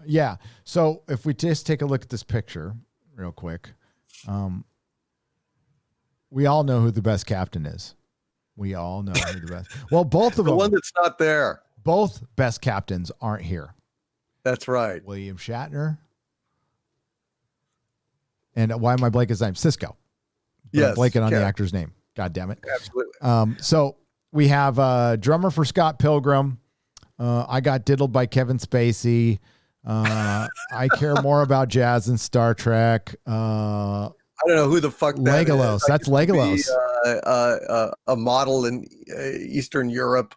Yeah. So if we just take a look at this picture real quick, we all know who the best captain is. We all know who the best. Well, both of them. The one that's not there. Both best captains aren't here. That's right. William Shatner. And why am I blanking his name? Cisco. Yes. I'm blanking on the actor's name. God damn it. Absolutely. So we have a drummer for Scott Pilgrim. I got diddled by Kevin Spacey. I care more about jazz than Star Trek. I don't know who the fuck that Legolas. is. That's Legolas. A model in Eastern Europe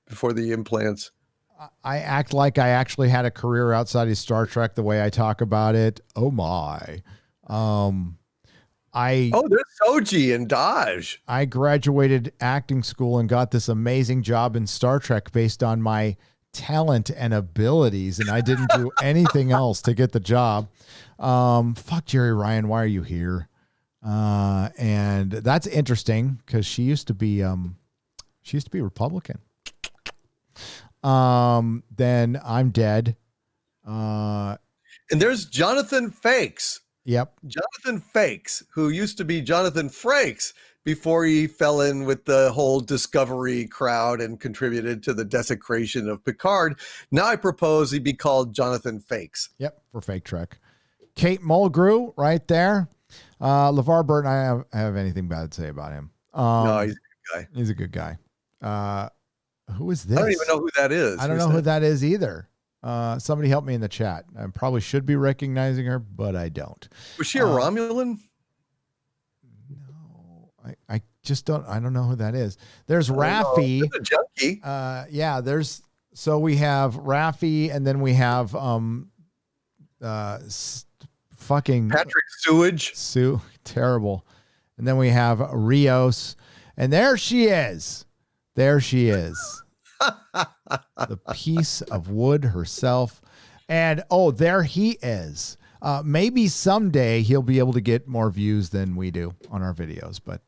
before the implants. I act like I actually had a career outside of Star Trek the way I talk about it. Oh my. There's Soji and Daj. I graduated acting school and got this amazing job in Star Trek based on my talent and abilities, and I didn't do anything else to get the job. Fuck Jerry Ryan, why are you here? And that's interesting because she used to be Republican. Then I'm dead. And there's Jonathan Frakes. Yep. Jonathan Frakes, who used to be Jonathan Frakes before he fell in with the whole Discovery crowd and contributed to the desecration of Picard. Now I propose he be called Jonathan Fakes. Yep, for Fake Trek. Kate Mulgrew, right there. LeVar Burton, I have anything bad to say about him. No, he's a good guy. He's a good guy. Who is this? I don't even know who that is. I don't know who that is either. Somebody help me in the chat. I probably should be recognizing her, but I don't. Was she a Romulan? No, I just don't. I don't know who that is. There's Raffi. A junkie. Yeah. So we have Raffi, and then we have fucking Patrick Sewage. Terrible. And then we have Rios, and there she is. There she is. The piece of wood herself. And there he is. Maybe someday he'll be able to get more views than we do on our videos, but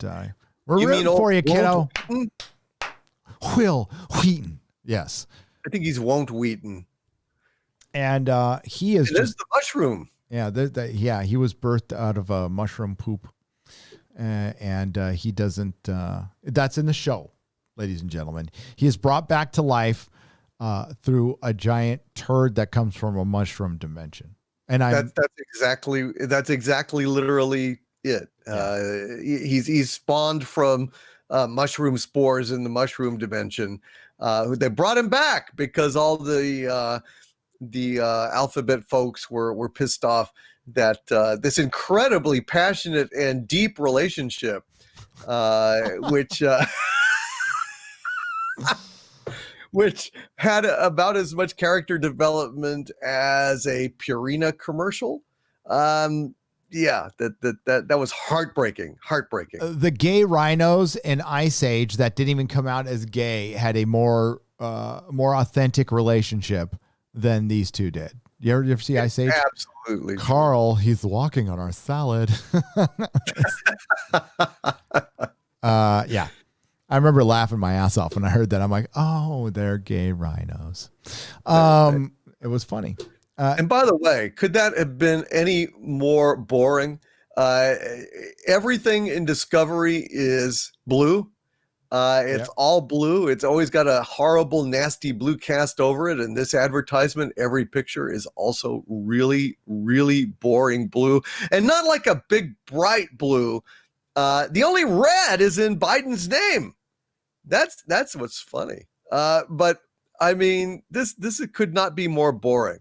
we're rooting for you, kiddo. Will Wheaton. Yes. I think he's Won't Wheaton. And he is just the mushroom. Yeah, he was birthed out of a mushroom poop. And he doesn't, that's in the show, ladies and gentlemen. He is brought back to life through a giant turd that comes from a mushroom dimension. And that's exactly literally it. Yeah. He's spawned from mushroom spores in the mushroom dimension. They brought him back because all the alphabet folks were pissed off that this incredibly passionate and deep relationship, which had about as much character development as a Purina commercial. Yeah, that was heartbreaking. The gay rhinos in Ice Age that didn't even come out as gay had a more authentic relationship than these two did. You ever see Ice Age? Absolutely. Carl, he's walking on our salad. Yeah. I remember laughing my ass off when I heard that. I'm like, oh, they're gay rhinos. It was funny. And by the way, could that have been any more boring? Everything in Discovery is blue. It's all blue. It's always got a horrible, nasty blue cast over it. And this advertisement, every picture is also really, really boring blue. And not like a big, bright blue. The only red is in Biden's name. That's what's funny. But I mean, this could not be more boring.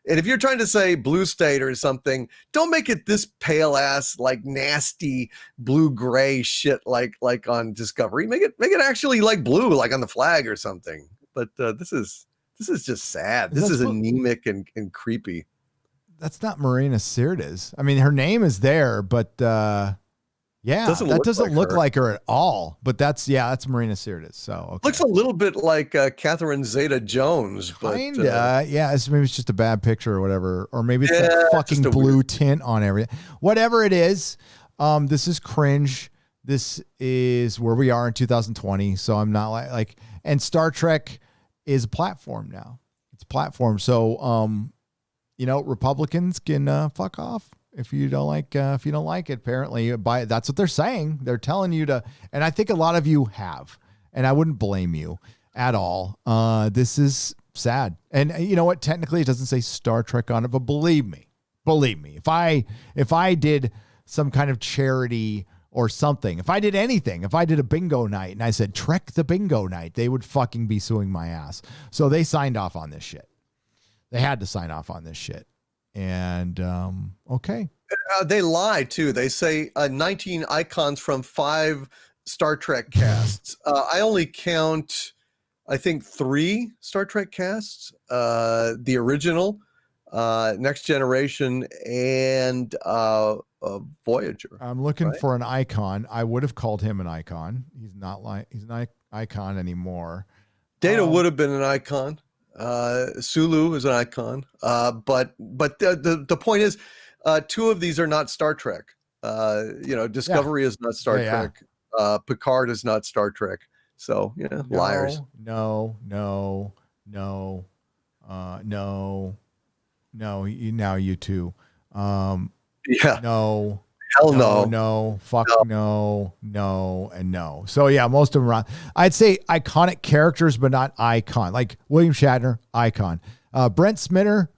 And if you're trying to say blue state or something, don't make it this pale ass, like nasty blue gray shit like on Discovery. Make it actually like blue, like on the flag or something. But this is just sad. This is anemic and creepy. That's not Marina Sirtis. I mean, her name is there, but yeah, that doesn't look like her at all. But that's Marina Sirtis. So okay. Looks a little bit like Catherine Zeta-Jones. Kinda, yeah. Maybe it's just a bad picture or whatever, or maybe it's that fucking blue tint on everything. Whatever it is, this is cringe. This is where we are in 2020. So I'm not like, and Star Trek is a platform now. It's a platform. So, Republicans can fuck off. If you don't like it, apparently that's what they're saying. They're telling you to, and I think a lot of you have, and I wouldn't blame you at all. This is sad. And you know what? Technically it doesn't say Star Trek on it, but believe me, if I did some kind of charity or something, if I did anything, if I did a bingo night and I said Trek the bingo night, they would fucking be suing my ass. So they signed off on this shit. They had to sign off on this shit. And okay, they lie too. They say 19 icons from 5 Star Trek casts. I only count, I think, 3 Star Trek casts: the original, Next Generation, and Voyager. I'm looking for an icon. I would have called him an icon. He's not an icon anymore. Data would have been an icon. Sulu is an icon, but the point is, 2 of these are not Star Trek. Discovery is not Star Trek. Picard is not Star Trek. So liars. No. Now you two. No. Hell no. No, fuck no, and no. So yeah, most of them are on. I'd say iconic characters, but not icon. Like William Shatner, icon. Brent Spinner,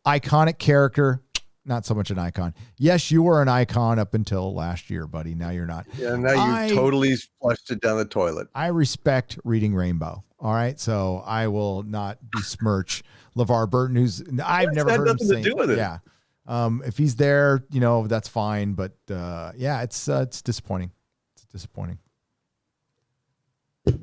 iconic character, not so much an icon. Yes, you were an icon up until last year, buddy. Now you're not. Yeah, now you've totally flushed it down the toilet. I respect Reading Rainbow. All right, so I will not besmirch LeVar Burton, who's I've never heard him sing. Do with it. Yeah. If he's there, that's fine. But it's disappointing. It's disappointing.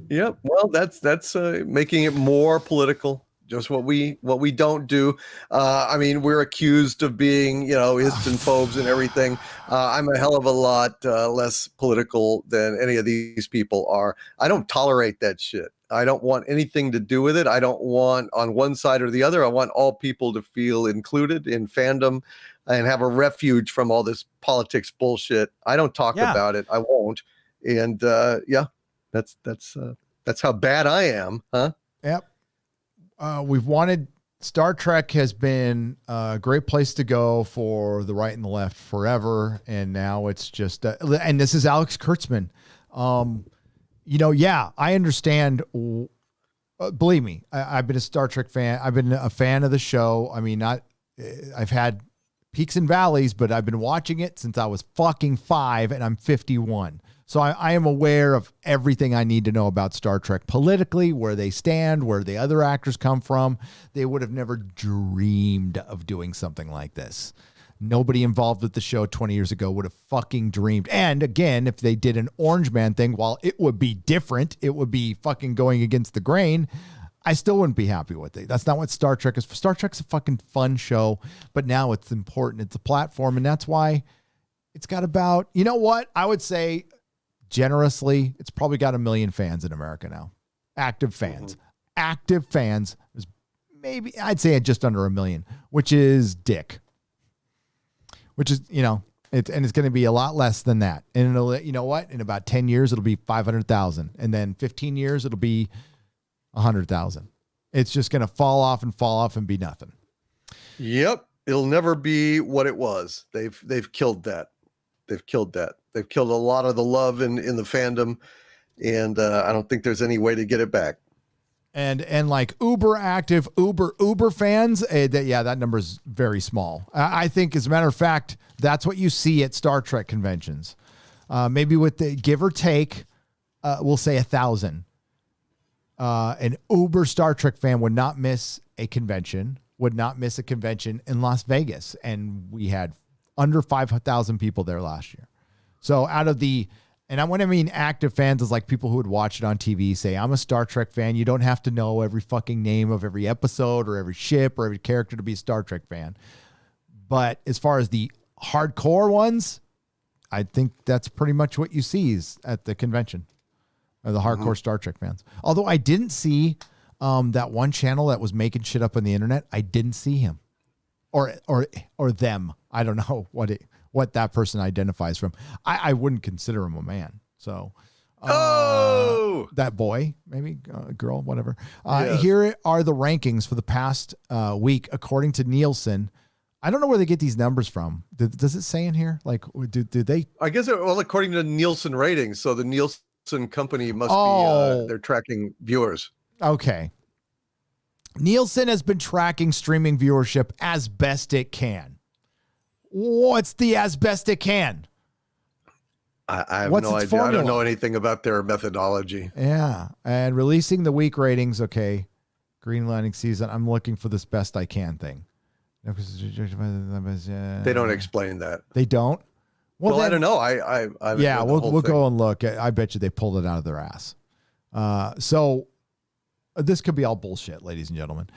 Yep. Well, that's making it more political. Just what we don't do. I mean, we're accused of being, Istanphobes and everything. I'm a hell of a lot less political than any of these people are. I don't tolerate that shit. I don't want anything to do with it. I don't want on one side or the other. I want all people to feel included in fandom and have a refuge from all this politics bullshit. I don't talk about it. I won't. And that's how bad I am, huh? Yep. We've wanted Star Trek has been a great place to go for the right and the left forever, and now it's just and this is Alex Kurtzman. I understand. Believe me, I've been a Star Trek fan. I've been a fan of the show. I mean, I've had peaks and valleys, but I've been watching it since I was fucking 5, and I'm 51. So I am aware of everything I need to know about Star Trek politically, where they stand, where the other actors come from. They would have never dreamed of doing something like this. Nobody involved with the show 20 years ago would have fucking dreamed. And again, if they did an Orange Man thing, while it would be different, it would be fucking going against the grain, I still wouldn't be happy with it. That's not what Star Trek is. Star Trek's a fucking fun show, but now it's important. It's a platform, and that's why it's got about, you know what? I would say generously, it's probably got 1 million fans in America now. Active fans. Active fans. There's maybe, I'd say just under 1 million, which is dick. Which is, it's going to be a lot less than that. And it'll, you know what? In about 10 years, it'll be 500,000. And then 15 years, it'll be 100,000. It's just going to fall off and be nothing. Yep. It'll never be what it was. They've killed that. They've killed that. They've killed a lot of the love in the fandom. And I don't think there's any way to get it back. And like uber active, uber fans, that number is very small. I think, as a matter of fact, that's what you see at Star Trek conventions. Maybe with the give or take, we'll say 1,000. An uber Star Trek fan would not miss a convention in Las Vegas. And we had under 5,000 people there last year. So out of the, and when I mean active fans is like people who would watch it on TV, say, I'm a Star Trek fan. You don't have to know every fucking name of every episode or every ship or every character to be a Star Trek fan. But as far as the hardcore ones, I think that's pretty much what you see at the convention, or the hardcore Star Trek fans. Although I didn't see that one channel that was making shit up on the internet. I didn't see him or them. I don't know what that person identifies from. I wouldn't consider him a man. So, that boy, maybe girl, whatever. Yes. Here are the rankings for the past week, according to Nielsen. I don't know where they get these numbers from. Does it say in here? Like, do they? I guess, according to Nielsen ratings. So the Nielsen company must be, they're tracking viewers. Okay. Nielsen has been tracking streaming viewership as best it can. What's the as best it can? I have no idea. Formula? I don't know anything about their methodology. Yeah. And releasing the week ratings. Okay. Greenlighting season. I'm looking for this best I can thing. They don't explain that. They don't? Well, then, I don't know. We'll go and look. I bet you they pulled it out of their ass. So this could be all bullshit, ladies and gentlemen.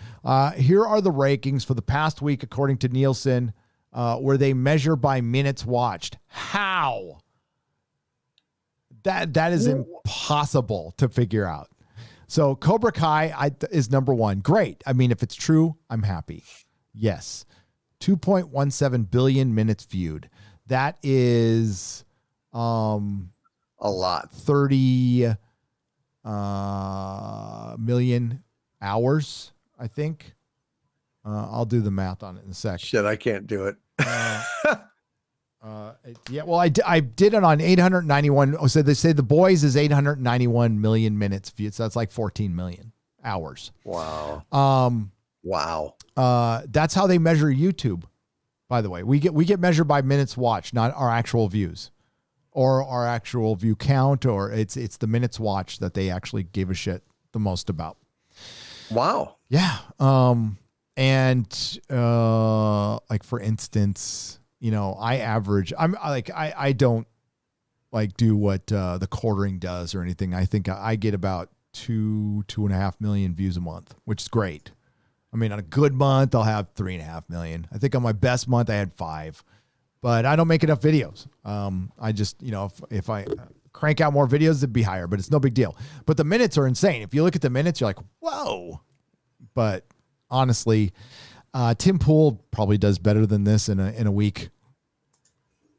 Here are the rankings for the past week, according to Nielsen, where they measure by minutes watched. How? That is impossible to figure out. So Cobra Kai is number 1. Great. I mean, if it's true, I'm happy. Yes. 2.17 billion minutes viewed. That is a lot. 30 million hours, I think. I'll do the math on it in a sec. Shit, I can't do it. I did it on 891. Oh, so they say The Boys is 891 million minutes viewed. So that's like 14 million hours. Wow. Wow. That's how they measure YouTube. By the way, we get measured by minutes watched, not our actual views or our actual view count, or it's the minutes watched that they actually gave a shit the most about. Wow. Yeah. And like, for instance, I average, I don't like do what the quartering does or anything. I think I get about 2.5 million views a month, which is great. I mean, on a good month, I'll have 3.5 million. I think on my best month, I had 5, but I don't make enough videos. I just, if I crank out more videos, it'd be higher, but it's no big deal. But the minutes are insane. If you look at the minutes, you're like, whoa. But honestly, Tim Pool probably does better than this in a week.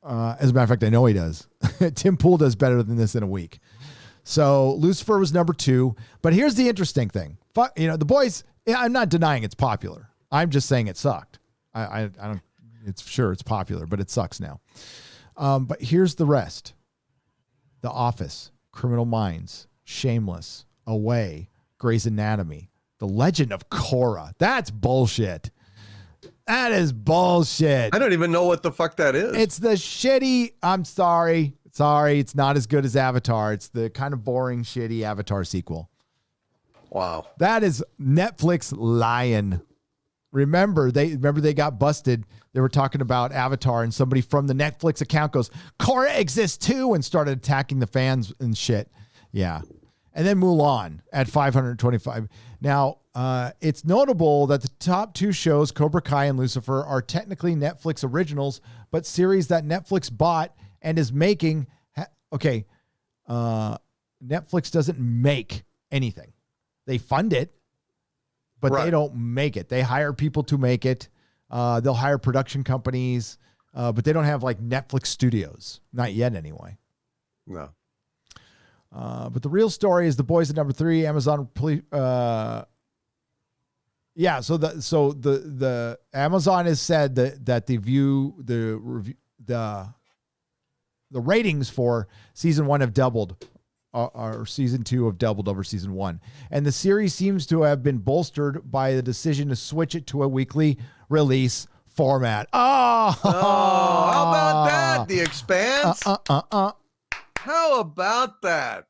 As a matter of fact, I know he does. Tim Pool does better than this in a week. So Lucifer was number 2. But here's the interesting thing. The boys, I'm not denying it's popular. I'm just saying it sucked. I don't, it's popular, but it sucks now. But here's the rest. The Office, Criminal Minds, Shameless, Away, Grey's Anatomy, The Legend of Korra. That's bullshit. That is bullshit. I don't even know what the fuck that is. It's the shitty, I'm sorry. It's not as good as Avatar. It's the kind of boring, shitty Avatar sequel. Wow. That is Netflix lying. Remember they got busted. They were talking about Avatar and somebody from the Netflix account goes, Korra exists too, and started attacking the fans and shit. Yeah. And then Mulan at 525. Now, it's notable that the top 2 shows, Cobra Kai and Lucifer, are technically Netflix originals, but series that Netflix bought and is making. Netflix doesn't make anything. They fund it, but They don't make it. They hire people to make it. They'll hire production companies, but they don't have like Netflix studios. Not yet, anyway. No. But the real story is The Boys at number 3. Amazon. Yeah. So the Amazon has said that the ratings for season 1 have doubled. Or season 2 have doubled over season 1. And the series seems to have been bolstered by the decision to switch it to a weekly release format. Oh, how about that? The Expanse? How about that?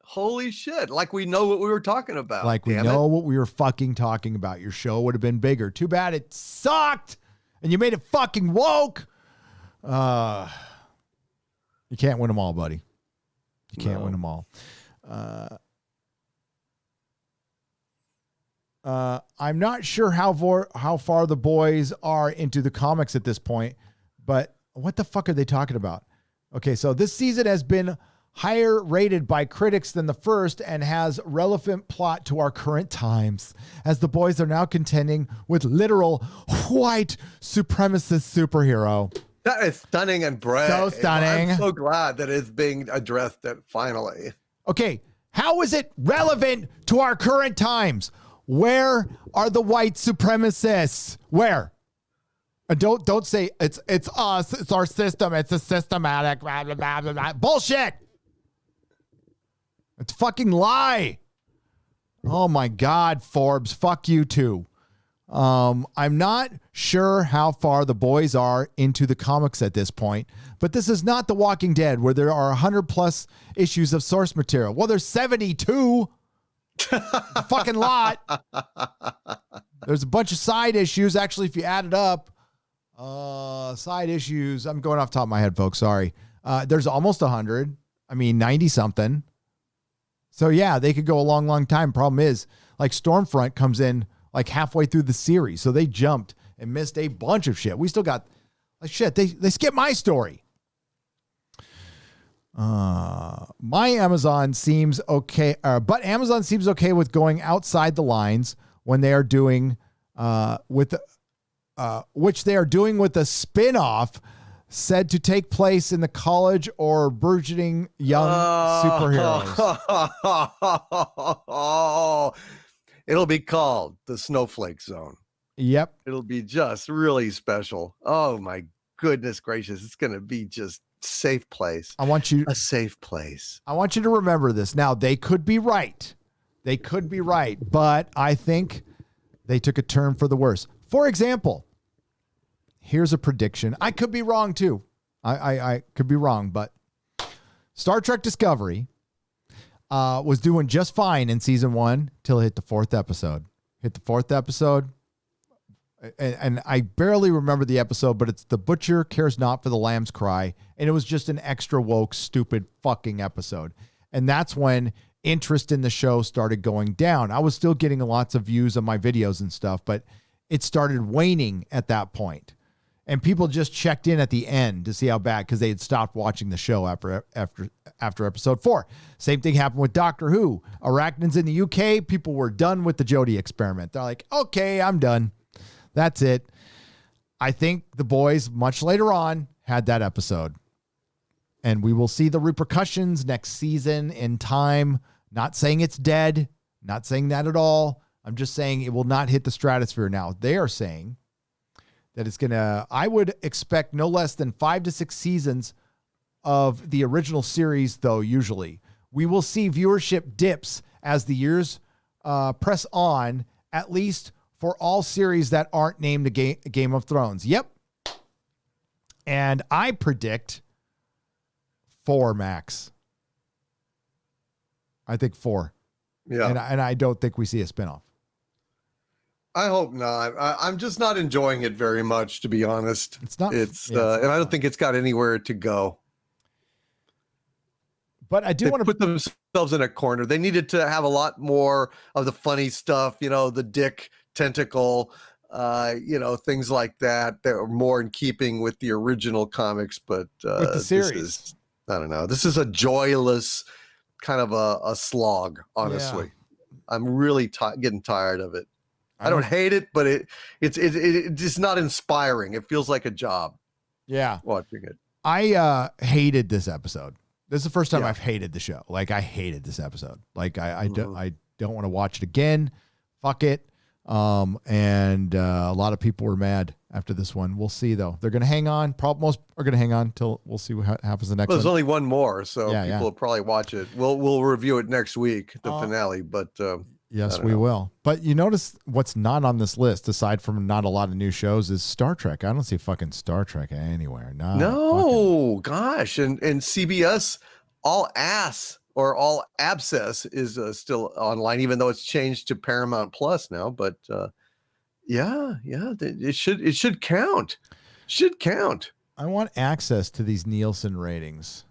Holy shit. Like we know what we were talking about. Like we know what we were fucking talking about. Your show would have been bigger. Too bad it sucked. And you made it fucking woke. You can't win them all, buddy. You can't win them all. I'm not sure how far the boys are into the comics at this point, but what the fuck are they talking about? Okay, so this season has been higher rated by critics than the first and has relevant plot to our current times, as the boys are now contending with literal white supremacist superhero. That is stunning and brave. So stunning. I'm so glad that it's being addressed finally. Okay, how is it relevant to our current times? Where are the white supremacists? Where? Don't say it's us. It's our system. It's a systematic blah, blah, blah, blah, blah. Bullshit. It's a fucking lie. Oh my God, Forbes. Fuck you too. I'm not sure how far the boys are into the comics at this point, but this is not The Walking Dead where there are 100+ issues of source material. Well, there's 72. A fucking lot. There's a bunch of side issues. Actually, if you add it up, side issues, I'm going off the top of my head, folks. Sorry. There's almost 100. 90 something. So yeah, they could go a long, long time. Problem is, like Stormfront comes in like halfway through the series. So they jumped and missed a bunch of shit. We still got like shit. They skipped my story. My Amazon seems okay, but Amazon seems okay with going outside the lines when they are doing which they are doing with a spin-off said to take place in the college or burgeoning young superheroes. It'll be called the Snowflake Zone. Yep. It'll be just really special. Oh my goodness gracious. It's going to be just safe place. A safe place. I want you to remember this. Now, they could be right. But I think they took a turn for the worse. For example, here's a prediction. I could be wrong too. I could be wrong, but Star Trek Discovery was doing just fine in season 1 till it hit the 4th episode. And I barely remember the episode, but it's The Butcher Cares Not for the Lamb's Cry. And it was just an extra woke, stupid fucking episode. And that's when interest in the show started going down. I was still getting lots of views on my videos and stuff, but it started waning at that point. And people just checked in at the end to see how bad, because they had stopped watching the show after episode 4. Same thing happened with Doctor Who. Arachnids in the UK, people were done with the Jodie experiment. They're like, okay, I'm done. That's it. I think The Boys, much later on, had that episode. And we will see the repercussions next season in time. Not saying it's dead. Not saying that at all. I'm just saying it will not hit the stratosphere now. They are saying that it's going to, I would expect no less than 5 to 6 seasons of the original series, though, usually. We will see viewership dips as the years press on, at least for all series that aren't named a Game of Thrones. Yep. And I predict 4 max. I think 4. Yeah. And I don't think we see a spinoff. I hope not. I'm just not enjoying it very much, to be honest. It's not. And I don't think it's got anywhere to go. But I do They want to put themselves in a corner. They needed to have a lot more of the funny stuff, the dick tentacle, things like that are more in keeping with the original comics. But with the series, I don't know. This is a joyless kind of a slog, honestly. Yeah. I'm really getting tired of it. I don't hate it, but it's just not inspiring. It feels like a job. Yeah. Watching it. I hated this episode. This is the first time I've hated the show. Like, I hated this episode. Like, I don't want to watch it again. Fuck it. And a lot of people were mad after this one. We'll see, though. They're going to hang on. Most are going to hang on till we'll see what happens the next one. There's only one more, so people will probably watch it. We'll review it next week, the finale, but yes, we will. But you notice what's not on this list, aside from not a lot of new shows, is Star Trek. I don't see fucking Star Trek anywhere. Gosh. And CBS All Ass or All Abscess is still online, even though it's changed to Paramount Plus now. But it should count. Should count. I want access to these Nielsen ratings.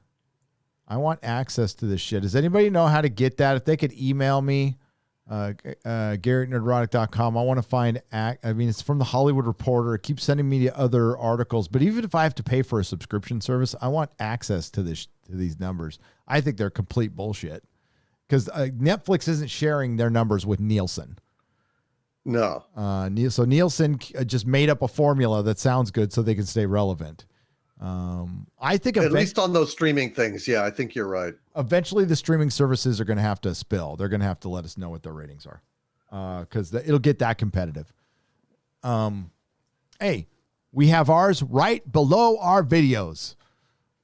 I want access to this shit. Does anybody know how to get that? If they could email me, Gary@nerdrotic.com. I want to find, it's from the Hollywood Reporter. It keeps sending me other articles, but even if I have to pay for a subscription service, I want access to these numbers. I think they're complete bullshit because Netflix isn't sharing their numbers with Nielsen. No. So Nielsen just made up a formula that sounds good so they can stay relevant. I think at least on those streaming things. Yeah, I think you're right. Eventually the streaming services are going to have to spill. They're going to have to let us know what their ratings are. Cause it'll get that competitive. Hey, we have ours right below our videos.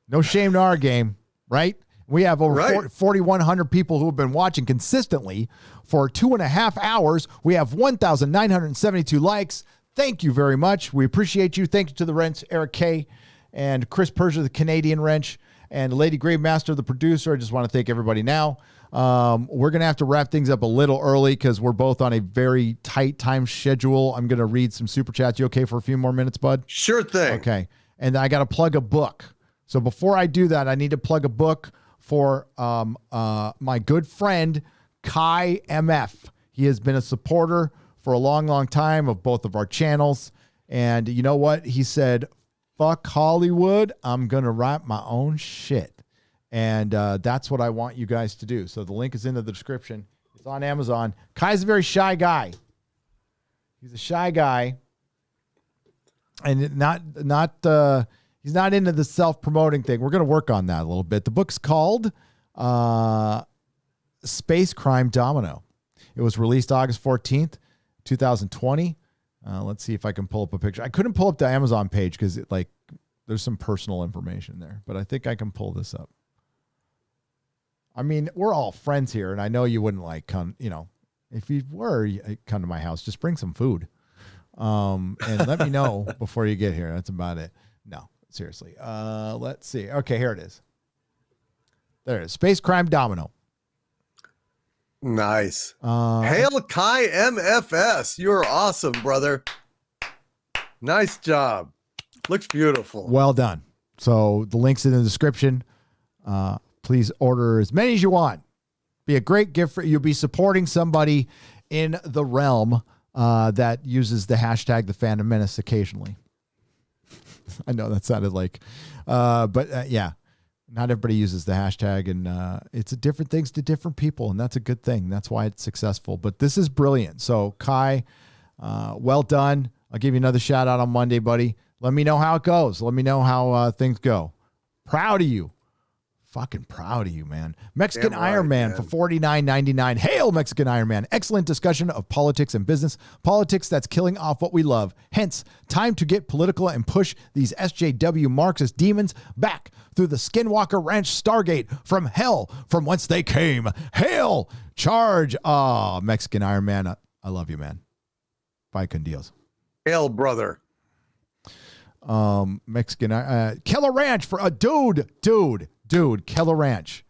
No shame to our game, right? We have over 4,100 people who have been watching consistently for 2.5 hours. We have 1,972 likes. Thank you very much. We appreciate you. Thank you to the Wrench, Eric K., and Chris Persia, the Canadian Wrench, and Lady Gravemaster, the producer. I just want to thank everybody now. We're going to have to wrap things up a little early because we're both on a very tight time schedule. I'm going to read some super chats. You okay for a few more minutes, bud? Sure thing. Okay. And I got to plug a book. So before I do that, I need to plug a book for my good friend, Kai MF. He has been a supporter for a long, long time of both of our channels. And you know what? He said, fuck Hollywood. I'm going to write my own shit. And that's what I want you guys to do. So the link is in the description. It's on Amazon. Kai's a very shy guy. He's a shy guy. And he's not into the self-promoting thing. We're going to work on that a little bit. The book's called Space Crime Domino. It was released August 14th, 2020. Let's see if I can pull up a picture. I couldn't pull up the Amazon page because there's some personal information there, but I think I can pull this up. I mean, we're all friends here, and I know you wouldn't if you were, come to my house, just bring some food. And let me know before you get here. That's about it. No, seriously. Let's see. Okay, here it is. There it is. Space Crime Domino. Nice. Hail Kai MFS. You're awesome, brother. Nice job. Looks beautiful. Well done. So the link's in the description. Please order as many as you want. Be a great gift for you'll be supporting somebody in the realm that uses the hashtag the Phantom Menace occasionally. I know that sounded like, but yeah, not everybody uses the hashtag, and it's different things to different people, and that's a good thing. That's why it's successful. But this is brilliant. So Kai, well done. I'll give you another shout out on Monday, buddy. Let me know how it goes. Let me know how things go. Proud of you. Fucking proud of you, man. Mexican Iron Man for $49.99. Hail, Mexican Iron Man. Excellent discussion of politics and business. Politics that's killing off what we love. Hence, time to get political and push these SJW Marxist demons back through the Skinwalker Ranch Stargate from hell, from whence they came. Hail, charge. Mexican Iron Man. I love you, man. Bye, con Dios. Hail, brother. Mexican Keller Ranch for a dude, Keller Ranch.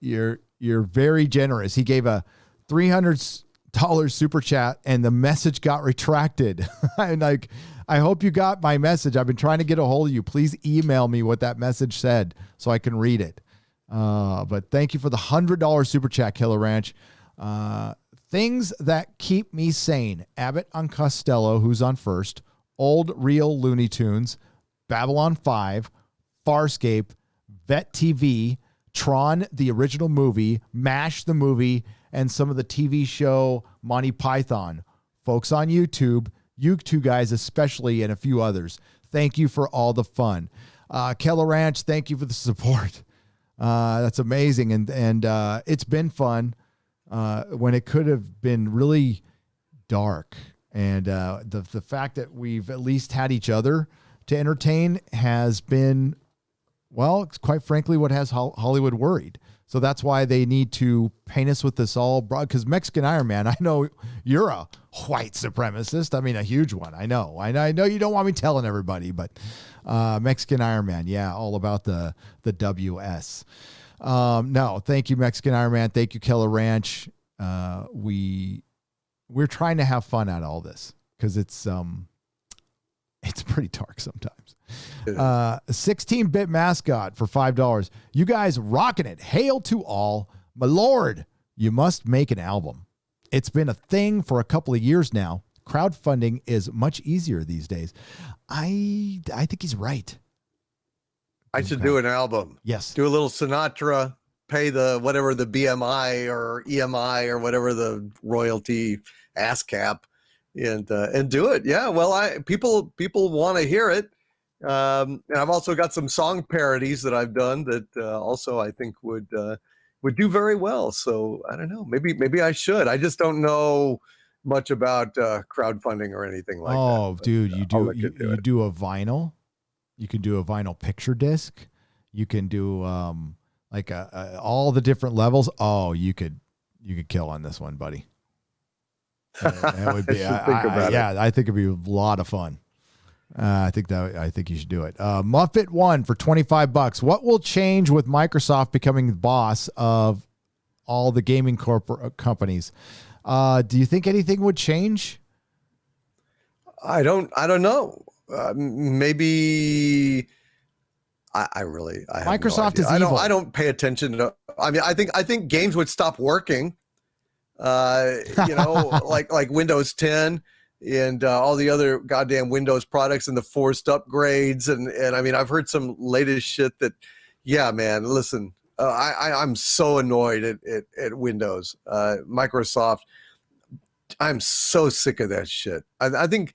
You're very generous. He gave a $300 super chat and the message got retracted. I hope you got my message. I've been trying to get a hold of you. Please email me what that message said so I can read it. But thank you for the $100 super chat, Keller Ranch. Things that keep me sane. Abbott and Costello, who's on first. Old Real Looney Tunes. Babylon 5. Farscape, Vet TV, Tron, the original movie, MASH, the movie, and some of the TV show Monty Python. Folks on YouTube, you two guys especially, and a few others. Thank you for all the fun. Keller Ranch, thank you for the support. That's amazing. And it's been fun when it could have been really dark. And the fact that we've at least had each other to entertain has been... well, it's quite frankly what has Hollywood worried. So that's why they need to paint us with this all broad. Because Mexican Iron Man, I know you're a white supremacist. I mean, a huge one. I know you don't want me telling everybody, but Mexican Iron Man, yeah, all about the WS. No, thank you, Mexican Iron Man. Thank you, Keller Ranch. We're trying to have fun out of all this because it's pretty dark sometimes. 16-bit mascot for $5. You guys rocking it. Hail to all. My Lord, you must make an album. It's been a thing for a couple of years now. Crowdfunding is much easier these days. I think he's right. I should do an album. Yes. Do a little Sinatra, pay the whatever the BMI or EMI or whatever the royalty ASCAP, and do it. Yeah. Well, people want to hear it. And I've also got some song parodies that I've done that also I think would do very well. So I don't know. Maybe I should. I just don't know much about crowdfunding or anything like that. Oh, dude, you do a vinyl. You can do a vinyl picture disc. You can do like all the different levels. Oh, you could kill on this one, buddy. That would be. I think it'd be a lot of fun. I think you should do it. Muffet 1 for $25. What will change with Microsoft becoming the boss of all the gaming companies? Do you think anything would change? I don't know. Maybe I really have Microsoft no is evil. I don't pay attention to. I mean, I think games would stop working. Like Windows 10 and all the other goddamn Windows products and the forced upgrades. And I mean, I've heard some latest shit that, yeah, man, listen, I'm so annoyed at Windows, Microsoft. I'm so sick of that shit. I think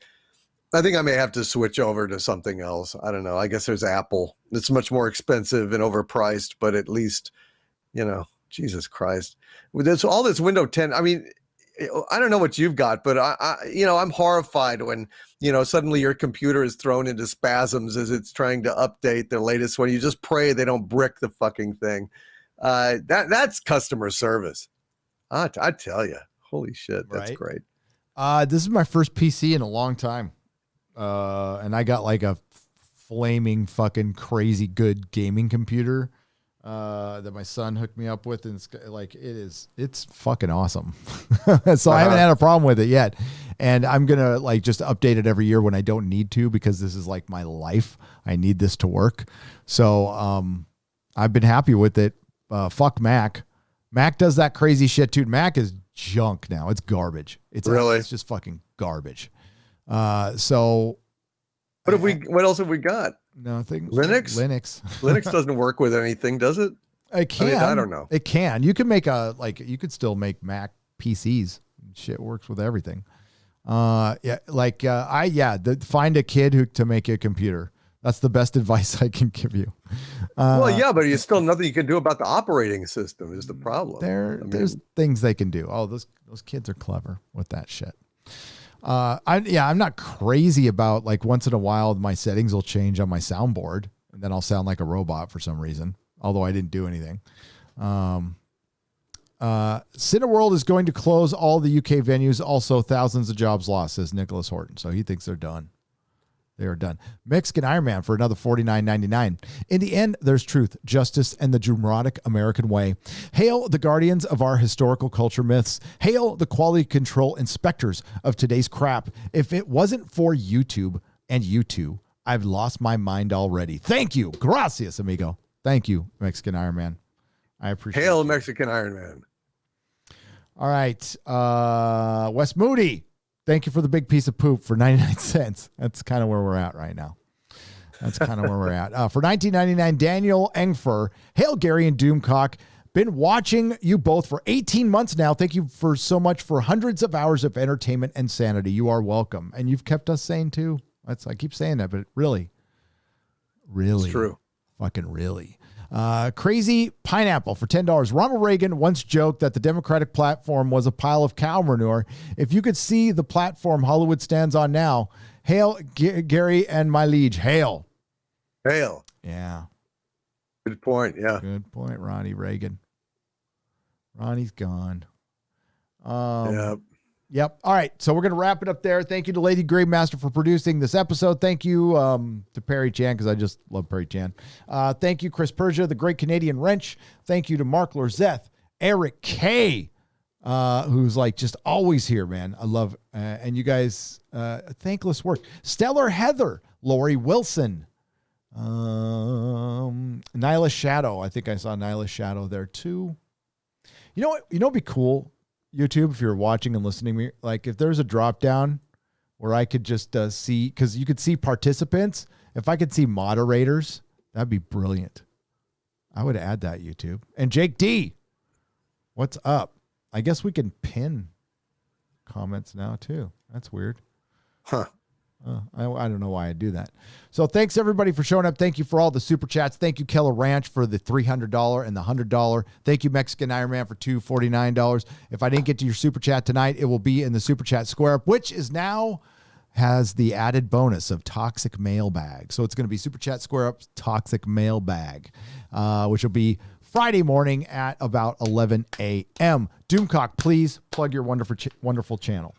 I may have to switch over to something else. I don't know. I guess there's Apple. It's much more expensive and overpriced, but at least, Jesus Christ. With all this Windows 10, I mean, I don't know what you've got, but I'm horrified when, suddenly your computer is thrown into spasms as it's trying to update the latest one. You just pray they don't brick the fucking thing. That's customer service. I tell you, holy shit, that's great. This is my first PC in a long time. And I got like a flaming fucking crazy good gaming computer that my son hooked me up with, and it's fucking awesome. So I haven't had a problem with it yet, and I'm gonna just update it every year when I don't need to, because this is like my life. I need this to work. So I've been happy with it. Fuck Mac. Mac does that crazy shit too. Mac is junk now. It's garbage. It's just fucking garbage. So What else have we got? Nothing. Linux. Linux doesn't work with anything, does it? It can. I don't know. It can. You can make you could still make Mac PCs. Shit works with everything. Find a kid to make a computer. That's the best advice I can give you. But it's still nothing you can do about the operating system is the problem. There's things they can do. Oh, those kids are clever with that shit. I'm not crazy about, like, once in a while my settings will change on my soundboard and then I'll sound like a robot for some reason, although I didn't do anything. Cineworld is going to close all the UK venues. Also, thousands of jobs lost, says Nicholas Horton. So he thinks they're done. They are done. Mexican Iron Man for another $49.99. In the end, there's truth, justice, and the Nerdrotic American way. Hail the guardians of our historical culture myths. Hail the quality control inspectors of today's crap. If it wasn't for YouTube and you two, I've lost my mind already. Thank you. Gracias, amigo. Thank you, Mexican Iron Man. I appreciate it. Hail Mexican Iron Man. All right. Wes Moody. Thank you for the big piece of poop for 99 cents. That's kind of where we're at right now. For $19.99, Daniel Engfer. Hail, Gary and Doomcock. Been watching you both for 18 months now. Thank you for so much for hundreds of hours of entertainment and sanity. You are welcome. And you've kept us sane too. I keep saying that, but really, it's true. Fucking really. Crazy Pineapple for $10. Ronald Reagan once joked that the Democratic platform was a pile of cow manure. If you could see the platform Hollywood stands on now, hail Gary and my liege. Hail. Yeah. Good point. Yeah. Good point, Ronnie Reagan. Ronnie's gone. Yep. All right. So we're going to wrap it up there. Thank you to Lady Gravemaster for producing this episode. Thank you to Perry Chan, because I just love Perry Chan. Thank you, Chris Persia, the Great Canadian Wrench. Thank you to Mark Lorzeth, Eric K., who's like just always here, man. I love, and you guys, thankless work. Stellar Heather, Lori Wilson, Nyla Shadow. I think I saw Nyla Shadow there too. You know what? It'd be cool, YouTube, if you're watching and listening to me, like if there's a drop down where I could just see, because you could see participants. If I could see moderators, that'd be brilliant. I would add that, YouTube. And Jake D, what's up? I guess we can pin comments now too. That's weird. Huh. I don't know why I do that. So thanks everybody for showing up. Thank you for all the super chats. Thank you, Keller Ranch, for the $300 and the $100. Thank you, Mexican Iron Man, for $249. If I didn't get to your super chat tonight, it will be in the super chat square up, which is now has the added bonus of toxic mailbag. So it's going to be super chat square up toxic mailbag, which will be Friday morning at about 11 a.m. Doomcock, please plug your wonderful channel.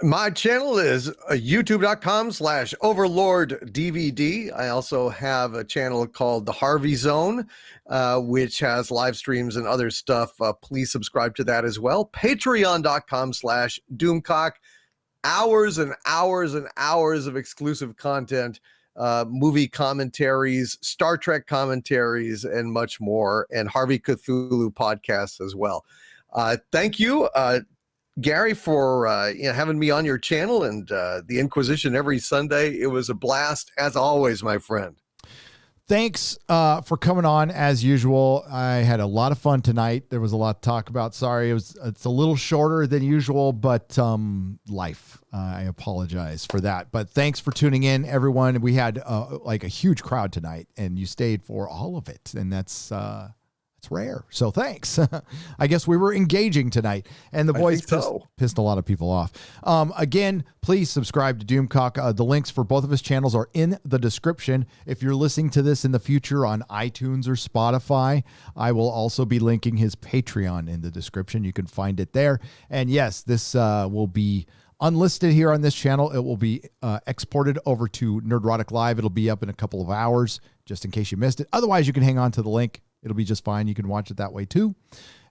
My channel is youtube.com/overlorddvd. I also have a channel called The Harvey Zone, which has live streams and other stuff. Please subscribe to that as well. Patreon.com/Doomcock. Hours and hours and hours of exclusive content, movie commentaries, Star Trek commentaries, and much more, and Harvey Cthulhu podcasts as well. Thank you, Gary, for having me on your channel and the Inquisition every Sunday. It was a blast, as always, my friend. Thanks for coming on, as usual. I had a lot of fun tonight. There was a lot to talk about. Sorry, it's a little shorter than usual, but life. I apologize for that. But thanks for tuning in, everyone. We had like a huge crowd tonight, and you stayed for all of it, and that's rare. So thanks. I guess we were engaging tonight, and the voice pissed a lot of people off. Again, please subscribe to Doomcock. The links for both of his channels are in the description. If you're listening to this in the future on iTunes or Spotify, I will also be linking his Patreon in the description. You can find it there. And yes, this will be unlisted here on this channel. It will be exported over to Nerdrotic Live. It'll be up in a couple of hours, just in case you missed it. Otherwise, you can hang on to the link. It'll be just fine. You can watch it that way too.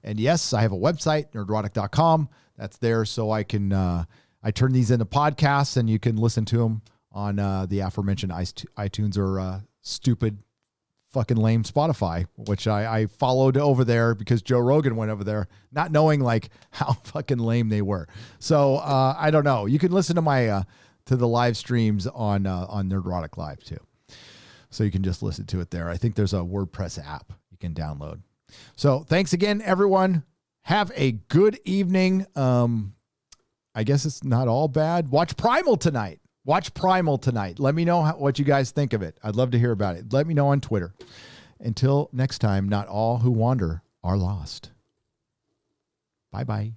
And yes, I have a website, nerdrotic.com. That's there so I can I turn these into podcasts, and you can listen to them on the aforementioned iTunes or stupid fucking lame Spotify, which I followed over there because Joe Rogan went over there, not knowing like how fucking lame they were. So I don't know. You can listen to my to the live streams on Nerdrotic Live too. So you can just listen to it there. I think there's a WordPress app you can download. So thanks again, everyone. Have a good evening. I guess it's not all bad. Watch Primal tonight. Let me know what you guys think of it. I'd love to hear about it. Let me know on Twitter. Until next time, not all who wander are lost. Bye-bye.